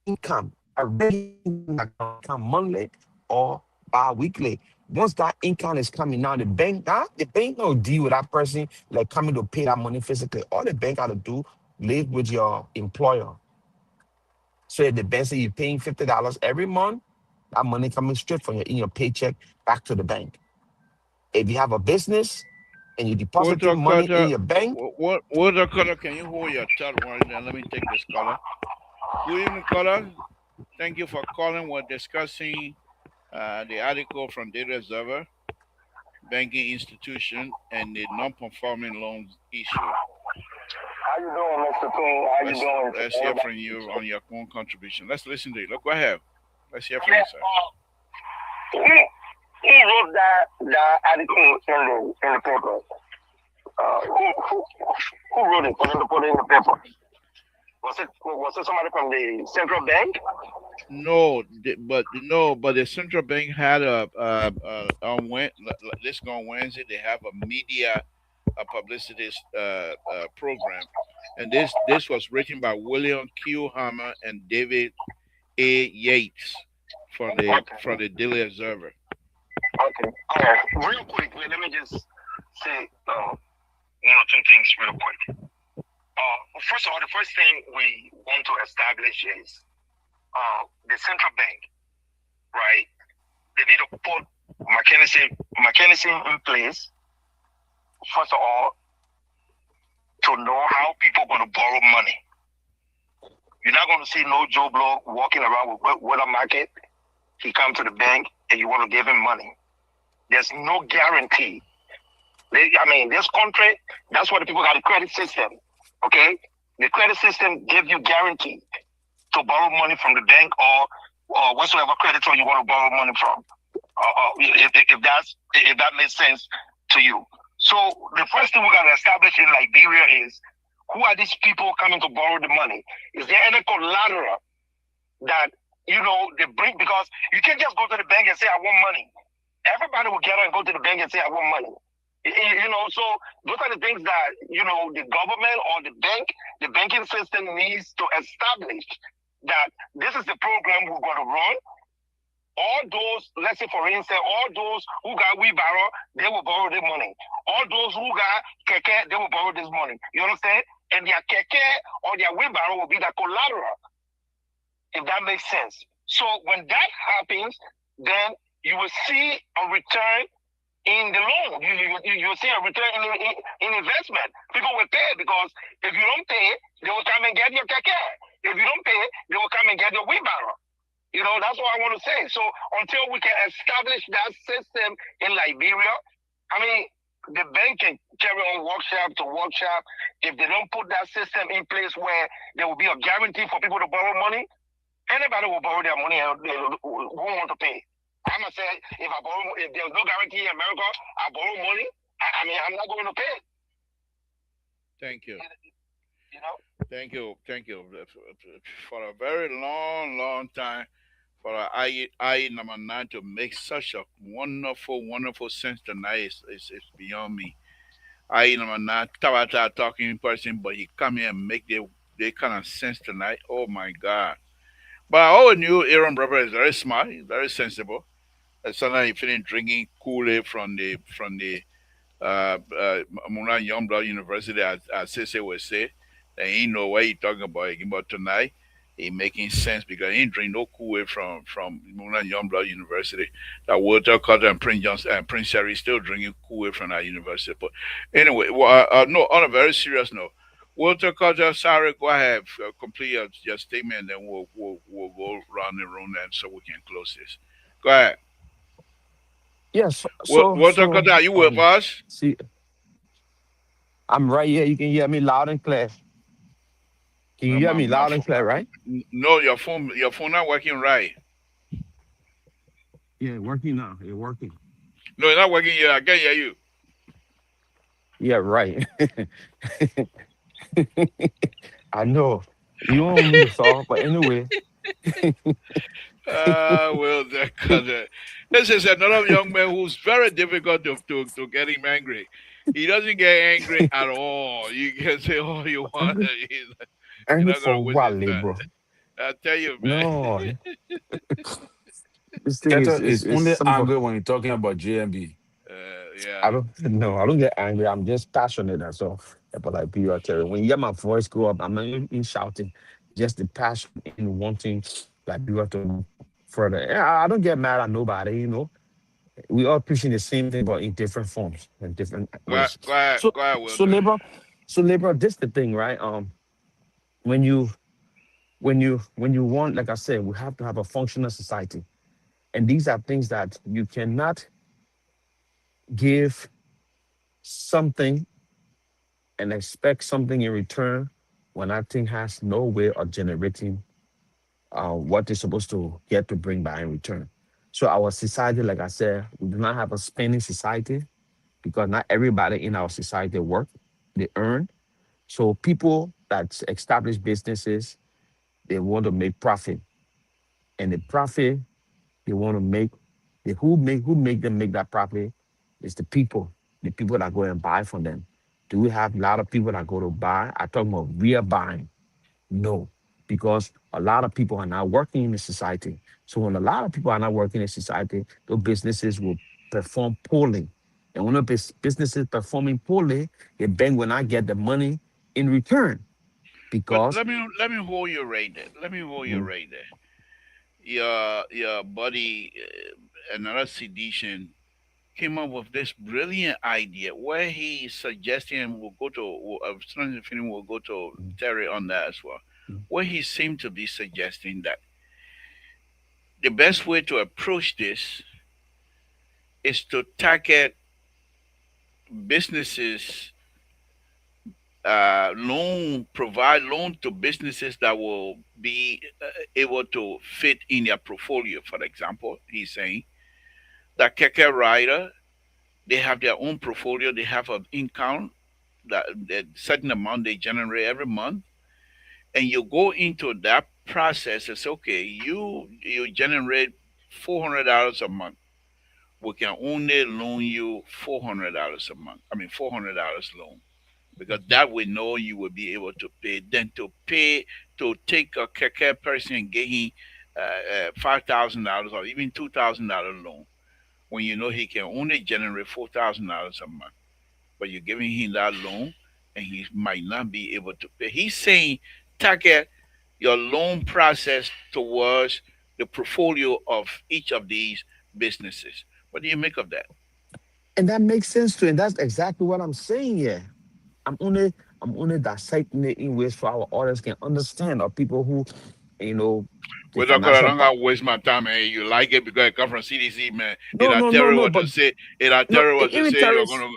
income, a regular account monthly or bi-weekly. Once that income is coming now, the bank don't deal with that person like coming to pay that money physically. All the bank got to do, live with your employer. So if the bank say you're paying $50 every month, that money coming straight from in your paycheck back to the bank. If you have a business and you depositing Water money in Cutter, your bank, Water Cutter, can you hold your third one? Then let me take this caller. Good evening, caller. Thank you for calling. We're discussing the article from Data Observer, banking institution, and the non-performing loans issue. How you doing, Mr. Coon? How you doing? Let's hear from you on your own contribution. Let's listen to you. Look, go ahead. Let's hear from you, sir. Who wrote that article in the paper? Who wrote it? Put it in the paper. Was it somebody from the central bank? No, but the central bank had this on Wednesday. They have a media publicity program, and this was written by William Q. Hammer and David A. Yates from the Daily Observer. Okay. All right. Real quick, let me just say one or two things real quick. First of all, the first thing we want to establish is the central bank, right? They need to put mechanism in place, first of all, to know how people are going to borrow money. You're not going to see no Joe Blow walking around with a market. He come to the bank and you want to give him money. There's no guarantee. This country, that's why the people got a credit system, okay? The credit system gives you guarantee to borrow money from the bank or whatsoever creditor you want to borrow money from. If that makes sense to you. So the first thing we got to establish in Liberia is, who are these people coming to borrow the money? Is there any collateral that, they bring? Because you can't just go to the bank and say, I want money. Everybody will get up and go to the bank and say, I want money. So those are the things that, the government or the banking system needs to establish, that this is the program we're going to run. All those, let's say for instance, all those who got wheelbarrow, they will borrow their money. All those who got keke, they will borrow this money. You understand? And their keke or their wheelbarrow will be the collateral, if that makes sense. So when that happens, then you will see a return in the loan. You will see a return in investment. People will pay, because if you don't pay, they will come and get your keke. If you don't pay, they will come and get your wheelbarrow. That's what I want to say. So until we can establish that system in Liberia, I mean, the bank can carry on workshop to workshop. If they don't put that system in place where there will be a guarantee for people to borrow money, anybody will borrow their money and they won't want to pay. I'm gonna say if there's no guarantee in America, I borrow money. I mean, I'm not going to pay. Thank you. You know. Thank you for a very long, long time for I number nine to make such a wonderful, wonderful sense tonight is beyond me. I number nine Tabata talking in person, but he come here and make the kind of sense tonight. Oh my God! But I always knew Aaron brother is very smart, he's very sensible. And sometimes he finished drinking Kool-Aid from the Mona Youngblood University, as Sissy would say. And he know what he talking about. But tonight, he making sense because he ain't drink no Kool-Aid from Mona Youngblood University. That Walter Carter and Prince Johnson and Prince Harry still drinking Kool-Aid from that university. But anyway, well, no, on a very serious note, Walter Carter, sorry, go ahead, complete your statement, and then we'll go around the room and so we can close this. Go ahead. Yes. Walter Carter, are you with us? See, I'm right here. You can hear me loud and clear. Can you No, hear me loud and clear, right? no, your phone not working right. Yeah, working now. You're working. No, it's not working yet. I can't hear you. Yeah, right. I know. You don't want me to solve, but anyway. Well, this is another young man who's very difficult to get him angry. He doesn't get angry at all. You can say all you want. Angry, He's angry not gonna for waste what, his time. bro? I tell you, man. No, this thing Keta is is is only some. angry when you're talking about JMB. I Yeah. don't no, I don't get angry. I'm just passionate. That's all. But like Peter Terry, when you hear my voice go up, I'm not even shouting. Just the passion in wanting like people to move further. Yeah, I don't get mad at nobody. We all preaching the same thing, but in different forms and different Go ahead, ways. go ahead, So, go ahead, so Wilton. labor, so labor. This the thing, right? When you when you want, like I said, we have to have a functional society, and these are things that you cannot give something and expect something in return when that thing has no way of generating what they're supposed to get to bring by in return. So our society, like I said, we do not have a spending society because not everybody in our society work, they earn. So people that establish businesses, they want to make profit, and the profit they want to make, the who make them make that profit is the people that go and buy from them. Do we have a lot of people that go to buy? I talk about real buying. No, because a lot of people are not working in the society. So when a lot of people are not working in society, those businesses will perform poorly. And when a businesses performing poorly, the bank will not get the money in return But because let me hold you right there. Let me hold you mm, right there. Your buddy, another sedition, came up with this brilliant idea where he suggesting we'll go to we'll go to mm, Terry on that as well. mm, Where he seemed to be suggesting that the best way to approach this is to target businesses, provide loan to businesses that will be able to fit in their portfolio. For example, he's saying that Keke Rider, they have their own portfolio, they have an income that certain amount they generate every month, and you go into that process and say, okay, you generate $400 a month. We can only loan you $400 a month. I mean, $400 loan because that we know you will be able to pay. Then to take a keke person and get him $5,000 or even $2,000 loan when you know he can only generate $4,000 a month, but you're giving him that loan and he might not be able to pay. He's saying target your loan process towards the portfolio of each of these businesses. What do you make of that? and that makes sense too. And that's exactly what I'm saying here. I'm only I'm only dissecting it in ways for our audience can understand, or people who you know, the Well, I financial don't part. gotta waste my time, man. You like it because it come from CDC, man. It No, I no, tell no, you no. what to But say. It I no, tell you what to even say. You're Terrence, gonna.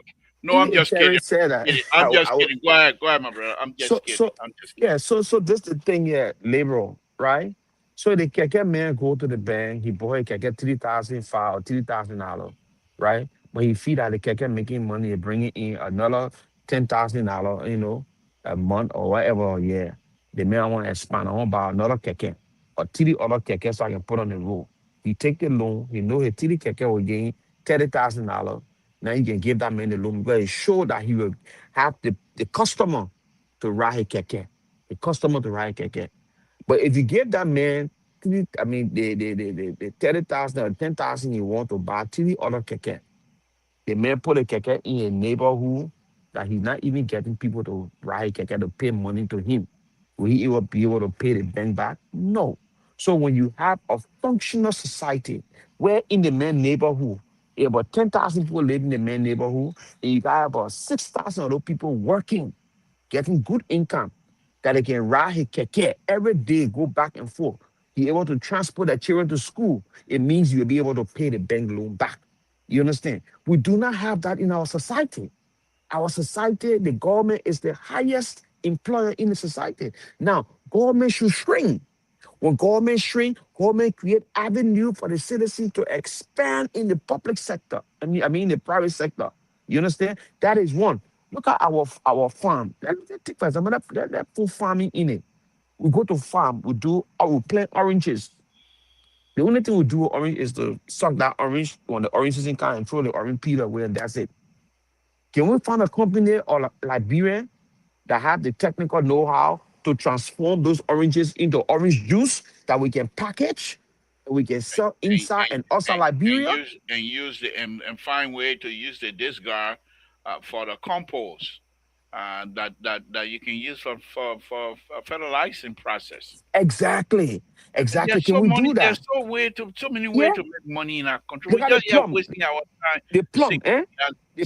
No, I'm even just kidding. Terrence said that. Kidding. I'm just I kidding. Go ahead, my brother. I'm just so kidding. so I'm just kidding. yeah, so this the thing here, labor, right? So the keke man go to the bank, he boy keke 3,000 file, $3,000, right? But he feed out the keke making money and bringing in another $10,000, a month or whatever. Yeah, the man want to expand. I want to buy another keke or three other keke so I can put on the road. He take the loan. He know his three keke will gain $30,000. Now he can give that man the loan because it show that he will have the customer to ride a keke, the customer to ride a keke. But if you give that man, I mean, the 30,000 or 10,000 you want to buy three other keke, the man put a keke in a neighborhood that he's not even getting people to ride keke to pay money to him. Will he ever be able to pay the bank back? No. So when you have a functional society where in the main neighborhood, about 10,000 people live in the main neighborhood, and you got about 6,000 of those people working, getting good income, that they can ride his keke every day, go back and forth. He able to transport their children to school. It means you'll be able to pay the bank loan back. You understand? We do not have that in our society. Our society, the government is the highest employer in the society. Now, government should shrink. When government shrink, government create avenue for the citizen to expand in the public sector. I mean the private sector. You understand? That is one. Look at our farm. Let's take for example that put farming in it. We go to farm, we plant oranges. The only thing we do with orange is to suck that orange when the orange season comes and throw the orange peel away, and that's it. Can we find a company or Liberia that have the technical know-how to transform those oranges into orange juice that we can package and we can sell and inside and, and outside Liberia? and use the and find way to use the discard for the compost that you can use for fertilizing process. Exactly. And Exactly. Can we do there's that? so many ways Yeah. to make money in our country. Look We at the just here plum. wasting our time The plum, singing eh? The,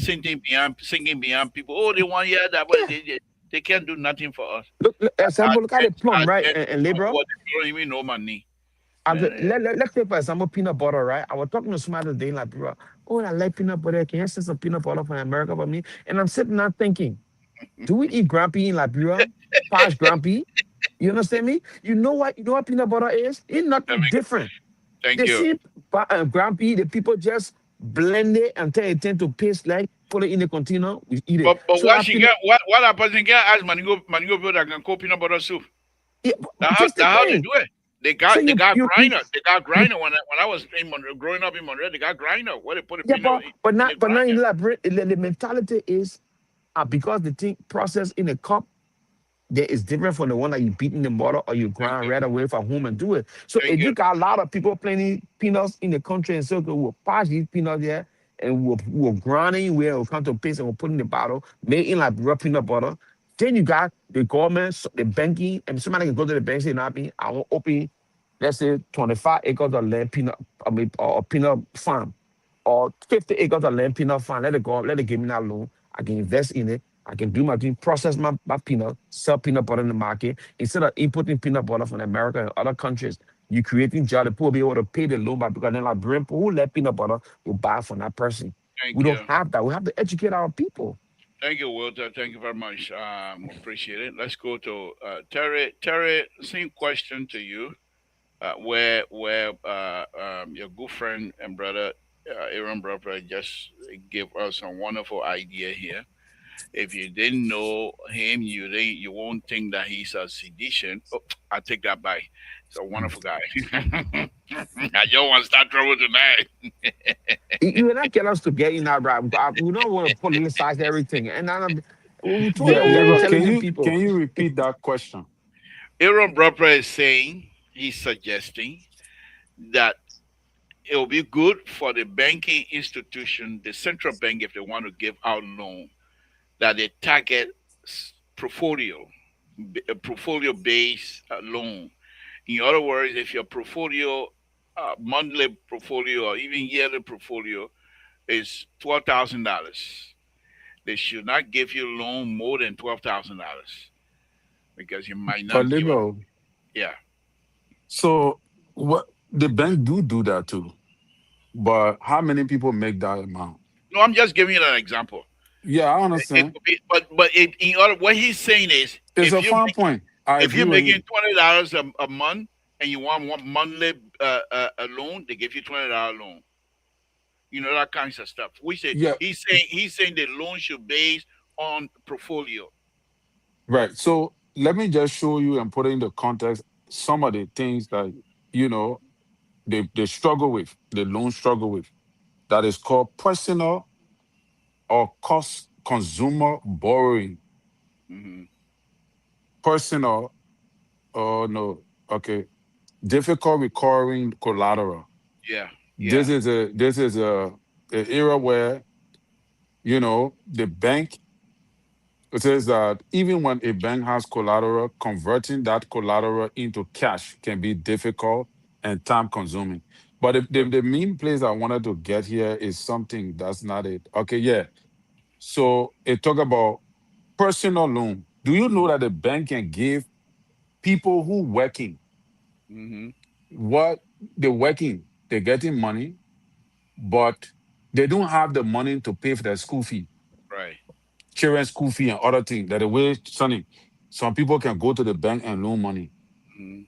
singing beyond people. Oh, they want yeah that, but yeah. they can't do nothing for us. Example, look at the plum, I right? get And labor. what they don't even know money. Let's take for example peanut butter, right? I was talking to somebody today, like, bro, oh, I like peanut butter. Can you send some peanut butter from America for me? And I'm sitting there thinking, do we eat grumpy in Liberia? Past grumpy? You understand me? You know what peanut butter is? It's nothing different. Thank The you. same grumpy, the people just blend it until it tend to paste like, put it in the container, we eat it. But So what that she peanut, get what a person get as mango build that can cook peanut butter soup. yeah, just the That how they thing. do it. So They got grinder. They got you grinder when I was in Montreal, growing up in Montreal, they got grinder where they put a yeah, peanut but in not the but not grinder. elaborate. The mentality is because the thing processed in a cup that is different from the one that you beat in the mortar or you Thank grind you. right away from home and do it. So Thank if you. you got a lot of people planting peanuts in the country and circle, we'll pass these peanuts there and we'll grind it where we'll come to a paste and we'll put in the bottle, made in like real peanut butter. Then you got the government, the banking, and somebody can go to the bank and say, "Nah, I want open, let's say 25 acres of land peanut, or peanut farm, or 50 acres of land peanut farm. Let it go, let it give me that loan. I can invest in it. I can do my thing, process my peanut, sell peanut butter in the market. Instead of importing peanut butter from America and other countries, you creating jobs. The poor will be able to pay the loan back because then like bring people who let peanut butter will buy from that person. We Thank don't you. have that. We have to educate our people. Thank you, Walter. Thank you very much. Appreciate it. Let's go to Terry. Terry, same question to you. Where your good friend and brother Aaron Brother just gave us a wonderful idea here. If you didn't know him, you won't think that he's a sedition. Oh, I take that back. He's a wonderful guy. I don't want to start trouble tonight. You will not get us to get in that right. We don't want to politicize everything. And we told Yeah, you we are labor. intelligent Can people. you repeat that question? Aaron Brother is saying he's suggesting that it will be good for the banking institution, the central bank, if they want to give out loan, that they target portfolio, a portfolio based loan. In other words, if your portfolio, monthly portfolio or even yearly portfolio is $12,000, they should not give you a loan more than $12,000 because you might But not give up. labor, Yeah. So what the bank do that too, but how many people make that amount? No, I'm just giving you an example. Yeah, I It understand. could be, but in other, what he's saying is, It's a fine point. I if agree you're with making you. $20 a month and you want one monthly a loan, they give you $20 loan. You know that kinds of stuff. We say Yeah, he's saying the loan should base on portfolio. right. So let me just show you and put in the context some of the things that you know they struggle with, the loan struggle with. That is called personal or cost consumer borrowing. Hmm. Personal, oh no, okay. Difficult recurring collateral. Yeah, This yeah. is a era where the bank, it says that even when a bank has collateral, converting that collateral into cash can be difficult and time consuming. But the main place I wanted to get here is something that's not it. Okay, yeah. So it talk about personal loan. Do you know that the bank can give people who working Hmm. what they're working, they're getting money, but they don't have the money to pay for their school fee, Right. children's school fee and other things. That the way, Sonny, some people can go to the bank and loan money, Hmm.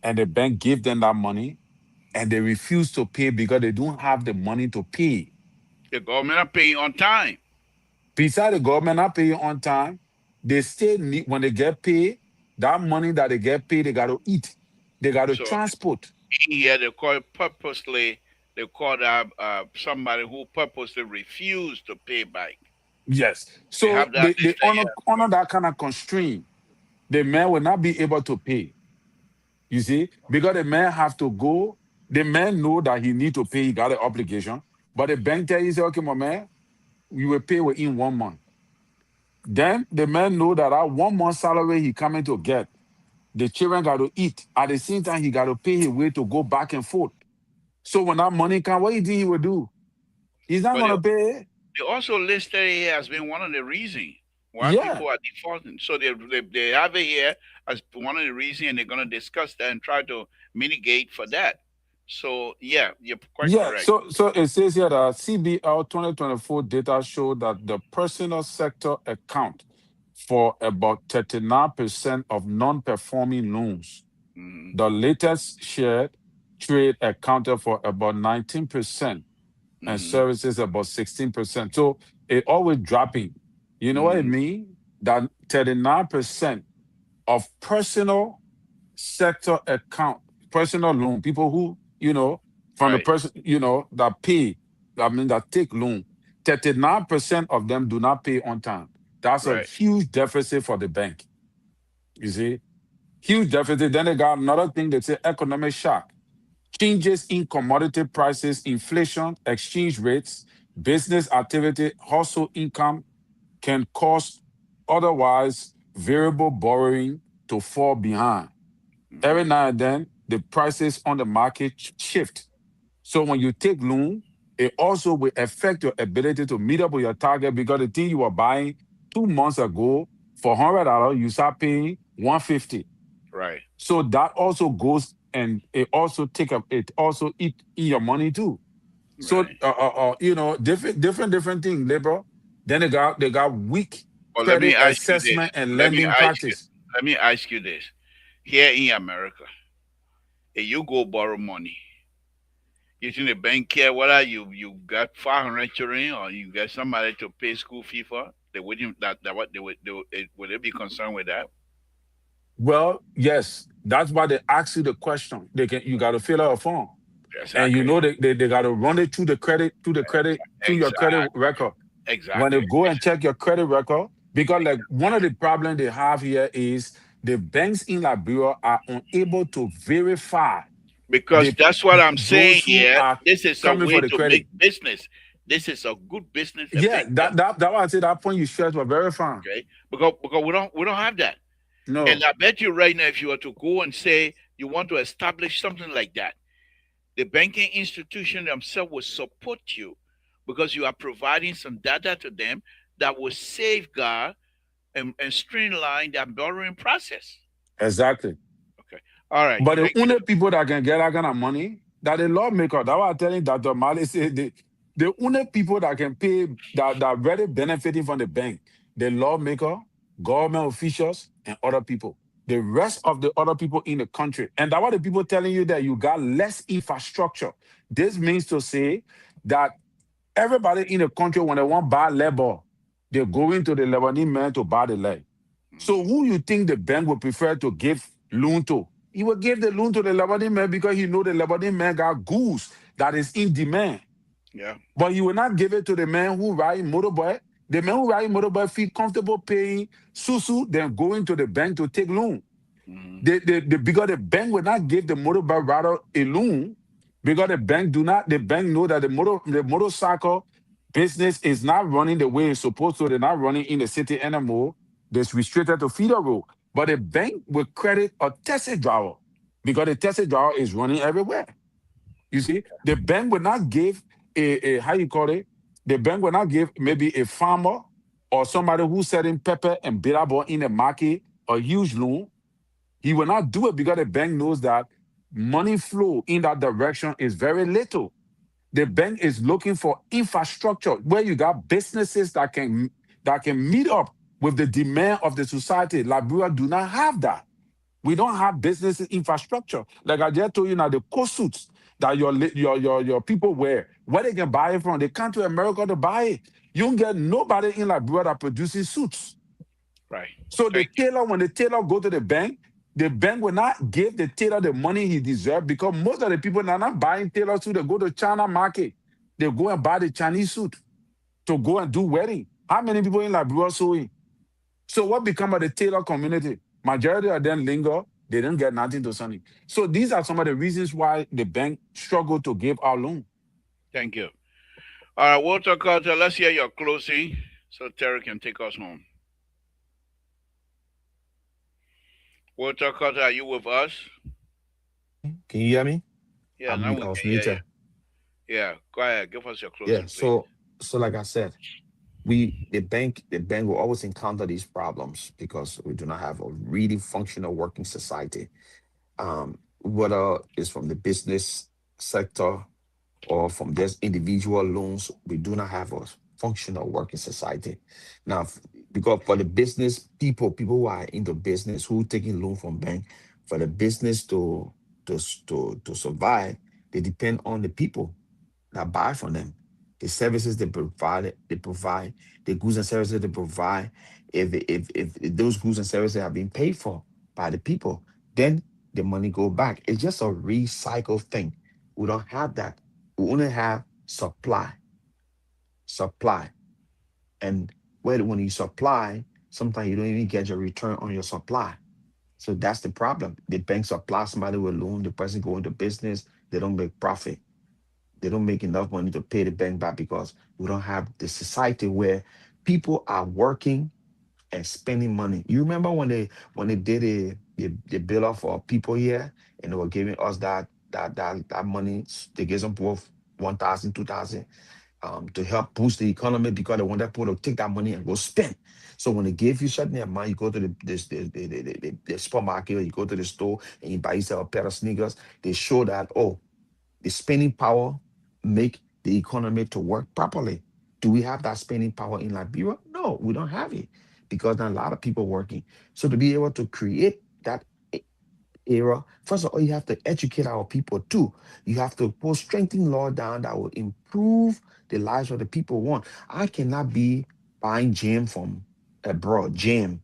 and the bank give them that money, and they refuse to pay because they don't have the money to pay. The government are paying on time. Besides the government not paying on time, they still need when they get paid, that money that they get paid, they got to eat, they got to So transport. here they call it purposely. They call that somebody who purposely refused to pay back. Yes. They So have that they listed honor that kind of constraint. The man will not be able to pay. You see, because the man have to go. The man know that he need to pay. He got an obligation, but the bank tell you, say, okay, my man, you will pay within 1 month. Then the man know that 1 month salary he coming to get. The children got to eat. At the same time, he got to pay his way to go back and forth. So when that money come, what you think he will do? He's not here, but gonna pay. they also listed it here as being one of the reasons why Yeah, people are defaulting. So they have it here as one of the reasons, and they're going to discuss that and try to mitigate for that. So yeah, you're quite yeah. correct. So it says here that CBL 2024 data show that the personal sector account for about 39% of non-performing loans. Hmm. The latest shared trade accounted for about 19% and Hmm. services about 16%. So it always dropping. You know what it Hmm. means? That 39% of personal sector account, personal loan, people who, from the Right, person, that pay, I mean, that take loan, 39% of them do not pay on time. That's a right. huge deficit for the bank. You see? Huge deficit. Then they got another thing they say economic shock. Changes in commodity prices, inflation, exchange rates, business activity, household income can cause otherwise variable borrowing to fall behind. Every Hmm. now and then, the prices on the market shift. So when you take loan, it also will affect your ability to meet up with your target because the thing you were buying 2 months ago for $100, you start paying 150. Right, So that also goes and it also take up it also eat your money too. So right. different things, labor. Then they got weak But let me credit ask you this. assessment and Let me lending ask you. practice. Let me ask you this. Here in America, if you go borrow money, you think the bank care whether you got 500 children or you got somebody to pay school fee for? They wouldn't that what would they be concerned with that? Well, yes, that's why they ask you the question. You got to fill out a form, and Exactly. they got to run it through your credit Exactly. record. When they Exactly. go and check your credit record, because like one of the problems they have here is the banks in Liberia are unable to verify Because the that's what I'm saying those who here. are This is a coming way for the to make credit. business. This is a good business Yeah, adventure. that why I say that point you stress was verifying. Okay. Because we don't have that. And No, I bet you right now, if you were to go and say you want to establish something like that, the banking institution themselves will support you because you are providing some data to them that will safeguard and streamline that borrowing process. exactly. Okay. All right. But the Thank only people that can get that kind of money, that the lawmaker. That's why I'm telling Dr. Mali say the only people that can pay that really benefiting from the bank, the lawmaker, government officials, and other people. The rest of the other people in the country. And that's why the people telling you that you got less infrastructure. This means to say that everybody in the country, when they want to buy labor, they're going to the Lebanese man to buy the land. So who you think the bank would prefer to give loan to? He will give the loan to the Lebanese man because he know the Lebanese man got goods that is in demand. Yeah. But he will not give it to the man who ride motorbike. The man who ride motorbike feel comfortable paying susu than going to the bank to take loan. Because the bank will not give the motorbike rider a loan because the bank know that the motorcycle business is not running the way it's supposed to. They're not running in the city anymore. That's restricted to feeder road. But the bank will credit a taxi driver because the taxi driver is running everywhere. You see, the bank will not give a how you call it? The bank will not give maybe a farmer or somebody who's selling pepper and bitter ball in the market a huge loan. He will not do it because the bank knows that money flow in that direction is very little. The bank is looking for infrastructure where you got businesses that can meet up with the demand of the society. Liberia do not have that. We don't have business infrastructure. Like I just told you now, the coat suits that your people wear, where they can buy it from, they come to America to buy it. You don't get nobody in Liberia that produces suits. Right. So when the tailor go to the bank will not give the tailor the money he deserves because most of the people are not buying tailor suit. They go to China market. They go and buy the Chinese suit to go and do wedding. How many people in Liberia sewing? So what become of the tailor community? Majority of them linger. They don't get nothing to send. So these are some of the reasons why the bank struggle to give our loan. Thank you. All right, Walter Carter, let's hear your closing so Terry can take us home. Walter Carter, are you with us? Can you hear me? Yeah, now we I was can hear you. muted. Yeah, go ahead. Give us your closing. Yeah. So like I said, the bank will always encounter these problems because we do not have a really functional working society. Whether it's from the business sector or from just individual loans, we do not have a functional working society. Now, because for the business people who are into business, who taking loan from bank, for the business to survive, they depend on the people that buy from them, the services they provide, the goods and services they provide. If those goods and services have been paid for by the people, then the money go back. It's just a recycle thing. We don't have that. We only have supply. And when you supply, sometimes you don't even get your return on your supply. So that's the problem. The bank supply somebody with loan, the person go into business, they don't make profit. They don't make enough money to pay the bank back because we don't have the society where people are working and spending money. You remember when they did the bill off for people here and they were giving us that money, they gave some people 1,000, 2,000 to help boost the economy because they want people to take that money and go spend. So when they give you certain amount, you go to the supermarket or you go to the store and you buy yourself a pair of sneakers. They show that, the spending power make the economy to work properly. Do we have that spending power in Liberia? No, we don't have it because there are a lot of people working. So to be able to create that era, first of all, you have to educate our people too. You have to put strengthening law down that will improve the lives of the people. One, I cannot be buying jam from abroad, jam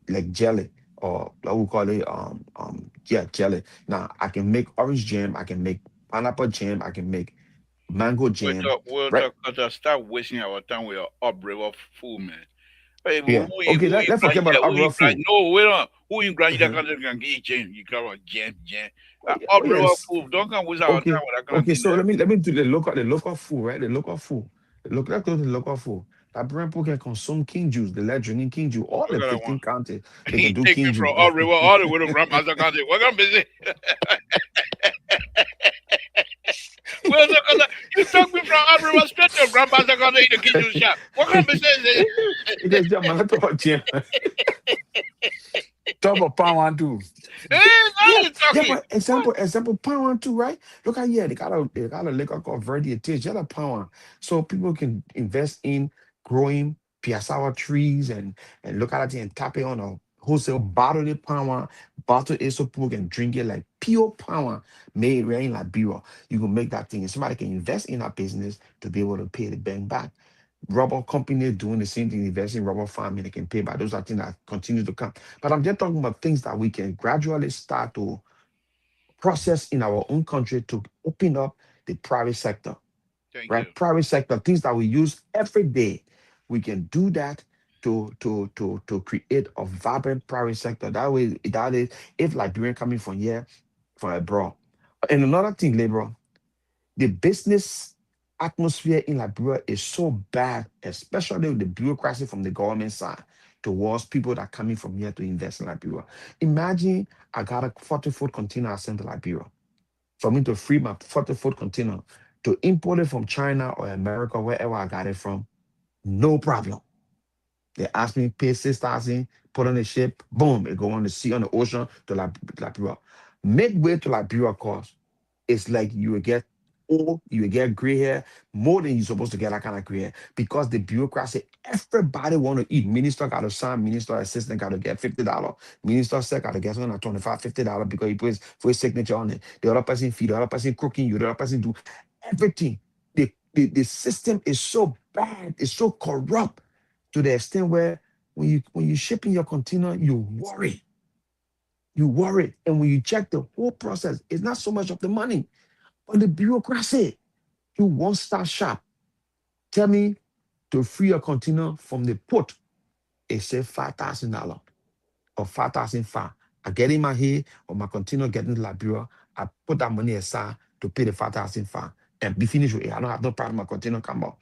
like jelly or what we call it, jelly. Now I can make orange jam, I can make pineapple jam, I can make mango jam, right? Stop wasting our time with your upriver food, man. Hey, Yeah. Okay, let's forget about the upriver food. No, we don't. Who in grind that Mhm. country can get jam? You come on, jam. Oh, Upriver yes. food. Don't come waste our time Okay. with that kind of Okay. thing. So let me do the local food, right? The local food. Let's go to the local food. That brand people can consume king juice. They like drinking king juice. All What the kind of one? 15 counties, they He can do take me king from juice. upriver all the way to Grandmaster County. What kind of busy? Well, you took me from upriver straight to Grandmaster County in the kitchen shop. What kind of business is it? Because the man talk about jam. Talk about pound one too. Hey, now Yeah, you're yeah, talking. but example, pound one too, right? Look at here, they got a liquor called Verde Taste, just a pound one. So people can invest in growing piasawa trees and look at it and tap it on a wholesale bottle of pound one, bottle it so people can drink it like pure pound one made right in Liberia. You can make that thing and somebody can invest in that business to be able to pay the bank back. Rubber company doing the same thing, investing in rubber farming, they can pay back. Those are things that continue to come. But I'm just talking about things that we can gradually start to process in our own country to open up the private sector, Thank you. right? Private sector, things that we use every day. We can do that to create a vibrant private sector. That way, that is if Liberian coming from here, from abroad. And another thing, labor, the business atmosphere in Liberia is so bad, especially with the bureaucracy from the government side towards people that are coming from here to invest in Liberia. Imagine I got a 40-foot container I sent to Liberia. For me to free my 40-foot container to import it from China or America, wherever I got it from, no problem. They ask me pay 6,000, put on the ship, boom, it go on the sea, on the ocean to Liberia. Midway to Liberia cost, it's like you will get old, you will get gray hair more than you're supposed to get that kind of gray hair because the bureaucracy, everybody want to eat. Minister got to sign, minister assistant got to get $50. Minister said got to get something like $25, $50 because he puts for his signature on it. The other person feed, the other person cooking you, the other person do everything. The system is so bad, it's so corrupt to the extent where when you shipping your container, you worry. You worry. And when you check the whole process, it's not so much of the money, but the bureaucracy. You won't start shop. Tell me to free a container from the port, it say $5,000 or 5,005. I get in my head or my container getting to Liberia. I put that money aside to pay the 5,005 and be finished with it. I don't have no problem. My container come out.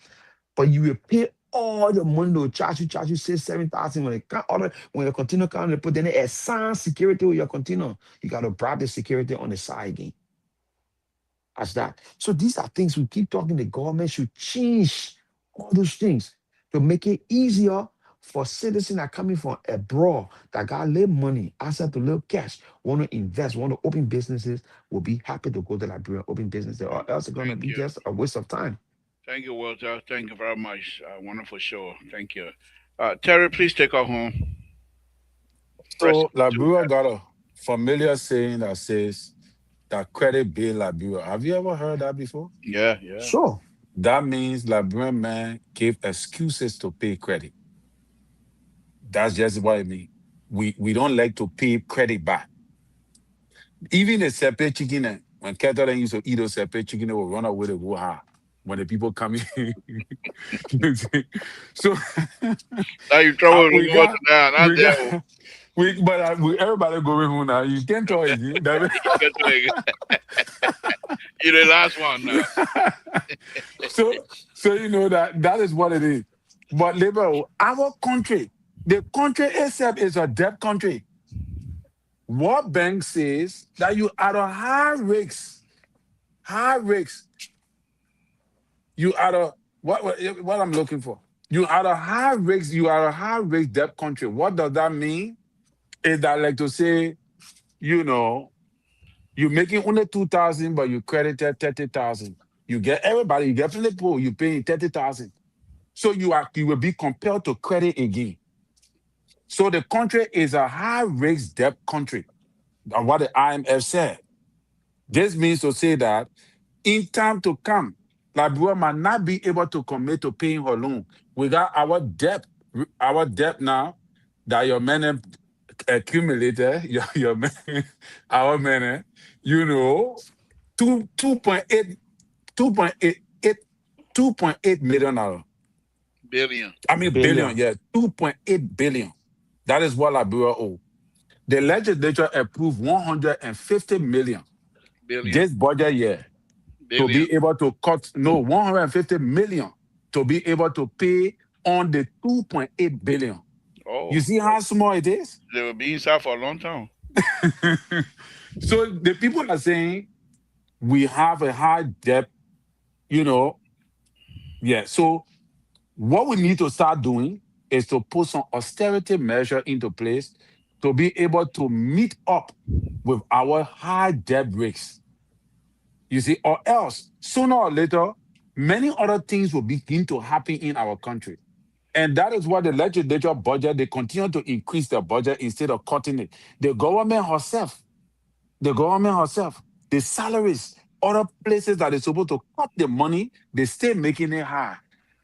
But you will pay all the money they'll charge you 6,000, 7,000 when it come order when your container come, they put then they assign security with your container. You gotta bribe the security on the side again. As that. So these are things we keep talking. The government should change all those things to make it easier for citizens that are coming from abroad that got little money, asset to little cash, want to invest, want to open businesses, will be happy to go to Liberia, open businesses, or else it's gonna Thank be you. just a waste of time. Thank you, Walter. Thank you very much. Wonderful show. Thank you. Terry, please take us home. Press So two. Liberia got a familiar saying that says that credit build Liberia. Have you ever heard that before? Yeah, yeah. Sure. That means Liberian men give excuses to pay credit. That's just what I mean. We don't like to pay credit back. Even the separate chicken, when cattle used to eat those separate chicken, they will run away to go high. When the people come in, you see? So Now you trouble with we the water got now. Not we there. got everybody going home now. You can't talk again. Get to it. You're the last one now. so you know that is what it is. But labor, our country, the country itself is a debt country. What bank says that you are a high risks. You are a what I'm looking for. You are a high risk. You are a high risk debt country. What does that mean? Is that like to say, you know, you're making only 2,000, but you credited 30,000. You get everybody. You get from the pool. You paying 30,000. So you will be compelled to credit again. So the country is a high risk debt country. What the IMF said. This means to say that in time to come, Liberia might not be able to commit to paying her loan. We got our debt now that your men have accumulated, your men, our men, you know, two, 2.8, 2.8, $2.8 million. Billion. I mean billion, Billion. yeah, 2.8 billion. That is what Liberia owe. The legislature approved 150 million Billion. this budget year to Billion. be able to cut, no, 150 million to be able to pay on the 2.8 billion. You Oh, see how small it is? they were being inside for a long time. So the people are saying we have a high debt, you know. Yeah. So what we need to start doing is to put some austerity measure into place to be able to meet up with our high debt rates. You see, or else sooner or later, many other things will begin to happen in our country. And that is why the legislature budget, they continue to increase the budget instead of cutting it. The government herself, the salaries, other places that are supposed to cut the money, they stay making it high.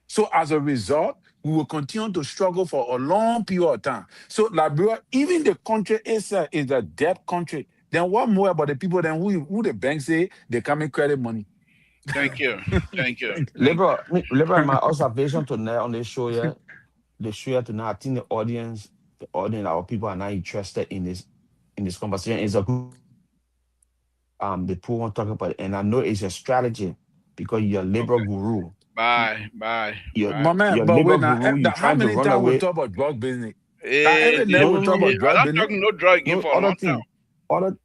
So as a result, we will continue to struggle for a long period of time. So Liberia, even the country is a debt country. Then what more about the people then who the bank say they come in credit money? Thank you. Thank you. Liberal, my observation tonight on this show, yeah, the show tonight, I think the audience, our people are not interested in this conversation. It's a good, the poor want to talk about it, and I know it's a strategy because you're a liberal guru. Bye. You're, My man, you're a but liberal wait now, guru. You're how trying to many run times we away. talk about drug business? Eh, Every night we talk about I'm drug not business. talking no drug again No for a other long thing, time. other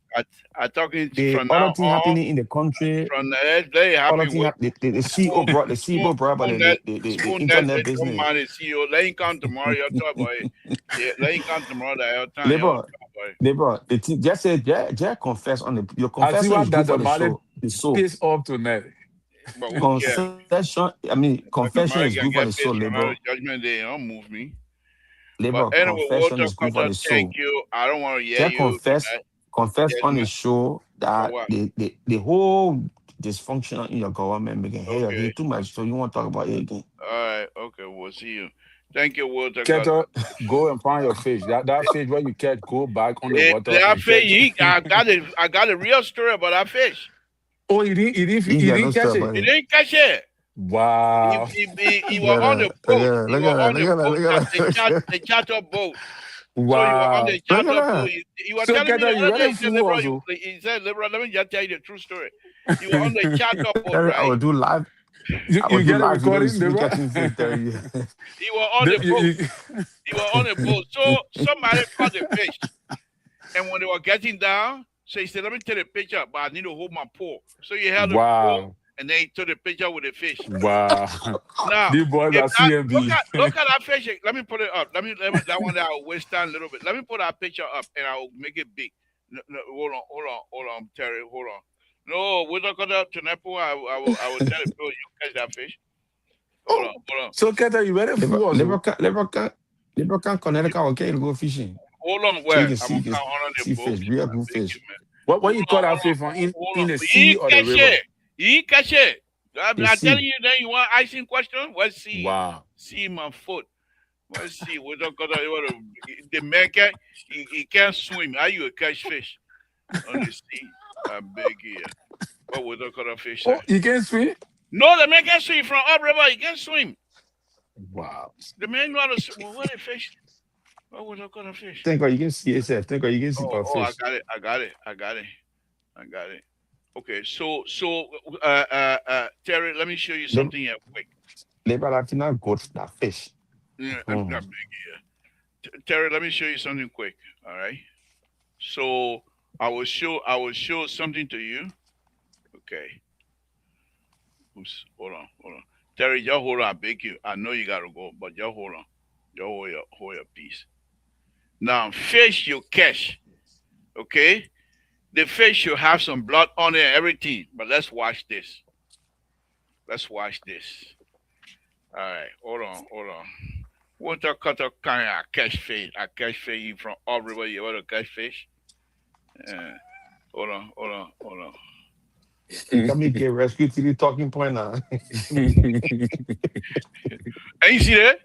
I talking the from other now thing on. happening in the country. From the very Other happy thing, with the CEO brought about the internet business. man, the CEO. Let him come tomorrow. You'll talk about it. Yeah, let him come tomorrow. That time. You'll Labor, talk about it. labor. The thing, just say, just confess on your I see confession what is good that for the the Mali show. The soul. piss off tonight. But who cares? Confession is American good for the get soul, pissed from labor. Judgment Day. Don't move me. Labor, But anyway, confession Walter is good for Carter, the thank soul. you. I don't want to hear Just you tonight. confess Yes, on man. the show For that what? the whole dysfunction in your government making head Okay. too much. So you want to talk about it again? All right. Okay. We'll see you. Thank you, Walter Keto, Carter. go and find your fish. That fish where you catch, go back on the water That and catch. fish, I got a real story about that fish. Oh, he didn't He got no catch story it. about He it. didn't catch it. Wow. He was on the boat. He was on the boat, the charter boat. So he was on Wow. the charter boat. He was So telling me Keto, the you other day, ready fool also? he said, Liberal, let me just tell you the true story. He was on the charter boat, I right? will do live. You I will do get a live recording, videos. We Deborah? catching fish there. He was on the boat. He was on the boat. So somebody caught the fish. And when they were getting down, so he said, let me take a picture, but I need to hold my pole. So he held the pole, Wow. and then he took the picture with the fish. Wow. Now, These boys are CMB. look at that fish. Let me put it up. Let me that one that I'll waste time a little bit. Let me put that picture up, and I'll make it big. No, hold on, Terry, hold on. No, we're not gonna to Nepo. I will tell the people you catch that fish. Hold on. So Keto, you ready fool also? Liberal can Connecticut, okay, go fishing. Hold on, So where? you can see fish, real good fish. What you call that fish from? In the sea or the river? He catch it. I'm The not sea. telling you that you want icing question. What sea? Wow. See my foot. What sea? We're not gonna the man can't he can't swim. How you catch fish on the sea? I beg you. What we're not gonna fish? Oh, you can swim? No, the man can't swim from upriver. He can't swim. Wow. The man know how to swim. Well, what a fish? What was I gonna fish? Think what you can see yourself. Think what you can see for Oh, fish. I got it. Okay, so Terry, let me show you something here quick. Liberal have not got that fish. Yeah, I'm not big here. Terry, let me show you something quick. All right. So I will show something to you. Okay. Oops, hold on. Terry, just hold on. I beg you. I know you gotta go, but just hold on. Just hold your peace. Now, fish you catch. Okay? The fish should have some blood on it and everything. But let's watch this. All right, hold on. Water cutter kind of catch fish. I catch fish from all river. You want to catch fish? Hold on. Let me get rescue to the talking point now. And you see that?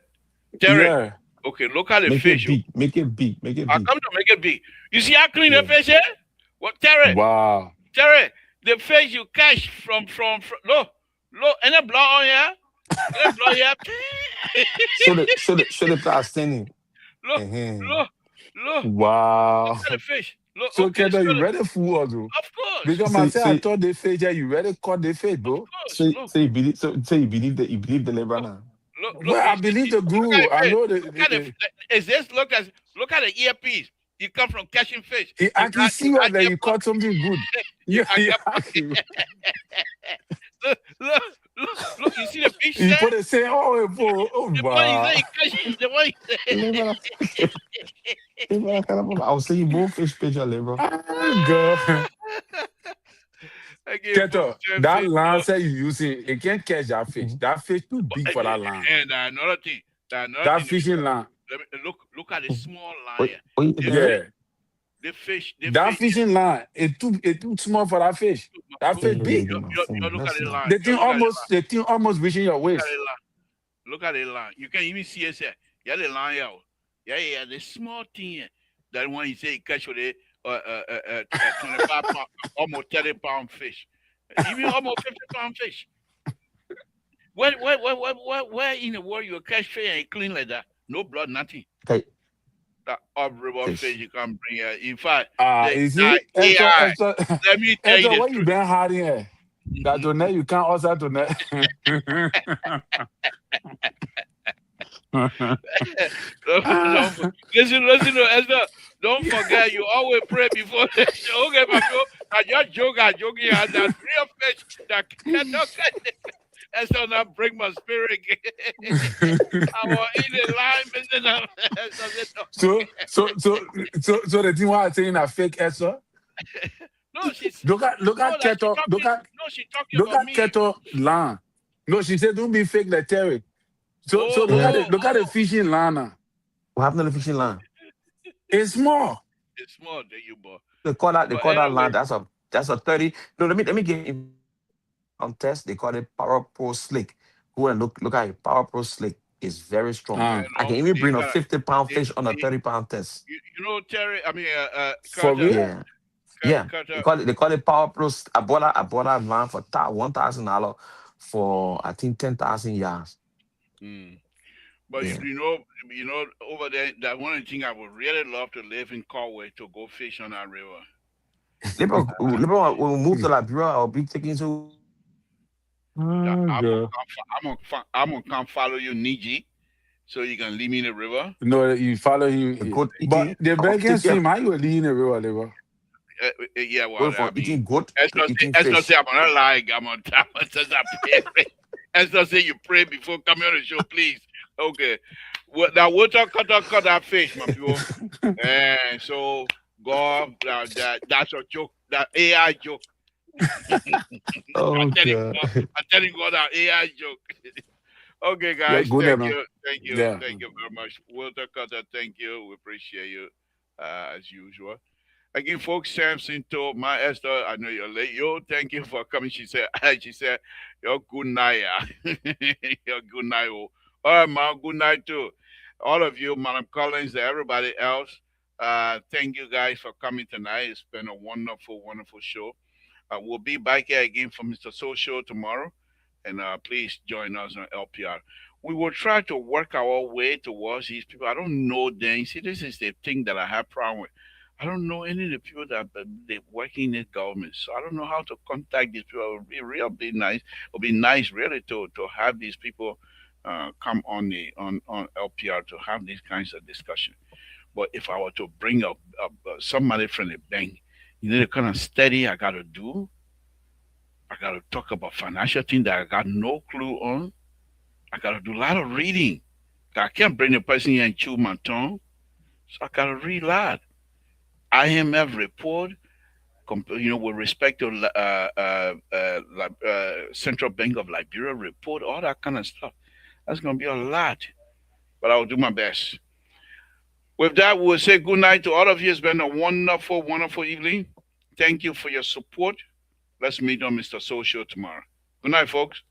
Terry? Yeah. Okay, look at the Make fish. Make it big. I come to make it big. You see how clean the fish is? What, Terry? Wow. Terry, the fish you catch from look, any blood on here? Any blood here? Show the class standing. Look. Wow. Look at the fish. Look, So okay, Keto, you ready fool also? Of course. Because I thought they fish here, you ready caught the fish, bro? So you believe the Liberal now. Look, Well, I believe the guru. I know look at the earpiece. You come from catching fish. I can see that you caught something good. Look, you see the fish You there? put it say, oh The wow. one he said he catching, the one he said. I'll send you more fish picture, bro. God. Again, folks, Keto, that Samson line Tour. say you using, it can't catch that fish. That fish too big for that line. And another thing, That fishing line. let me look at the small line. What you The there? Yeah. the fish, That fishing line, it too small for that fish. That Yeah, fish yeah, yeah, big. yeah, my phone. Look at That's the not. line. The thing almost reaching your Look at waist. the line. Look at the line. You can even see it. Yeah, the line out. Yeah. The small thing. That one you say you catch with a 25 pound, almost 30-pound fish, even almost 50-pound fish. Where in the world you catch fish and clean like that? No blood, nothing. Okay, That river fish fish. you can bring here. In fact, You see, that AI. Let me tell you Esther, the what you truth. been hiding here? That to net you can't also to net. Listen, Esther. Don't forget, you always pray before the show. Okay, my people. I just joking. And that real fish that cannot catch it. Esther not bring my spirit. I will eat a lime business. So the thing why I saying a fake Esther. No, she's Look at Keto. she's talking Look about at me. Keto line. No, she said don't be fake like Terry. So Oh, look at the fishing line now. What happened to the fishing line? It's small. It's small than you, boy. They call that But line. anyway, That's a 30. No, let me give you on test. They call it Power Pro Slick. Go and look at it. Power Pro Slick is very strong. you I know, can even they bring a got 50-pound they, fish on a they, 30-pound test. you know, Terry. I mean, For Carter. real? Yeah. Carter. They call it Power Pro. I bought that line for $1,000 for I think 10,000 yards. Mm. But Yeah. you know, over there, that one thing I would really love to live in Conway to go fish on that river. Liberal, when we move to Liberia, I'll be taking to. That Oh, God. I'm gonna come follow you, Niji, so you can leave me in the river. No, you follow A him. goat But eating. the I want to begging take you swim, how you leading the river? Yeah, going well, I from mean, eating goat to eating Esther fish. say I'm gonna lie. I'm on time. Esther say you pray before coming on the show, please. Okay. Well, now we'll cut that fish, my people. And so God, that's a joke. That AI joke. Oh I'm telling God. God that AI joke. Okay, Yeah, guys, go there, thank man. you, Yeah. thank you very much. Walter Cutter, thank you. We appreciate you as usual. Again, folks, Samson told my Esther, I know you're late. Yo, thank you for coming. She said, you're good night. You're good night. Oh. All right, man, good night too. All of you, Madam Collins, and everybody else. Thank you guys for coming tonight. It's been a wonderful, wonderful show. We'll be back here again for Mr. Social tomorrow. And please join us on LPR. We will try to work our way towards these people. I don't know them. See, this is the thing that I have problem with. I don't know any of the people that they working in the government, so I don't know how to contact these people. It would be real, be nice. It would be nice, really, to have these people come on the on LPR to have these kinds of discussion. But if I were to bring up somebody from the bank, you know, the kind of study I got to do. I got to talk about financial things that I got no clue on. I got to do a lot of reading. I can't bring the person here and chew my tongue. So I got to read a lot. IMF report, with respect to Central Bank of Liberia report, all that kind of stuff. That's going to be a lot. But I'll do my best. With that, we'll say good night to all of you. It's been a wonderful, wonderful evening. Thank you for your support. Let's meet on Mr. Social tomorrow. Good night, folks.